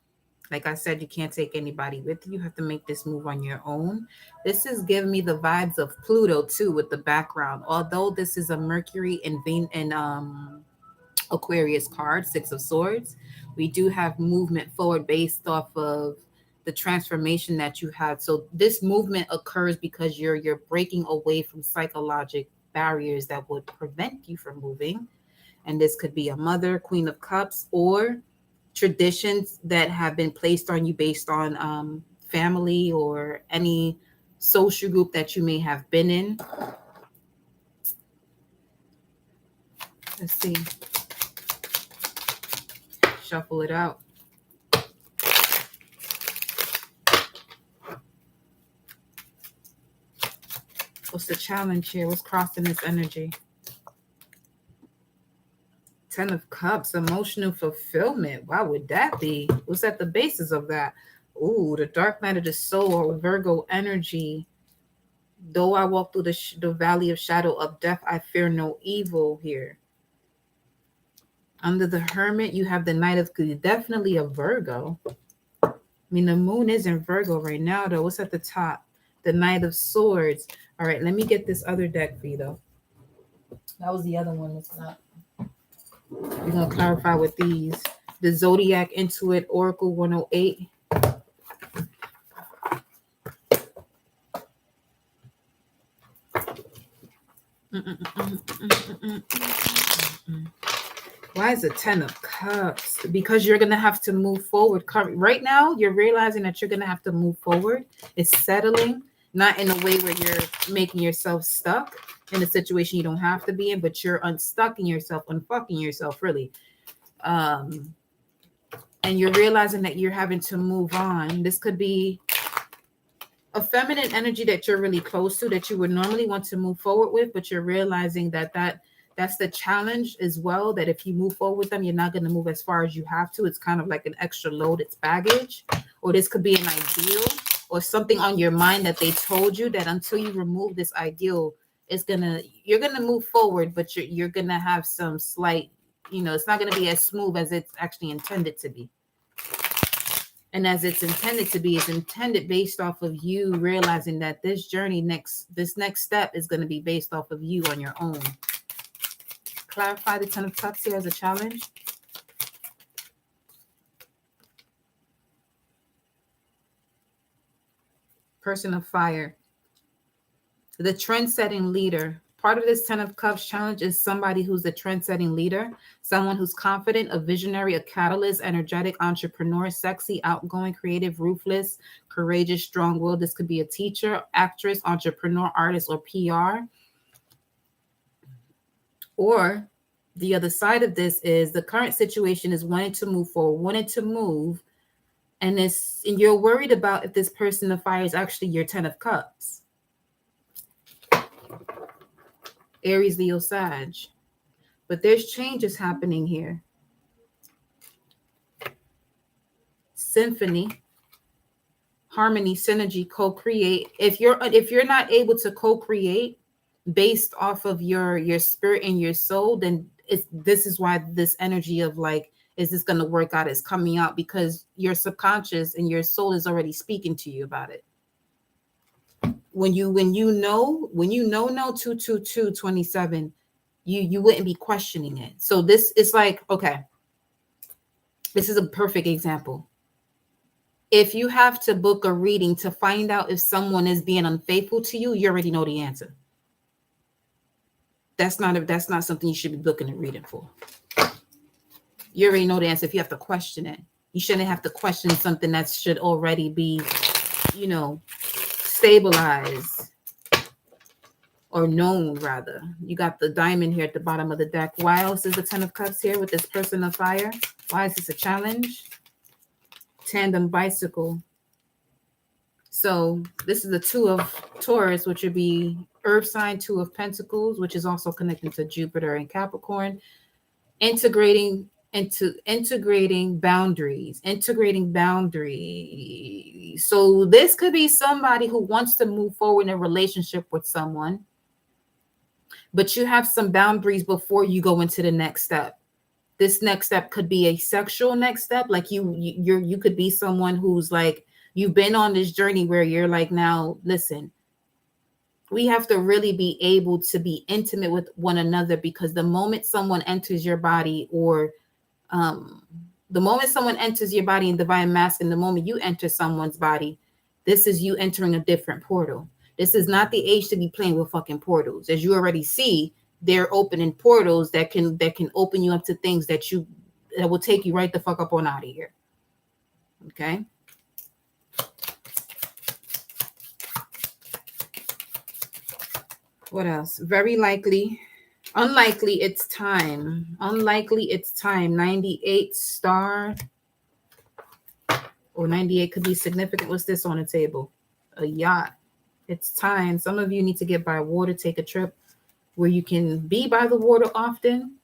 Like I said, you can't take anybody with you. You have to make this move on your own. This is giving me the vibes of Pluto too with the background. Although this is a Mercury and Aquarius card, Six of Swords, we do have movement forward based off of the transformation that you had. So this movement occurs because you're breaking away from psychological barriers that would prevent you from moving. And this could be a mother, Queen of Cups, or traditions that have been placed on you based on family or any social group that you may have been in. Let's see. Shuffle it out. What's the challenge here? What's crossing this energy? Ten of Cups, emotional fulfillment. Why would that be? What's at the basis of that? Ooh, the dark night of the soul or Virgo energy. Though I walk through the valley of shadow of death, I fear no evil here. Under the Hermit, you have the Knight of definitely a Virgo. I mean, the moon is in Virgo right now, though. What's at the top? The Knight of Swords. All right, let me get this other deck for you, though. That was the other one. It's not. We're going to clarify with these. The Zodiac Intuit Oracle 108. Why is it 10 of Cups? Because you're going to have to move forward. Right now, you're realizing that you're going to have to move forward. It's settling, not in a way where you're making yourself stuck in a situation you don't have to be in, but you're unstucking yourself, unfucking yourself, really. And you're realizing that you're having to move on. This could be a feminine energy that you're really close to, that you would normally want to move forward with, but you're realizing that that's the challenge as well, that if you move forward with them, you're not going to move as far as you have to. It's kind of like an extra load. It's baggage. Or this could be an ideal or something on your mind that they told you that until you remove this ideal, you're going to move forward, but you're going to have some slight, it's not going to be as smooth as it's actually intended to be. And as it's intended to be, it's intended based off of you realizing that this journey this next step is going to be based off of you on your own. Clarify the 10 of Cups here as a challenge. Person of Fire. The trend-setting leader. Part of this 10 of Cups challenge is somebody who's a trend-setting leader, someone who's confident, a visionary, a catalyst, energetic, entrepreneur, sexy, outgoing, creative, ruthless, courageous, strong-willed. This could be a teacher, actress, entrepreneur, artist, or PR. Or the other side of this is the current situation is wanting to move forward, wanting to move, and you're worried about if this person of fire is actually your 10 of Cups. Aries, Leo, Sag. But there's changes happening here. Symphony, harmony, synergy, co-create. If you're not able to co-create based off of your spirit and your soul, then this is why this energy of like, is this going to work out, is coming out, because your subconscious and your soul is already speaking to you about it. When you know 22227, you wouldn't be questioning it. So this is like, okay, this is a perfect example. If you have to book a reading to find out if someone is being unfaithful to you, you already know the answer. That's not something you should be booking a reading for. You already know the answer. If you have to question it, you shouldn't have to question something that should already be, stabilized or known, rather. You got the diamond here at the bottom of the deck. Why else is the 10 of Cups here with this person of fire? Why is this a challenge? Tandem bicycle. So this is the 2 of Taurus, which would be Earth sign, 2 of Pentacles, which is also connected to Jupiter and Capricorn. Integrating boundaries. So this could be somebody who wants to move forward in a relationship with someone, but you have some boundaries before you go into the next step. This next step could be a sexual next step. Like you could be someone who's like, you've been on this journey where you're like, now listen, we have to really be able to be intimate with one another, because the moment someone enters your body, or the moment someone enters your body in divine masculine, the moment you enter someone's body, this is you entering a different portal. This is not the age to be playing with fucking portals. As you already see, they're opening portals that can open you up to things that will take you right the fuck up on out of here. Okay. What else? Very likely. Unlikely, it's time. 98 star. Or 98 could be significant. What's this on the table? A yacht. It's time. Some of you need to get by water, take a trip where you can be by the water often,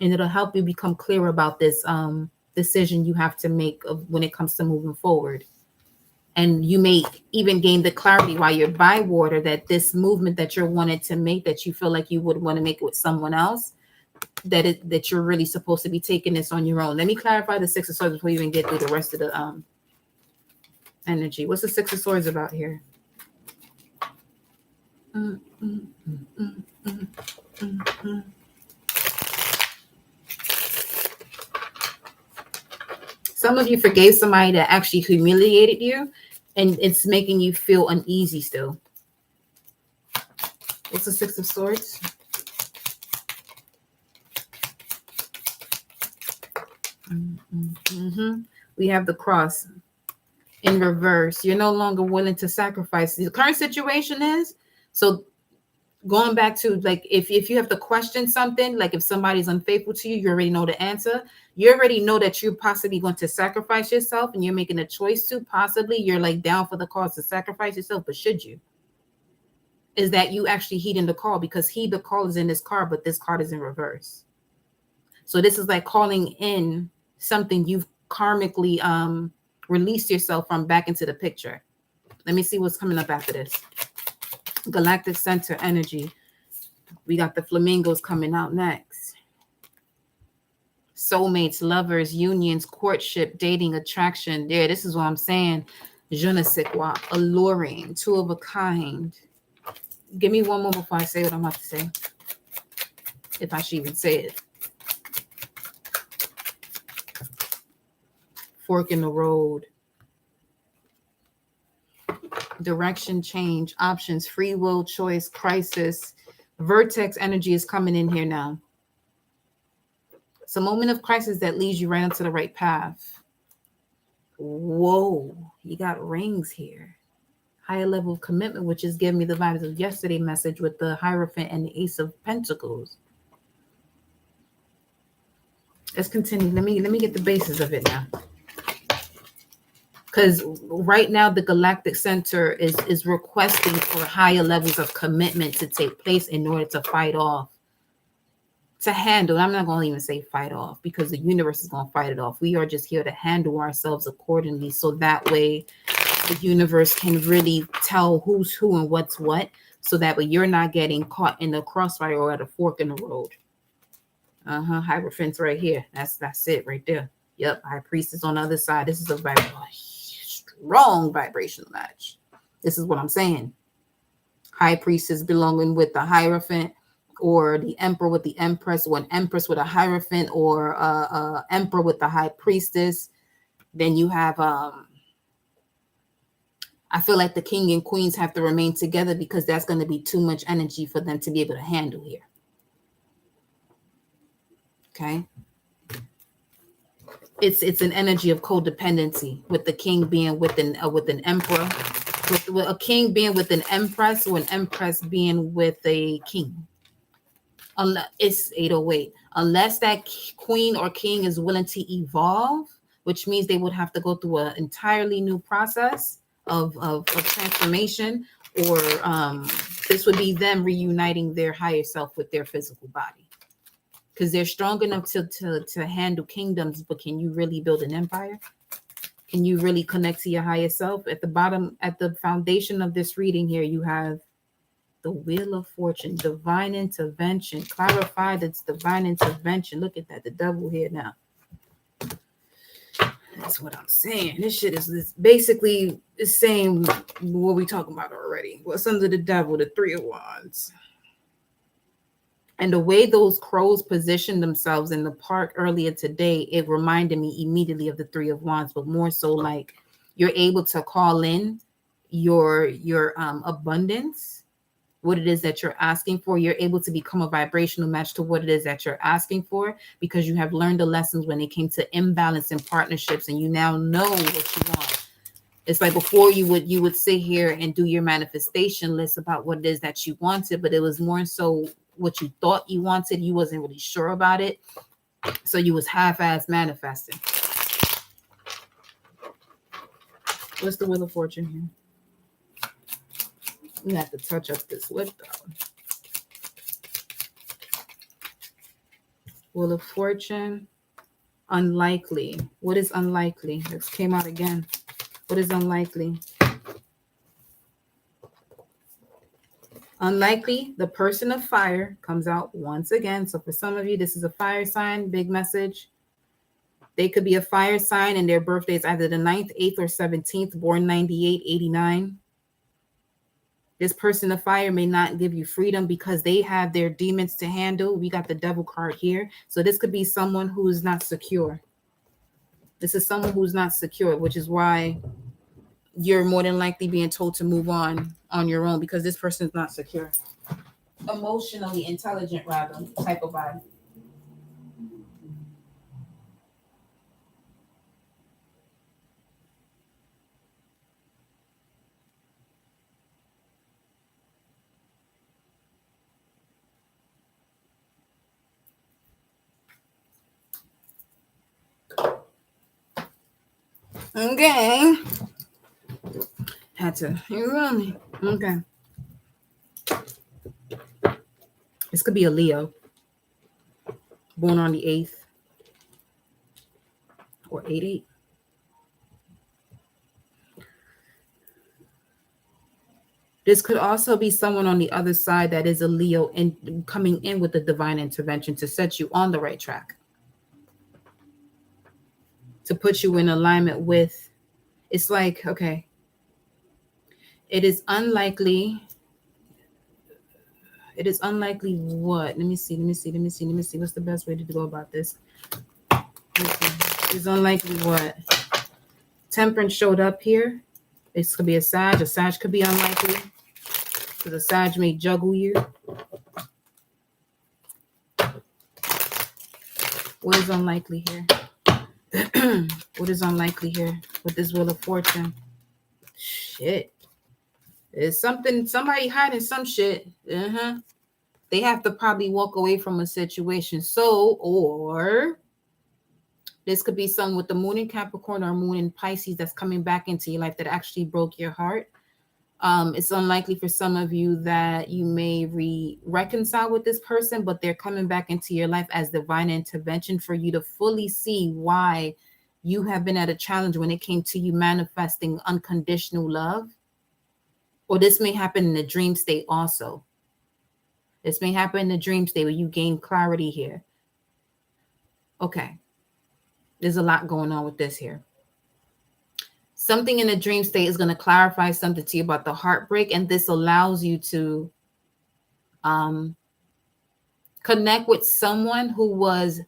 and it'll help you become clear about this decision you have to make when it comes to moving forward. And you may even gain the clarity while you're by water that this movement that you're wanting to make, that you feel like you would want to make it with someone else, that you're really supposed to be taking this on your own. Let me clarify the Six of Swords before you even get through the rest of the energy. What's the Six of Swords about here? Some of you forgave somebody that actually humiliated you, and it's making you feel uneasy still. What's the Six of Swords? We have the Cross in reverse. You're no longer willing to sacrifice. The current situation is, so going back to, like, if you have to question something, like if somebody's unfaithful to you, you already know the answer. You already know that you're possibly going to sacrifice yourself, and you're making a choice to possibly, you're like down for the cause to sacrifice yourself, but should you? Is that you actually heeding the call, because the call is in this card, but this card is in reverse. So this is like calling in something you've karmically released yourself from back into the picture. Let me see what's coming up after this. Galactic Center energy. We got the flamingos coming out next. Soulmates, lovers, unions, courtship, dating, attraction. There, this is what I'm saying. Je ne sais quoi. Alluring, two of a kind. Give me one more before I say what I'm about to say. If I should even say it. Fork in the road. Direction change, options, free will, choice, crisis. Vertex energy is coming in here now. It's a moment of crisis that leads you right onto the right path. Whoa, you got rings here. Higher level of commitment, which is giving me the vibes of yesterday's message with the Hierophant and the Ace of Pentacles. Let's continue. Let me get the basis of it now. Because right now the Galactic Center is requesting for higher levels of commitment to take place in order to fight off, to handle. I'm not going to even say fight off, because the universe is going to fight it off. We are just here to handle ourselves accordingly, so that way the universe can really tell who's who and what's what, so that way you're not getting caught in the crossfire or at a fork in the road. Hierophant's right here. That's it right there. Yep, High Priestess on the other side. This is a very strong vibrational match. This is what I'm saying. High Priestess belonging with the Hierophant, or the Emperor with the Empress, or an Empress with a Hierophant, or Emperor with the High Priestess. Then you have I feel like the King and Queens have to remain together, because that's going to be too much energy for them to be able to handle here. Okay. It's an energy of codependency, with the king being with an emperor, with a king being with an empress, or an empress being with a king. It's 808. Unless that queen or king is willing to evolve, which means they would have to go through an entirely new process of transformation, or this would be them reuniting their higher self with their physical body. Because they're strong enough to handle kingdoms, but can you really build an empire? Can you really connect to your higher self? At the bottom, at the foundation of this reading here, you have the Wheel of Fortune, divine intervention. Clarify that's divine intervention. Look at that, the devil here now. That's what I'm saying. This shit is basically the same what we talking about already. What's under the devil? The Three of Wands. And the way those crows positioned themselves in the park earlier today, it reminded me immediately of the Three of Wands, but more so like you're able to call in your abundance, what it is that you're asking for. You're able to become a vibrational match to what it is that you're asking for, because you have learned the lessons when it came to imbalance in partnerships, and you now know what you want. It's like before you would sit here and do your manifestation list about what it is that you wanted, but it was more so what you thought you wanted. You wasn't really sure about it, so you was half-ass manifesting. What's the Wheel of Fortune here? We have to touch up this lip though. Wheel of Fortune, unlikely. What is unlikely? This came out again. What is unlikely? Unlikely, the person of fire comes out once again. So for some of you, this is a fire sign, big message. They could be a fire sign and their birthday is either the 9th, 8th, or 17th, born 98, 89. This person of fire may not give you freedom because they have their demons to handle. We got the devil card here. So this could be someone who is not secure. This is someone who's not secure, which is why you're more than likely being told to move on your own because this person is not secure. Emotionally intelligent, rather, type of vibe. Okay. Had to run me. Okay. This could be a Leo. Born on the 8th. Or 8-8. This could also be someone on the other side that is a Leo and coming in with the divine intervention to set you on the right track. To put you in alignment with, it's like, okay, it is unlikely what? Let me see. What's the best way to go about this? It's unlikely what? Temperance showed up here. This could be a Sag. A Sag could be unlikely because a Sag may juggle you. What is unlikely here? What is unlikely here with this Wheel of Fortune? Shit. There's somebody hiding some shit. They have to probably walk away from a situation. So, or this could be someone with the moon in Capricorn or moon in Pisces that's coming back into your life that actually broke your heart. It's unlikely for some of you that you may reconcile with this person, but they're coming back into your life as divine intervention for you to fully see why you have been at a challenge when it came to you manifesting unconditional love. Or this may happen in the dream state also. This may happen in the dream state where you gain clarity here. Okay. There's a lot going on with this here. Something in the dream state is going to clarify something to you about the heartbreak, and this allows you to connect with someone who was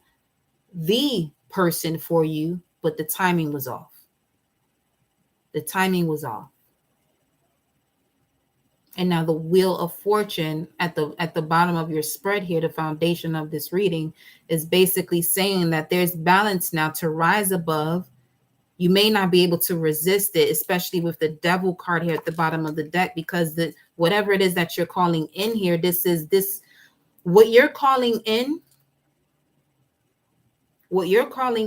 the person for you, but the timing was off. The timing was off. And now the Wheel of Fortune at the bottom of your spread here, the foundation of this reading, is basically saying that there's balance now to rise above. You may not be able to resist it, especially with the Devil card here at the bottom of the deck, because whatever it is that you're calling in here, what you're calling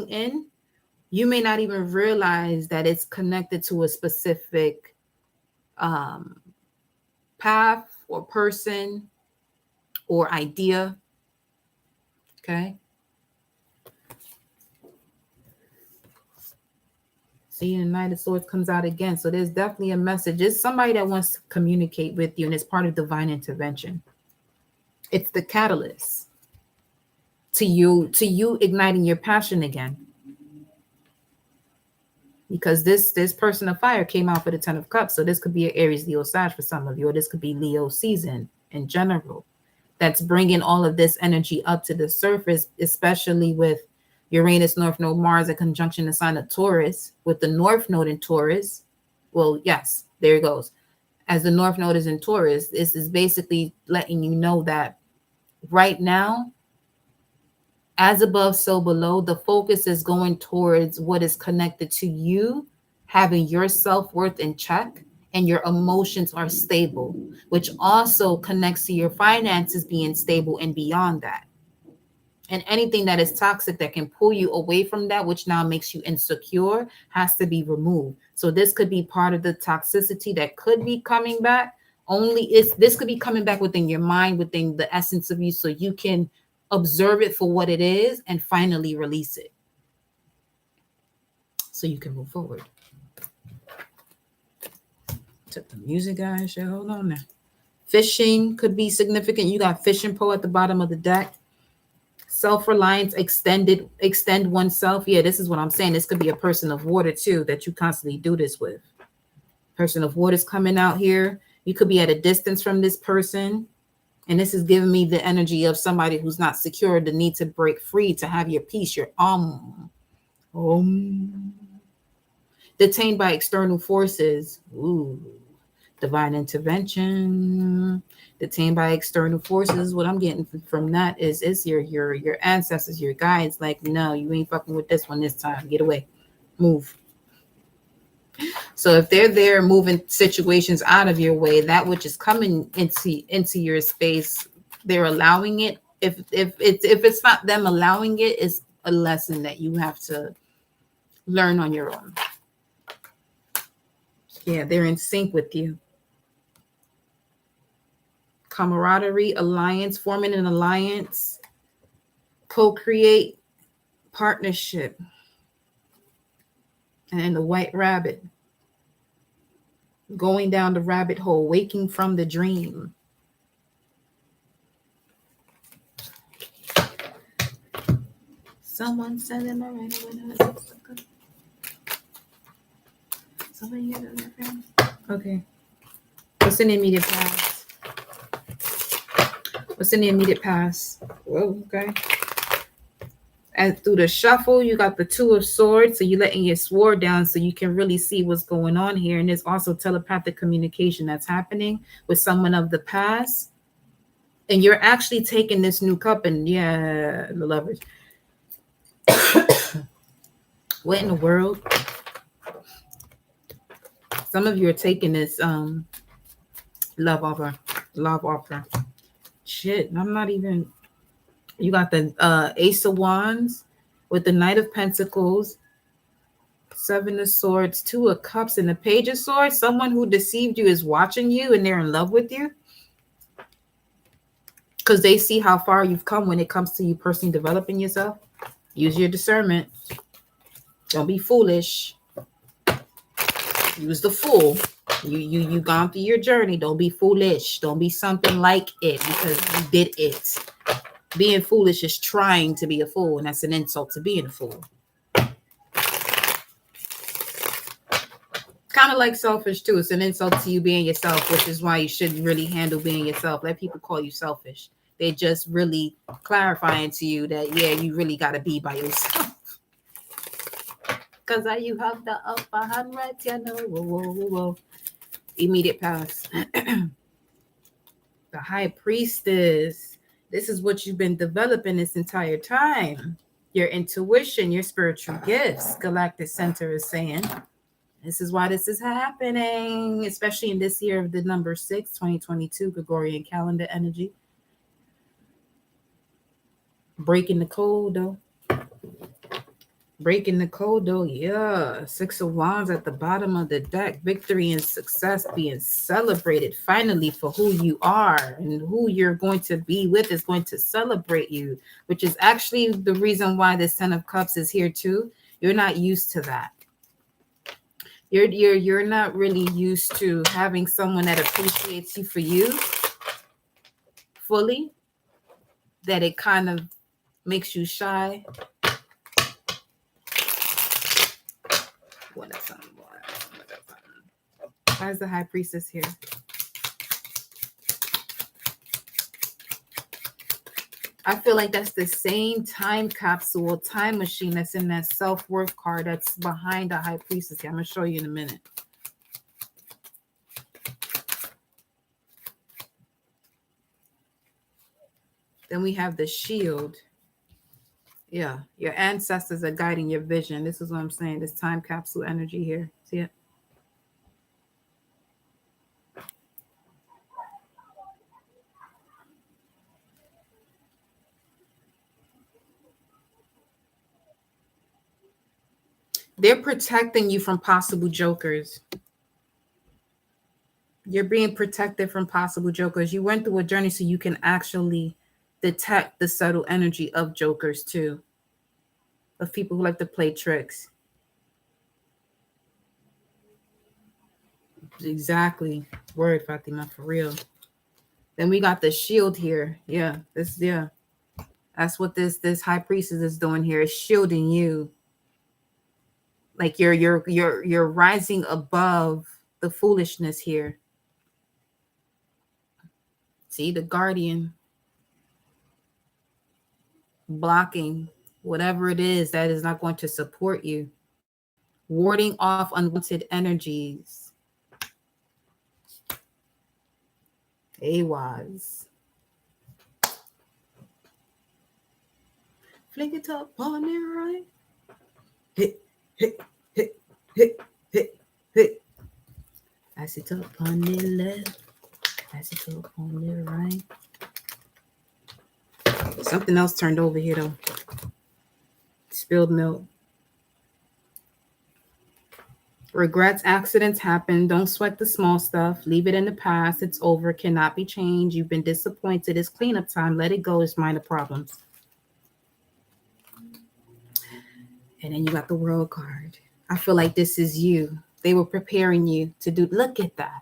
in, you may not even realize that it's connected to a specific path or person or idea. Okay. See, the Knight of Swords comes out again. So there's definitely a message. It's somebody that wants to communicate with you, and it's part of divine intervention. It's the catalyst to you igniting your passion again. Because this person of fire came out for the 10 of Cups. So this could be an Aries, Leo, Sag for some of you, or this could be Leo season in general. That's bringing all of this energy up to the surface, especially with Uranus, North Node, Mars in conjunction the sign of Taurus, with the North Node in Taurus. Well, yes, there it goes. As the North Node is in Taurus, this is basically letting you know that right now, as above, so below, the focus is going towards what is connected to you, having your self-worth in check, and your emotions are stable, which also connects to your finances being stable and beyond that. And anything that is toxic that can pull you away from that, which now makes you insecure, has to be removed. So this could be part of the toxicity that could be coming back. This could be coming back within your mind, within the essence of you, so you can observe it for what it is and finally release it. So you can move forward. Took the music, guys. Hold on now. Fishing could be significant. You got fishing pole at the bottom of the deck. Self-reliance, extend oneself. Yeah, this is what I'm saying. This could be a person of water too that you constantly do this with. Person of water is coming out here. You could be at a distance from this person. And this is giving me the energy of somebody who's not secure, the need to break free, to have your peace, your detained by external forces. Ooh, divine intervention. Detained by external forces. What I'm getting from that is your ancestors, your guides. Like, no, you ain't fucking with this one this time. Get away, move. So if they're there moving situations out of your way, that which is coming into your space, they're allowing it. If it's not them allowing it, it's a lesson that you have to learn on your own. Yeah, they're in sync with you. Camaraderie, alliance, forming an alliance, co-create, partnership. And the white rabbit, going down the rabbit hole, waking from the dream. Someone said it right. Okay. What's in the immediate past? What's in the immediate past? Whoa, okay. And through the shuffle, you got the Two of Swords. So you're letting your sword down so you can really see what's going on here. And there's also telepathic communication that's happening with someone of the past. And you're actually taking this new cup and yeah, the Lovers. What in the world? Some of you are taking this love offer. Shit, I'm not even. You got the Ace of Wands with the Knight of Pentacles, Seven of Swords, Two of Cups, and the Page of Swords. Someone who deceived you is watching you and they're in love with you because they see how far you've come when it comes to you personally developing yourself. Use your discernment. Don't be foolish. Use the fool. You gone through your journey. Don't be foolish. Don't be something like it because you did it. Being foolish is trying to be a fool, and that's an insult to being a fool. Kind of like selfish too. It's an insult to you being yourself, which is why you shouldn't really handle being yourself. Let people call you selfish. They're just really clarifying to you that, yeah, you really got to be by yourself. Because you have the upper hand right, you know. Whoa. Immediate past. The High Priestess. This is what you've been developing this entire time. Your intuition, your spiritual gifts, Galactic Center is saying. This is why this is happening, especially in this year of the number 6, 2022, Gregorian calendar energy. Breaking the code, though. Yeah. Six of Wands at the bottom of the deck. Victory and success being celebrated finally for who you are, and who you're going to be with is going to celebrate you, which is actually the reason why this Ten of Cups is here too. You're not used to that. You're not really used to having someone that appreciates you for you fully, that it kind of makes you shy. Why is the High Priestess here? I feel like that's the same time capsule, time machine that's in that self-worth card that's behind the High Priestess here. I'm going to show you in a minute. Then we have the Shield. Yeah, your ancestors are guiding your vision. This is what I'm saying. This time capsule energy here. See it? They're protecting you from possible jokers. You're being protected from possible jokers. You went through a journey so you can actually detect the subtle energy of jokers too. Of people who like to play tricks. Exactly. Word, Fatima, for real. Then we got the shield here. Yeah, that's what this high priestess is doing here, is shielding you. Like you're rising above the foolishness here. See, the guardian blocking whatever it is that is not going to support you, warding off unwanted energies. AWAS. Flick it up on it, right? Hit, hit, hit, hit, hit, hit. Pass it up on the left. Pass it up on the right. Something else turned over here, though. Spilled milk. Regrets, accidents happen. Don't sweat the small stuff. Leave it in the past. It's over. Cannot be changed. You've been disappointed. It's cleanup time. Let it go. It's minor problems. And then you got the world card. I feel like this is you. They were preparing you to do. Look at that.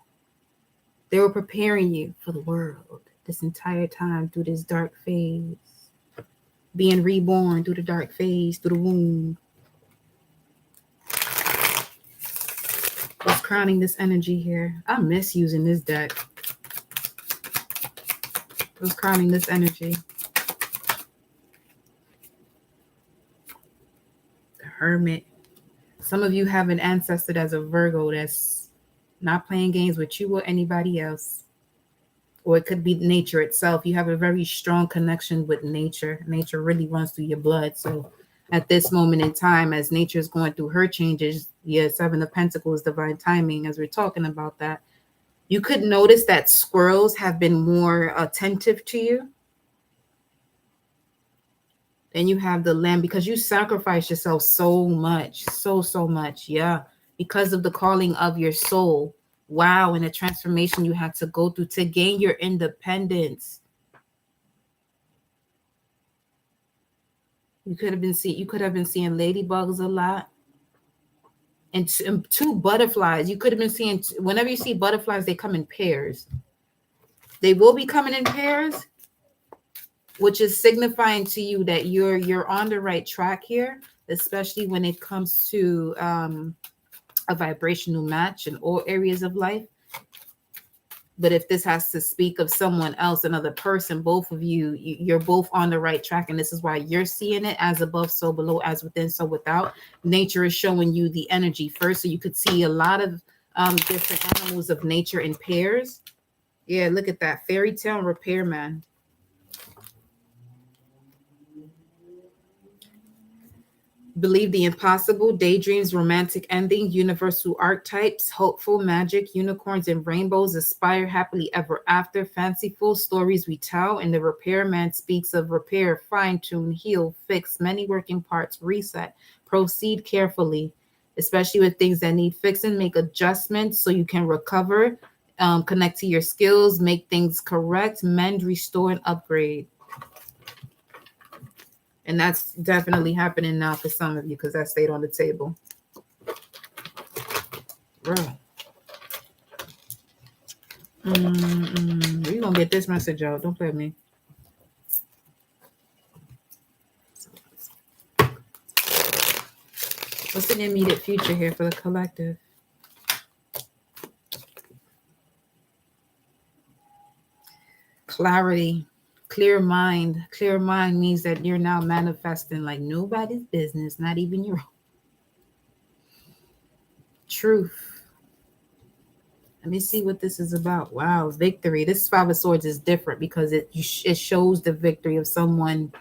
They were preparing you for the world this entire time through this dark phase. Being reborn through the dark phase, through the womb. What's crowning this energy here? I miss using this deck. What's crowning this energy? The Hermit. Some of you have an ancestor that's a Virgo that's not playing games with you or anybody else. Or it could be nature itself. You have a very strong connection with nature. Nature really runs through your blood. So at this moment in time, as nature is going through her changes, Seven of Pentacles, divine timing, as we're talking about that, you could notice that squirrels have been more attentive to you. Then you have the Lamb, because you sacrifice yourself so much, so much. Yeah, because of the calling of your soul. Wow, and the transformation you had to go through to gain your independence. You could have been seeing ladybugs a lot. And two butterflies. You could have been seeing, whenever you see butterflies, they come in pairs. They will be coming in pairs, which is signifying to you that you're on the right track here, especially when it comes to a vibrational match in all areas of life. But if this has to speak of someone else, another person, both of you, you're both on the right track. And this is why you're seeing it as above, so below, as within, so without. Nature is showing you the energy first. So you could see a lot of different animals of nature in pairs. Yeah, look at that. Fairy tale repairman. Believe the impossible, daydreams, romantic ending, universal archetypes, hopeful, magic, unicorns and rainbows, aspire happily ever after, fanciful stories we tell. And the repairman speaks of repair, fine-tune, heal, fix, many working parts, reset, proceed carefully, especially with things that need fixing, make adjustments so you can recover, connect to your skills, make things correct, mend, restore, and upgrade. And that's definitely happening now for some of you, because that stayed on the table. Right. You're going to get this message out. Don't play with me. What's the immediate future here for the collective? Clarity. Clear mind. Clear mind means that you're now manifesting like nobody's business, not even your own. Truth. Let me see what this is about. Wow, victory. This Five of Swords is different because it shows the victory of someone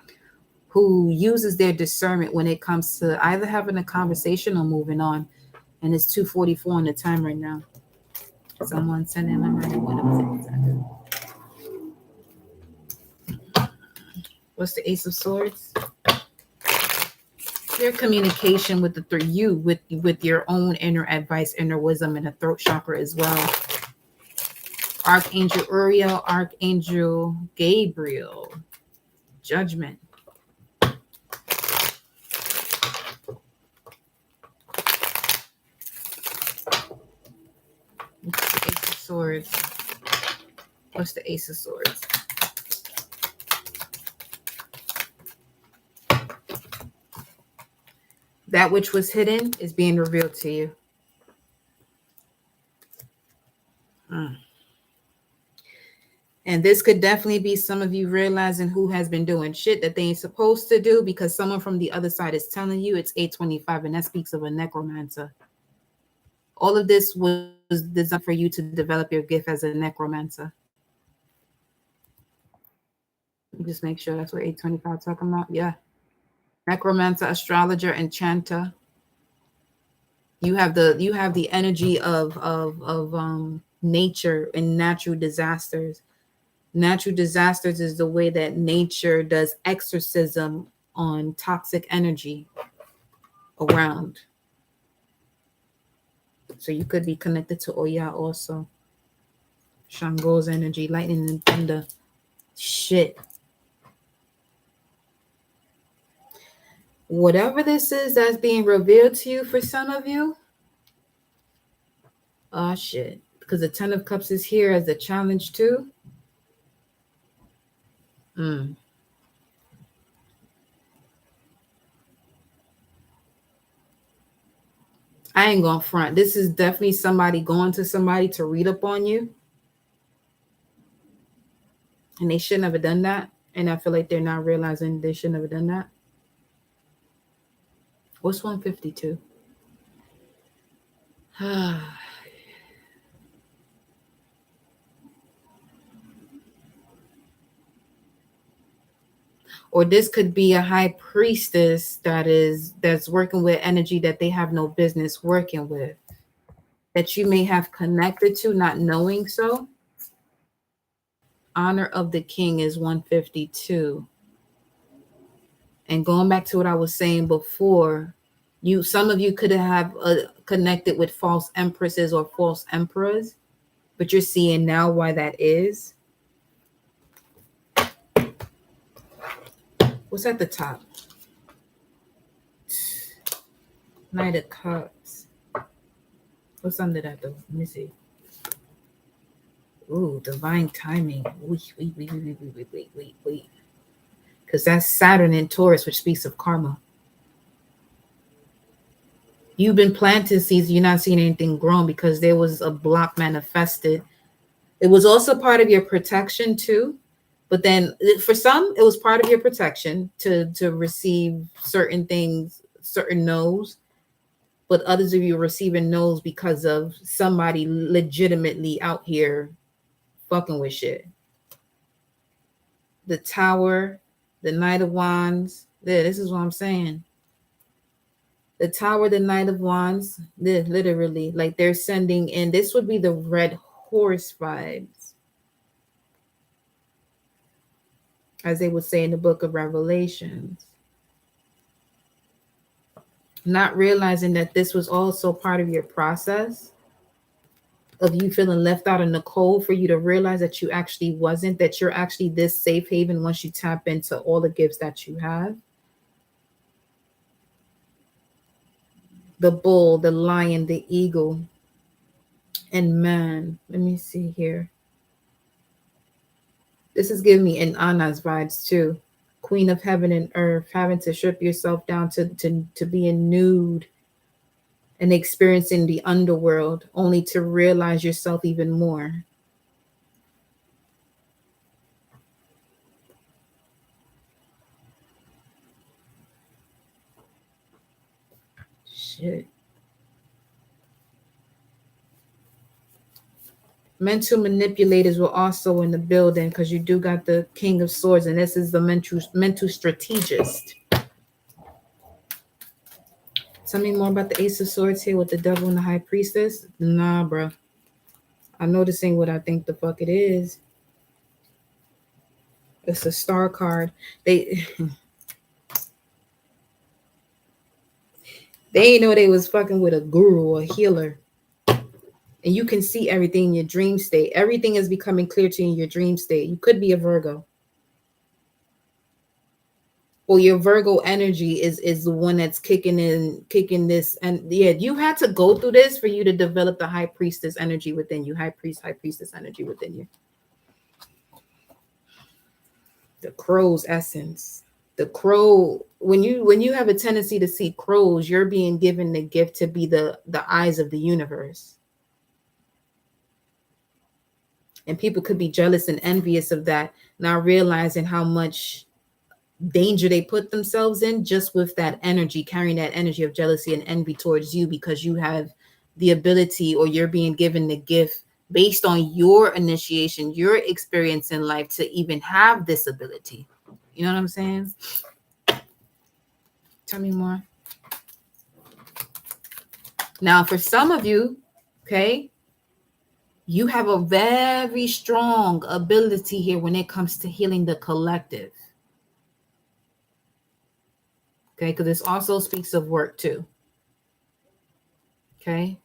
who uses their discernment when it comes to either having a conversation or moving on. And it's 2:44 on the time right now. Someone send in my money. What's the Ace of Swords? Clear communication with with your own inner advice, inner wisdom, and the throat chakra as well. Archangel Uriel, Archangel Gabriel. Judgment. Ace of Swords. What's the Ace of Swords? That which was hidden is being revealed to you. And this could definitely be some of you realizing who has been doing shit that they ain't supposed to do because someone from the other side is telling you. It's 825, and that speaks of a necromancer. All of this was designed for you to develop your gift as a necromancer. Just make sure that's what 825 talking about. Yeah. Necromancer, astrologer, enchanter. You have the energy of nature and natural disasters. Natural disasters is the way that nature does exorcism on toxic energy around. So you could be connected to Oya also. Shango's energy, lightning and thunder. Shit. Whatever this is that's being revealed to you for some of you. Oh shit. Because the 10 of Cups is here as a challenge too. I ain't gonna front. This is definitely somebody going to somebody to read up on you. And they shouldn't have done that. And I feel like they're not realizing they shouldn't have done that. What's 152? Or this could be a high priestess that's working with energy that they have no business working with, that you may have connected to, not knowing so. Honor of the King is 152. And going back to what I was saying before, some of you could have connected with false empresses or false emperors, but you're seeing now why that is. What's at the top? Knight of Cups. What's under that though? Let me see. Ooh, divine timing. Wait. Because that's Saturn in Taurus, which speaks of karma. You've been planting seeds, you're not seeing anything grown because there was a block manifested. It was also part of your protection too. But then for some, it was part of your protection to receive certain things, certain no's. But others of you are receiving no's because of somebody legitimately out here fucking with shit. The Tower, the Knight of Wands. There, this is what I'm saying. The Tower, the Knight of Wands, literally, like they're sending in. This would be the Red Horse vibes, as they would say in the book of Revelations. Not realizing that this was also part of your process of you feeling left out in the cold, for you to realize that you actually wasn't, that you're actually this safe haven once you tap into all the gifts that you have. The bull, the lion, the eagle, and man. Let me see here. This is giving me an Anna's vibes too. Queen of heaven and earth, having to strip yourself down to being nude and experiencing the underworld, only to realize yourself even more. Shit. Mental manipulators were also in the building because you do got the King of Swords, and this is the mental strategist. Tell me more about the Ace of Swords here with the Devil and the High Priestess. Nah, bro. I know this ain't what I think the fuck it is. It's a star card. They ain't know they was fucking with a guru or a healer. And you can see everything in your dream state. Everything is becoming clear to you in your dream state. You could be a Virgo. Well, your Virgo energy is the one that's kicking this. And yeah, you had to go through this for you to develop the High Priestess energy within you. High Priestess energy within you. The crow's essence. The crow, when you have a tendency to see crows, you're being given the gift to be the eyes of the universe. And people could be jealous and envious of that, not realizing how much danger they put themselves in just with that energy, carrying that energy of jealousy and envy towards you, because you have the ability, or you're being given the gift based on your initiation, your experience in life, to even have this ability. You know what I'm saying? Tell me more. Now, for some of you, okay, you have a very strong ability here when it comes to healing the collective. Okay, because this also speaks of work too. Okay.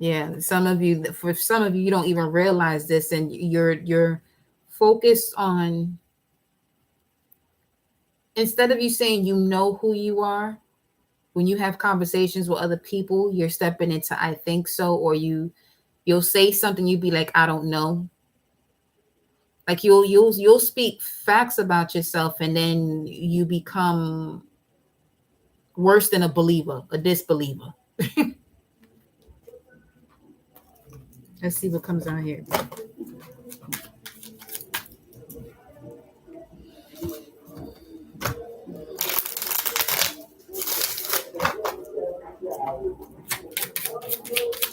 Yeah, for some of you, you don't even realize this, and you're focused on, instead of you saying you know who you are, when you have conversations with other people, you're stepping into I think so, or you'll say something, you'd be like, I don't know. Like you'll speak facts about yourself, and then you become worse than a believer, a disbeliever. Let's see what comes out here.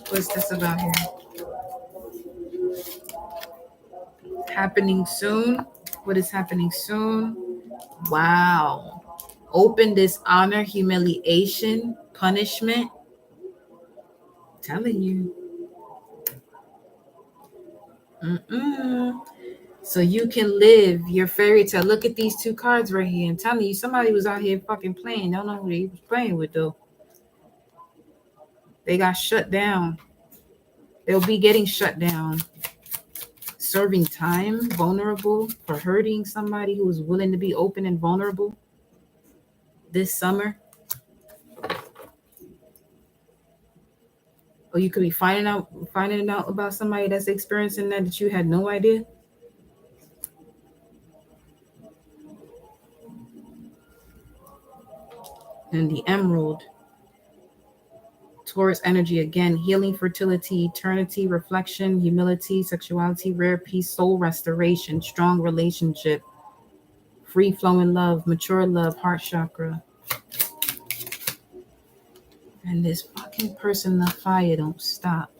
What's this about here? Happening soon. What is happening soon? Wow. Open dishonor, humiliation, punishment. I'm telling you. So you can live your fairy tale. Look at these two cards right here. I'm telling you, somebody was out here fucking playing. Don't know who they was playing with though. They got shut down. They'll be getting shut down. Serving time, vulnerable, for hurting somebody who is willing to be open and vulnerable this summer. Or you could be finding out about somebody that's experiencing that you had no idea. And the emerald, Taurus energy again, healing, fertility, eternity, reflection, humility, sexuality, rare peace, soul restoration, strong relationship, free flowing love, mature love, heart chakra. And this fucking person, the fire don't stop.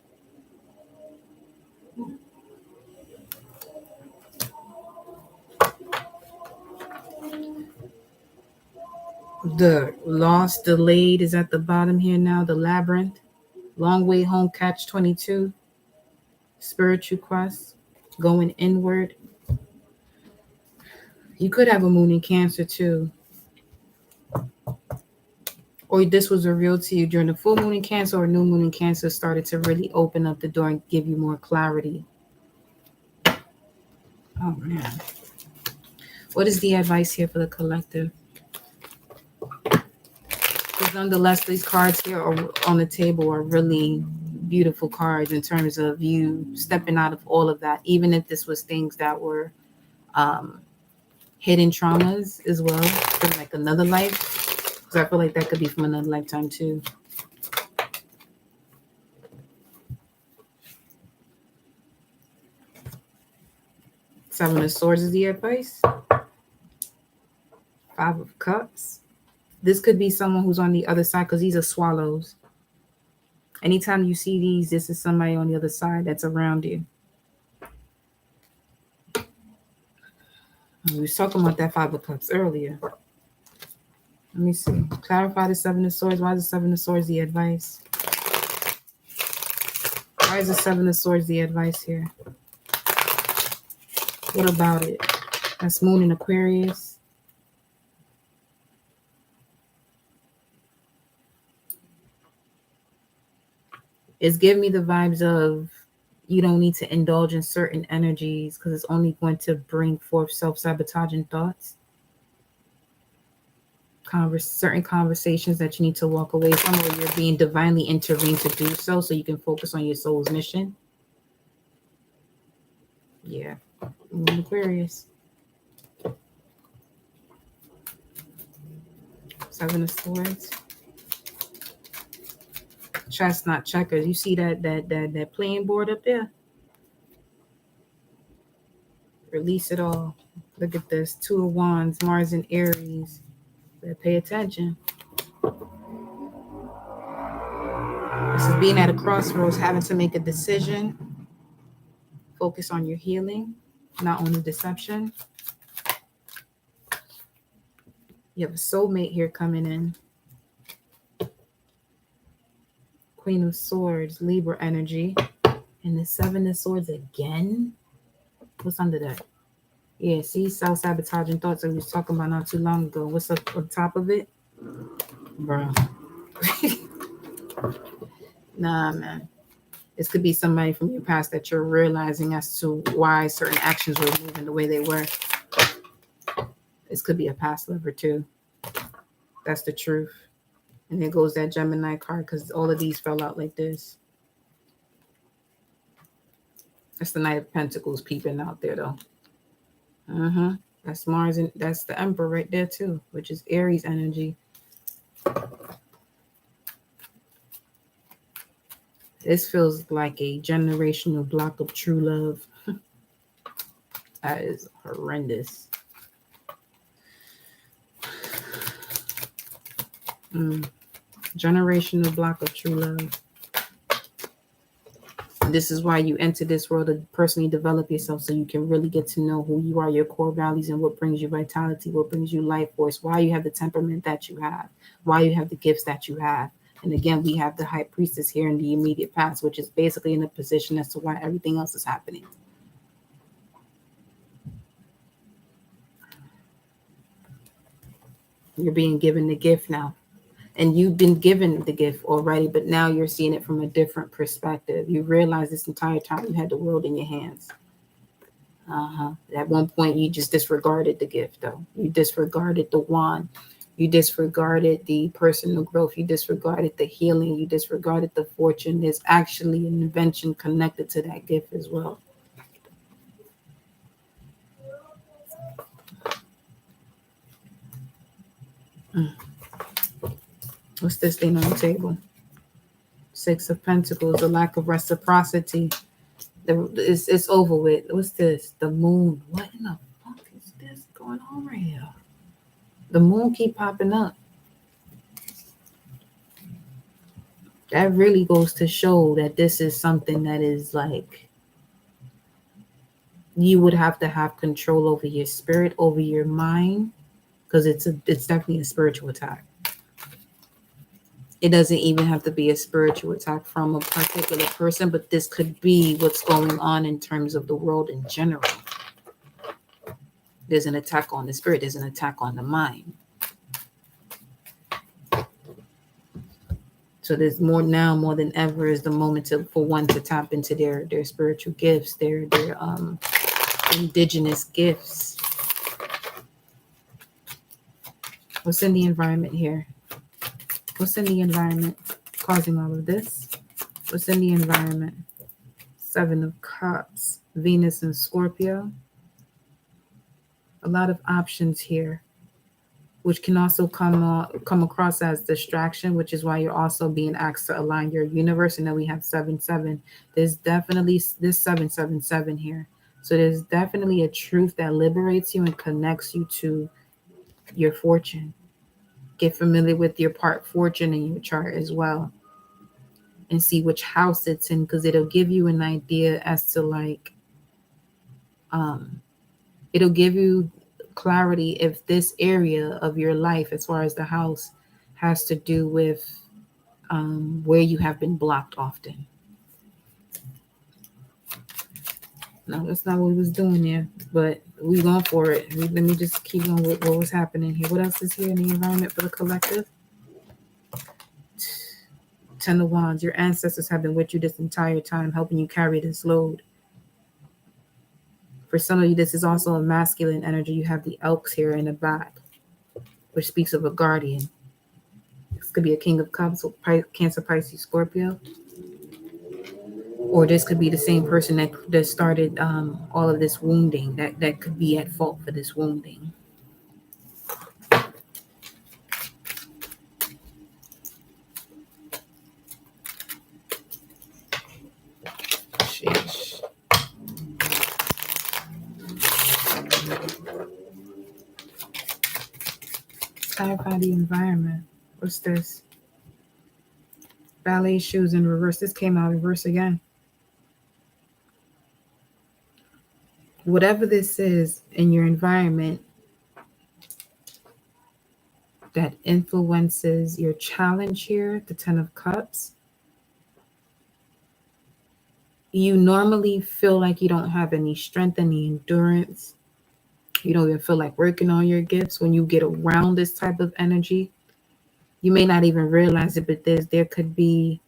The lost, delayed is at the bottom here now. The labyrinth, long way home, catch 22, spiritual quest, going inward. You could have a moon in Cancer too. Or this was revealed to you during the full moon in Cancer, or new moon in Cancer started to really open up the door and give you more clarity. Oh man. What is the advice here for the collective? Because nonetheless, these cards here are on the table are really beautiful cards in terms of you stepping out of all of that, even if this was things that were hidden traumas as well, from like another life. Because I feel like that could be from another lifetime too. Seven of Swords is the advice. Five of Cups. This could be someone who's on the other side, because these are swallows. Anytime you see these, this is somebody on the other side that's around you. We were talking about that Five of Cups earlier. Let me see. Clarify the Seven of Swords. Why is the Seven of Swords the advice? Why is the Seven of Swords the advice here? What about it? That's Moon in Aquarius. It's giving me the vibes of you don't need to indulge in certain energies because it's only going to bring forth self-sabotaging thoughts. Certain conversations that you need to walk away from, or you're being divinely intervened to do so you can focus on your soul's mission. Yeah. Moon Aquarius. Seven of Swords. Chestnut checkers. You see that playing board up there? Release it all. Look at this. Two of Wands, Mars and Aries. Better pay attention. This is being at a crossroads, having to make a decision. Focus on your healing, not on the deception. You have a soulmate here coming in. Queen of Swords, Libra energy. And the Seven of Swords again? What's under that? Yeah, see, self-sabotaging thoughts that we was talking about not too long ago. What's up on top of it? Bro. Nah, man. This could be somebody from your past that you're realizing as to why certain actions were moving the way they were. This could be a past lover too. That's the truth. And there goes that Gemini card because all of these fell out like this. That's the Knight of Pentacles peeping out there though. That's Mars and that's the Emperor right there too, which is Aries energy. This feels like a generational block of true love. That is horrendous. Generational block of true love. This is why you enter this world to personally develop yourself so you can really get to know who you are, your core values, and what brings you vitality, what brings you life force, why you have the temperament that you have, why you have the gifts that you have. And again, we have the High Priestess here in the immediate past, which is basically in a position as to why everything else is happening. You're being given the gift now. And you've been given the gift already, but now you're seeing it from a different perspective. You realize this entire time you had the world in your hands. At one point, you just disregarded the gift, though. You disregarded the wand. You disregarded the personal growth. You disregarded the healing. You disregarded the fortune. There's actually an invention connected to that gift as well. What's this thing on the table? Six of Pentacles, the lack of reciprocity. It's over with. What's this? The moon. What in the fuck is this going on right here? The moon keep popping up. That really goes to show that this is something that is like you would have to have control over your spirit, over your mind, because it's definitely a spiritual attack. It doesn't even have to be a spiritual attack from a particular person, but this could be what's going on in terms of the world in general. There's an attack on the spirit. There's an attack on the mind. So there's more now, more than ever, is the moment for one to tap into their spiritual gifts, their indigenous gifts. What's in the environment here? What's in the environment causing all of this? What's in the environment? Seven of Cups, Venus and Scorpio. A lot of options here, which can also come across as distraction, which is why you're also being asked to align your universe. And then we have 7-7. There's definitely this 7-7-7 here. So there's definitely a truth that liberates you and connects you to your fortune. Get familiar with your part fortune in your chart as well. And see which house it's in, because it'll give you an idea as to like, it'll give you clarity if this area of your life, as far as the house, has to do with where you have been blocked often. No, that's not what we was doing there, but we going for it. Let me just keep on with what was happening here. What else is here in the environment for the collective? Ten of Wands. Your ancestors have been with you this entire time, helping you carry this load. For some of you, this is also a masculine energy. You have the Elks here in the back, which speaks of a guardian. This could be a King of Cups, Cancer, Pisces, Scorpio. Or this could be the same person that started all of this wounding, that could be at fault for this wounding. Sheesh. Clarify the environment. What's this? Ballet shoes in reverse. This came out reverse again. Whatever this is in your environment that influences your challenge here, the 10 of Cups, you normally feel like you don't have any strength, any endurance. You don't even feel like working on your gifts when you get around this type of energy. You may not even realize it, but there could be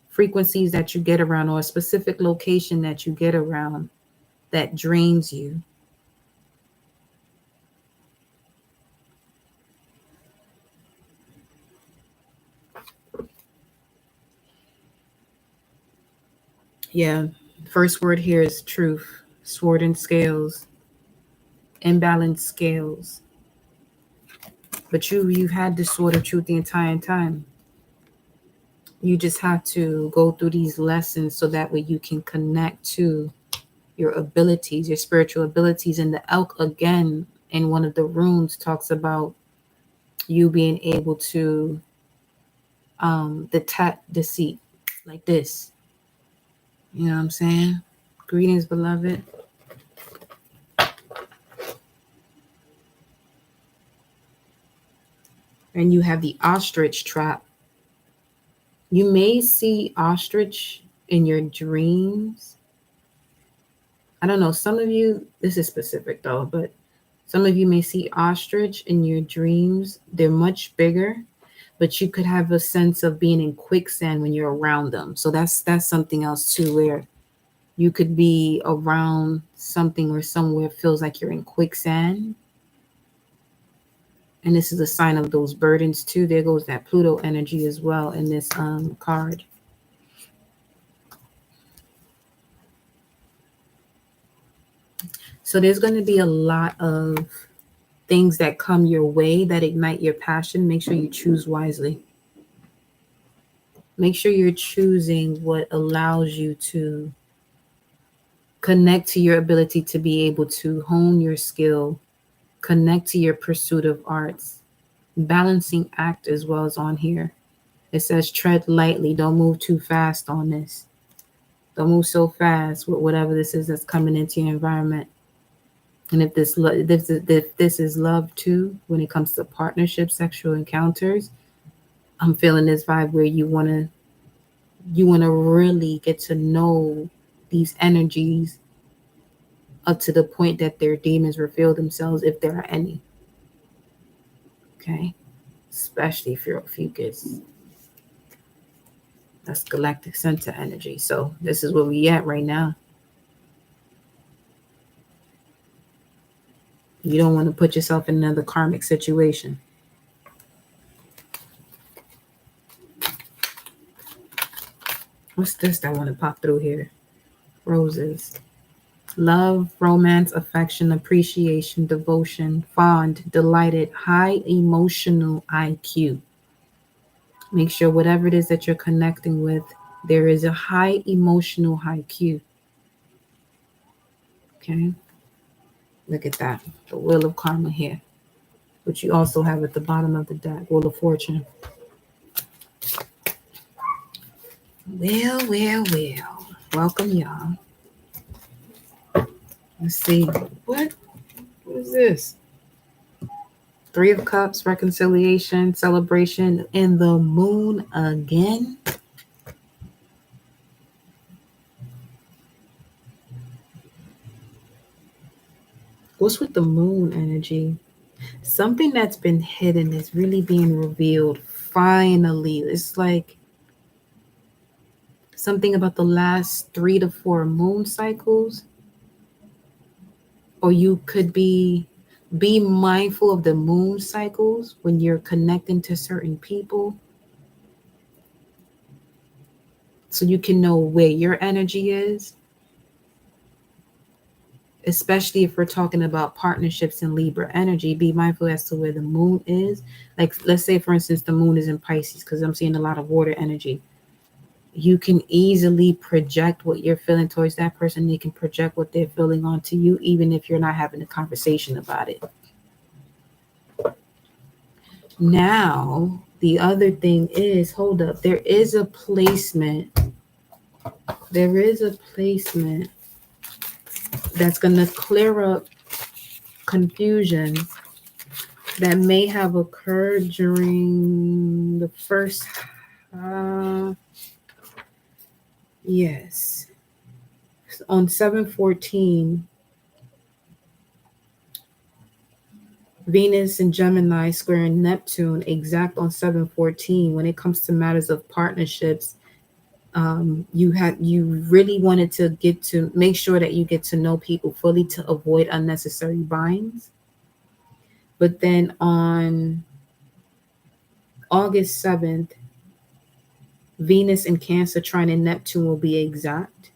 frequencies that you get around, or a specific location that you get around that drains you. Yeah, first word here is truth. Sword and scales, imbalanced scales. But you've had this sword of truth the entire time. You just have to go through these lessons so that way you can connect to your abilities, your spiritual abilities. And the elk, again, in one of the runes, talks about you being able to detect deceit like this. You know what I'm saying? Greetings, beloved. And you have the ostrich trap. You may see ostrich in your dreams. I don't know. Some of you, this is specific though, but some of you may see ostrich in your dreams. They're much bigger, but you could have a sense of being in quicksand when you're around them. So that's something else too, where you could be around something or somewhere feels like you're in quicksand. And this is a sign of those burdens too. There goes that Pluto energy as well in this card. So there's going to be a lot of things that come your way that ignite your passion. Make sure you choose wisely. Make sure you're choosing what allows you to connect to your ability to be able to hone your skill, connect to your pursuit of arts. Balancing act as well as on here. It says tread lightly. Don't move too fast on this. Don't move so fast with whatever this is that's coming into your environment. And if this is love too, when it comes to partnerships, sexual encounters, I'm feeling this vibe where you wanna really get to know these energies up to the point that their demons reveal themselves, if there are any. Okay, especially if you're a fucus. That's galactic center energy. So this is where we at right now. You don't want to put yourself in another karmic situation. What's this that I want to pop through here? Roses. Love, romance, affection, appreciation, devotion, fond, delighted, high emotional IQ. Make sure whatever it is that you're connecting with, there is a high emotional IQ. Okay. Look at that. The Wheel of Karma here. Which you also have at the bottom of the deck. Wheel of Fortune. Well. Welcome, y'all. Let's see. What is this? Three of Cups, reconciliation, celebration, and the moon again. What's with the moon energy? Something that's been hidden is really being revealed finally. It's like something about the last 3 to 4 moon cycles. Or you could be mindful of the moon cycles when you're connecting to certain people. so you can know where your energy is, especially if we're talking about partnerships in Libra energy. Be mindful as to where the moon is. Like, let's say, for instance, the moon is in Pisces, because I'm seeing a lot of water energy. You can easily project what you're feeling towards that person. They can project what they're feeling onto you, even if you're not having a conversation about it. Now, the other thing is, hold up, there is a placement. There is a placement that's going to clear up confusion that may have occurred during the first, yes, on 7/14, Venus and Gemini squaring Neptune exact on 7/14. When it comes to matters of partnerships, you really wanted to get to make sure that you get to know people fully to avoid unnecessary binds. But then on August 7th, Venus and Cancer trining Neptune will be exact.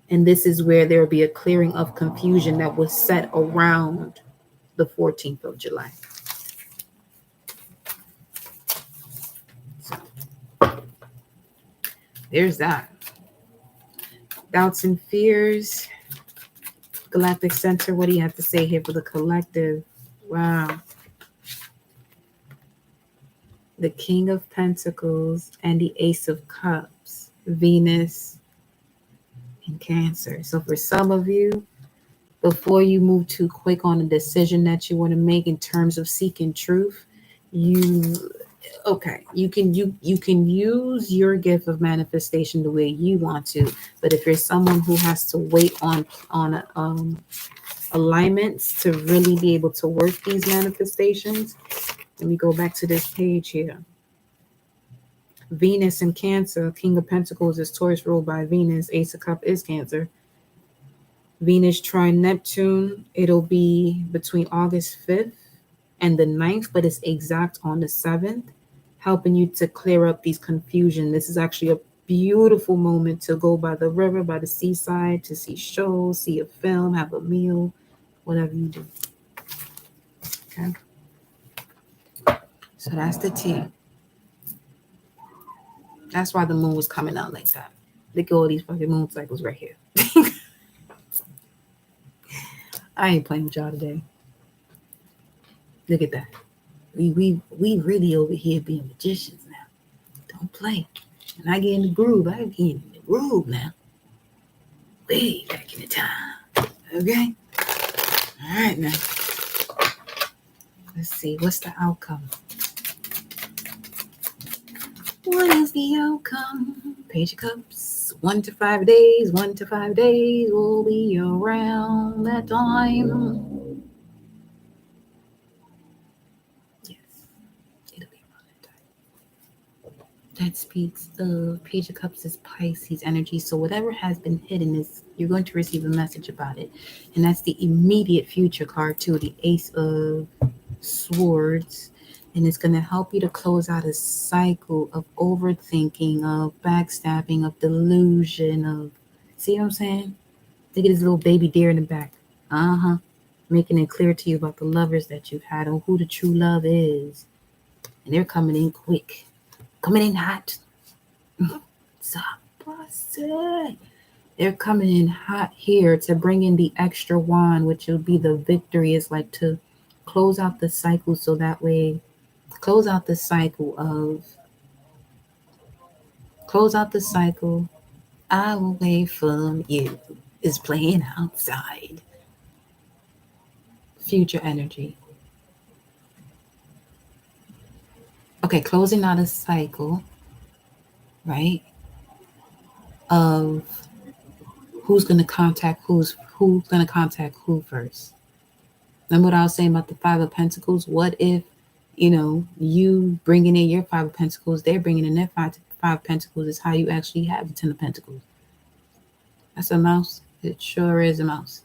And this is where there will be a clearing of confusion that was set around the 14th of July. So there's that. Doubts and fears. Galactic Center, what do you have to say here for the collective? Wow. The King of Pentacles and the Ace of Cups. Venus and Cancer. So for some of you, before you move too quick on a decision that you want to make in terms of seeking truth, you can use your gift of manifestation the way you want to. But if you're someone who has to wait on alignments to really be able to work these manifestations, let me go back to this page here. Venus and Cancer. King of Pentacles is Taurus ruled by Venus. Ace of Cups is Cancer. Venus trine Neptune. It'll be between August 5th and the 9th, but it's exact on the 7th, helping you to clear up these confusion. This is actually a beautiful moment to go by the river, by the seaside, to see shows, see a film, have a meal, whatever you do. Okay. So that's the tea. That's why the moon was coming out like that. Look at all these fucking moon cycles right here. I ain't playing with y'all today. Look at that. We really over here being magicians now. Don't play. When I get in the groove, I get in the groove now. Way back in the time. Okay? All right now. Let's see. What's the outcome? What is the outcome? Page of Cups. 1 to 5 days. 1 to 5 days. We'll be around that time. Yes. It'll be around that time. That speaks of Page of Cups is Pisces energy. So whatever has been hidden is you're going to receive a message about it. And that's the immediate future card too. The Ace of Swords. And it's going to help you to close out a cycle of overthinking, of backstabbing, of delusion, of, see what I'm saying? Look at this little baby deer in the back. Making it clear to you about the lovers that you've had and who the true love is. And they're coming in quick. Coming in hot. They're coming in hot here to bring in the extra wand, which will be the victory. Is like to close out the cycle so that way, close out the cycle. I will wait from you is playing outside. Future energy. Okay, closing out a cycle, right? Of who's going to contact who's going to contact who first. Remember what I was saying about the Five of Pentacles? What if, you bringing in your Five of Pentacles, they're bringing in their Five of Pentacles is how you actually have the Ten of Pentacles. That's a mouse. It sure is a mouse.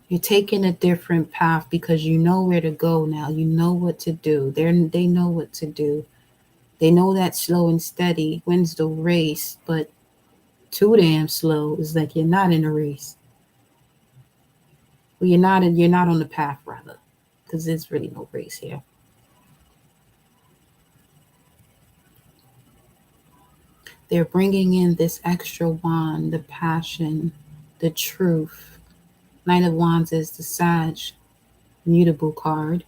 You're taking a different path because you know where to go now. You know what to do. They know what to do. They know that slow and steady wins the race, but too damn slow is like you're not in a race. Well, you're not on the path rather, because there's really no race here. They're bringing in this extra wand, the passion, the truth. Knight of Wands is the Sag mutable card.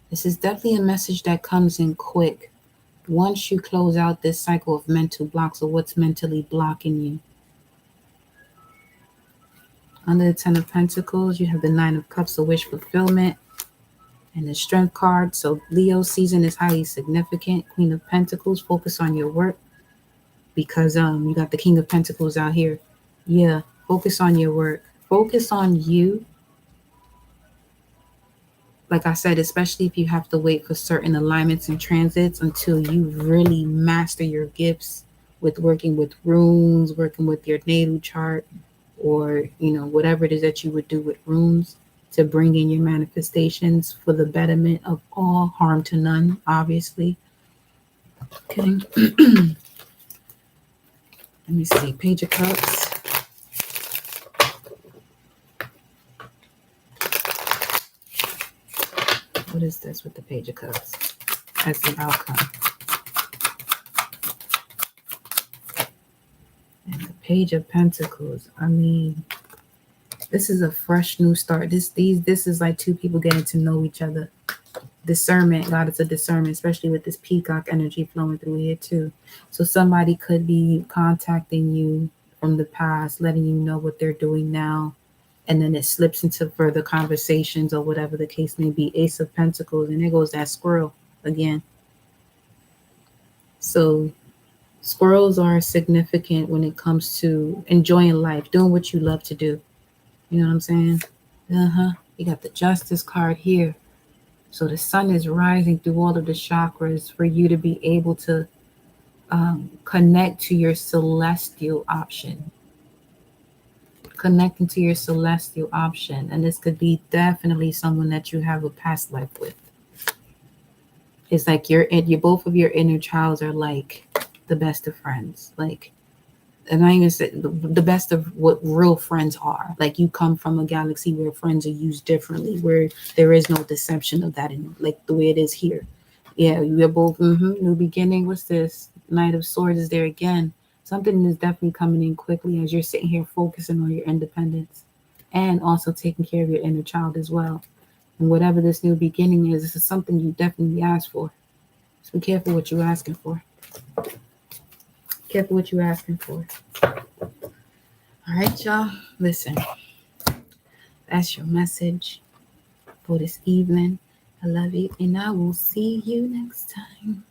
This is definitely a message that comes in quick. Once you close out this cycle of mental blocks or what's mentally blocking you. Under the Ten of Pentacles, you have the Nine of Cups, a wish fulfillment, and the Strength card. So Leo season is highly significant. Queen of Pentacles, focus on your work because you got the King of Pentacles out here. Yeah, focus on your work. Focus on you. Like I said, especially if you have to wait for certain alignments and transits until you really master your gifts with working with runes, working with your natal chart, or whatever it is that you would do with runes to bring in your manifestations for the betterment of all, harm to none, obviously. Okay. Let me see. Page of Cups. What is this with the Page of Cups as the outcome? And the Page of Pentacles. I mean, this is a fresh new start. This is like two people getting to know each other. Discernment, God, it's a discernment, especially with this peacock energy flowing through here too. So somebody could be contacting you from the past, letting you know what they're doing now, and then it slips into further conversations or whatever the case may be. Ace of Pentacles, and there goes that squirrel again. So squirrels are significant when it comes to enjoying life, doing what you love to do. You know what I'm saying? You got the Justice card here. So the sun is rising through all of the chakras for you to be able to connect to your celestial option. Connecting to your celestial option. And this could be definitely someone that you have a past life with. It's like both of your inner childs are like the best of friends. Like, and I even say the best of what real friends are. Like, you come from a galaxy where friends are used differently, where there is no deception of that in like the way it is here. Yeah, we're both new beginning. What's this? Knight of Swords is there again. Something is definitely coming in quickly as you're sitting here focusing on your independence and also taking care of your inner child as well. And whatever this new beginning is, this is something you definitely asked for. So be careful what you're asking for. Careful what you're asking for. All right, y'all. Listen, that's your message for this evening. I love you, and I will see you next time.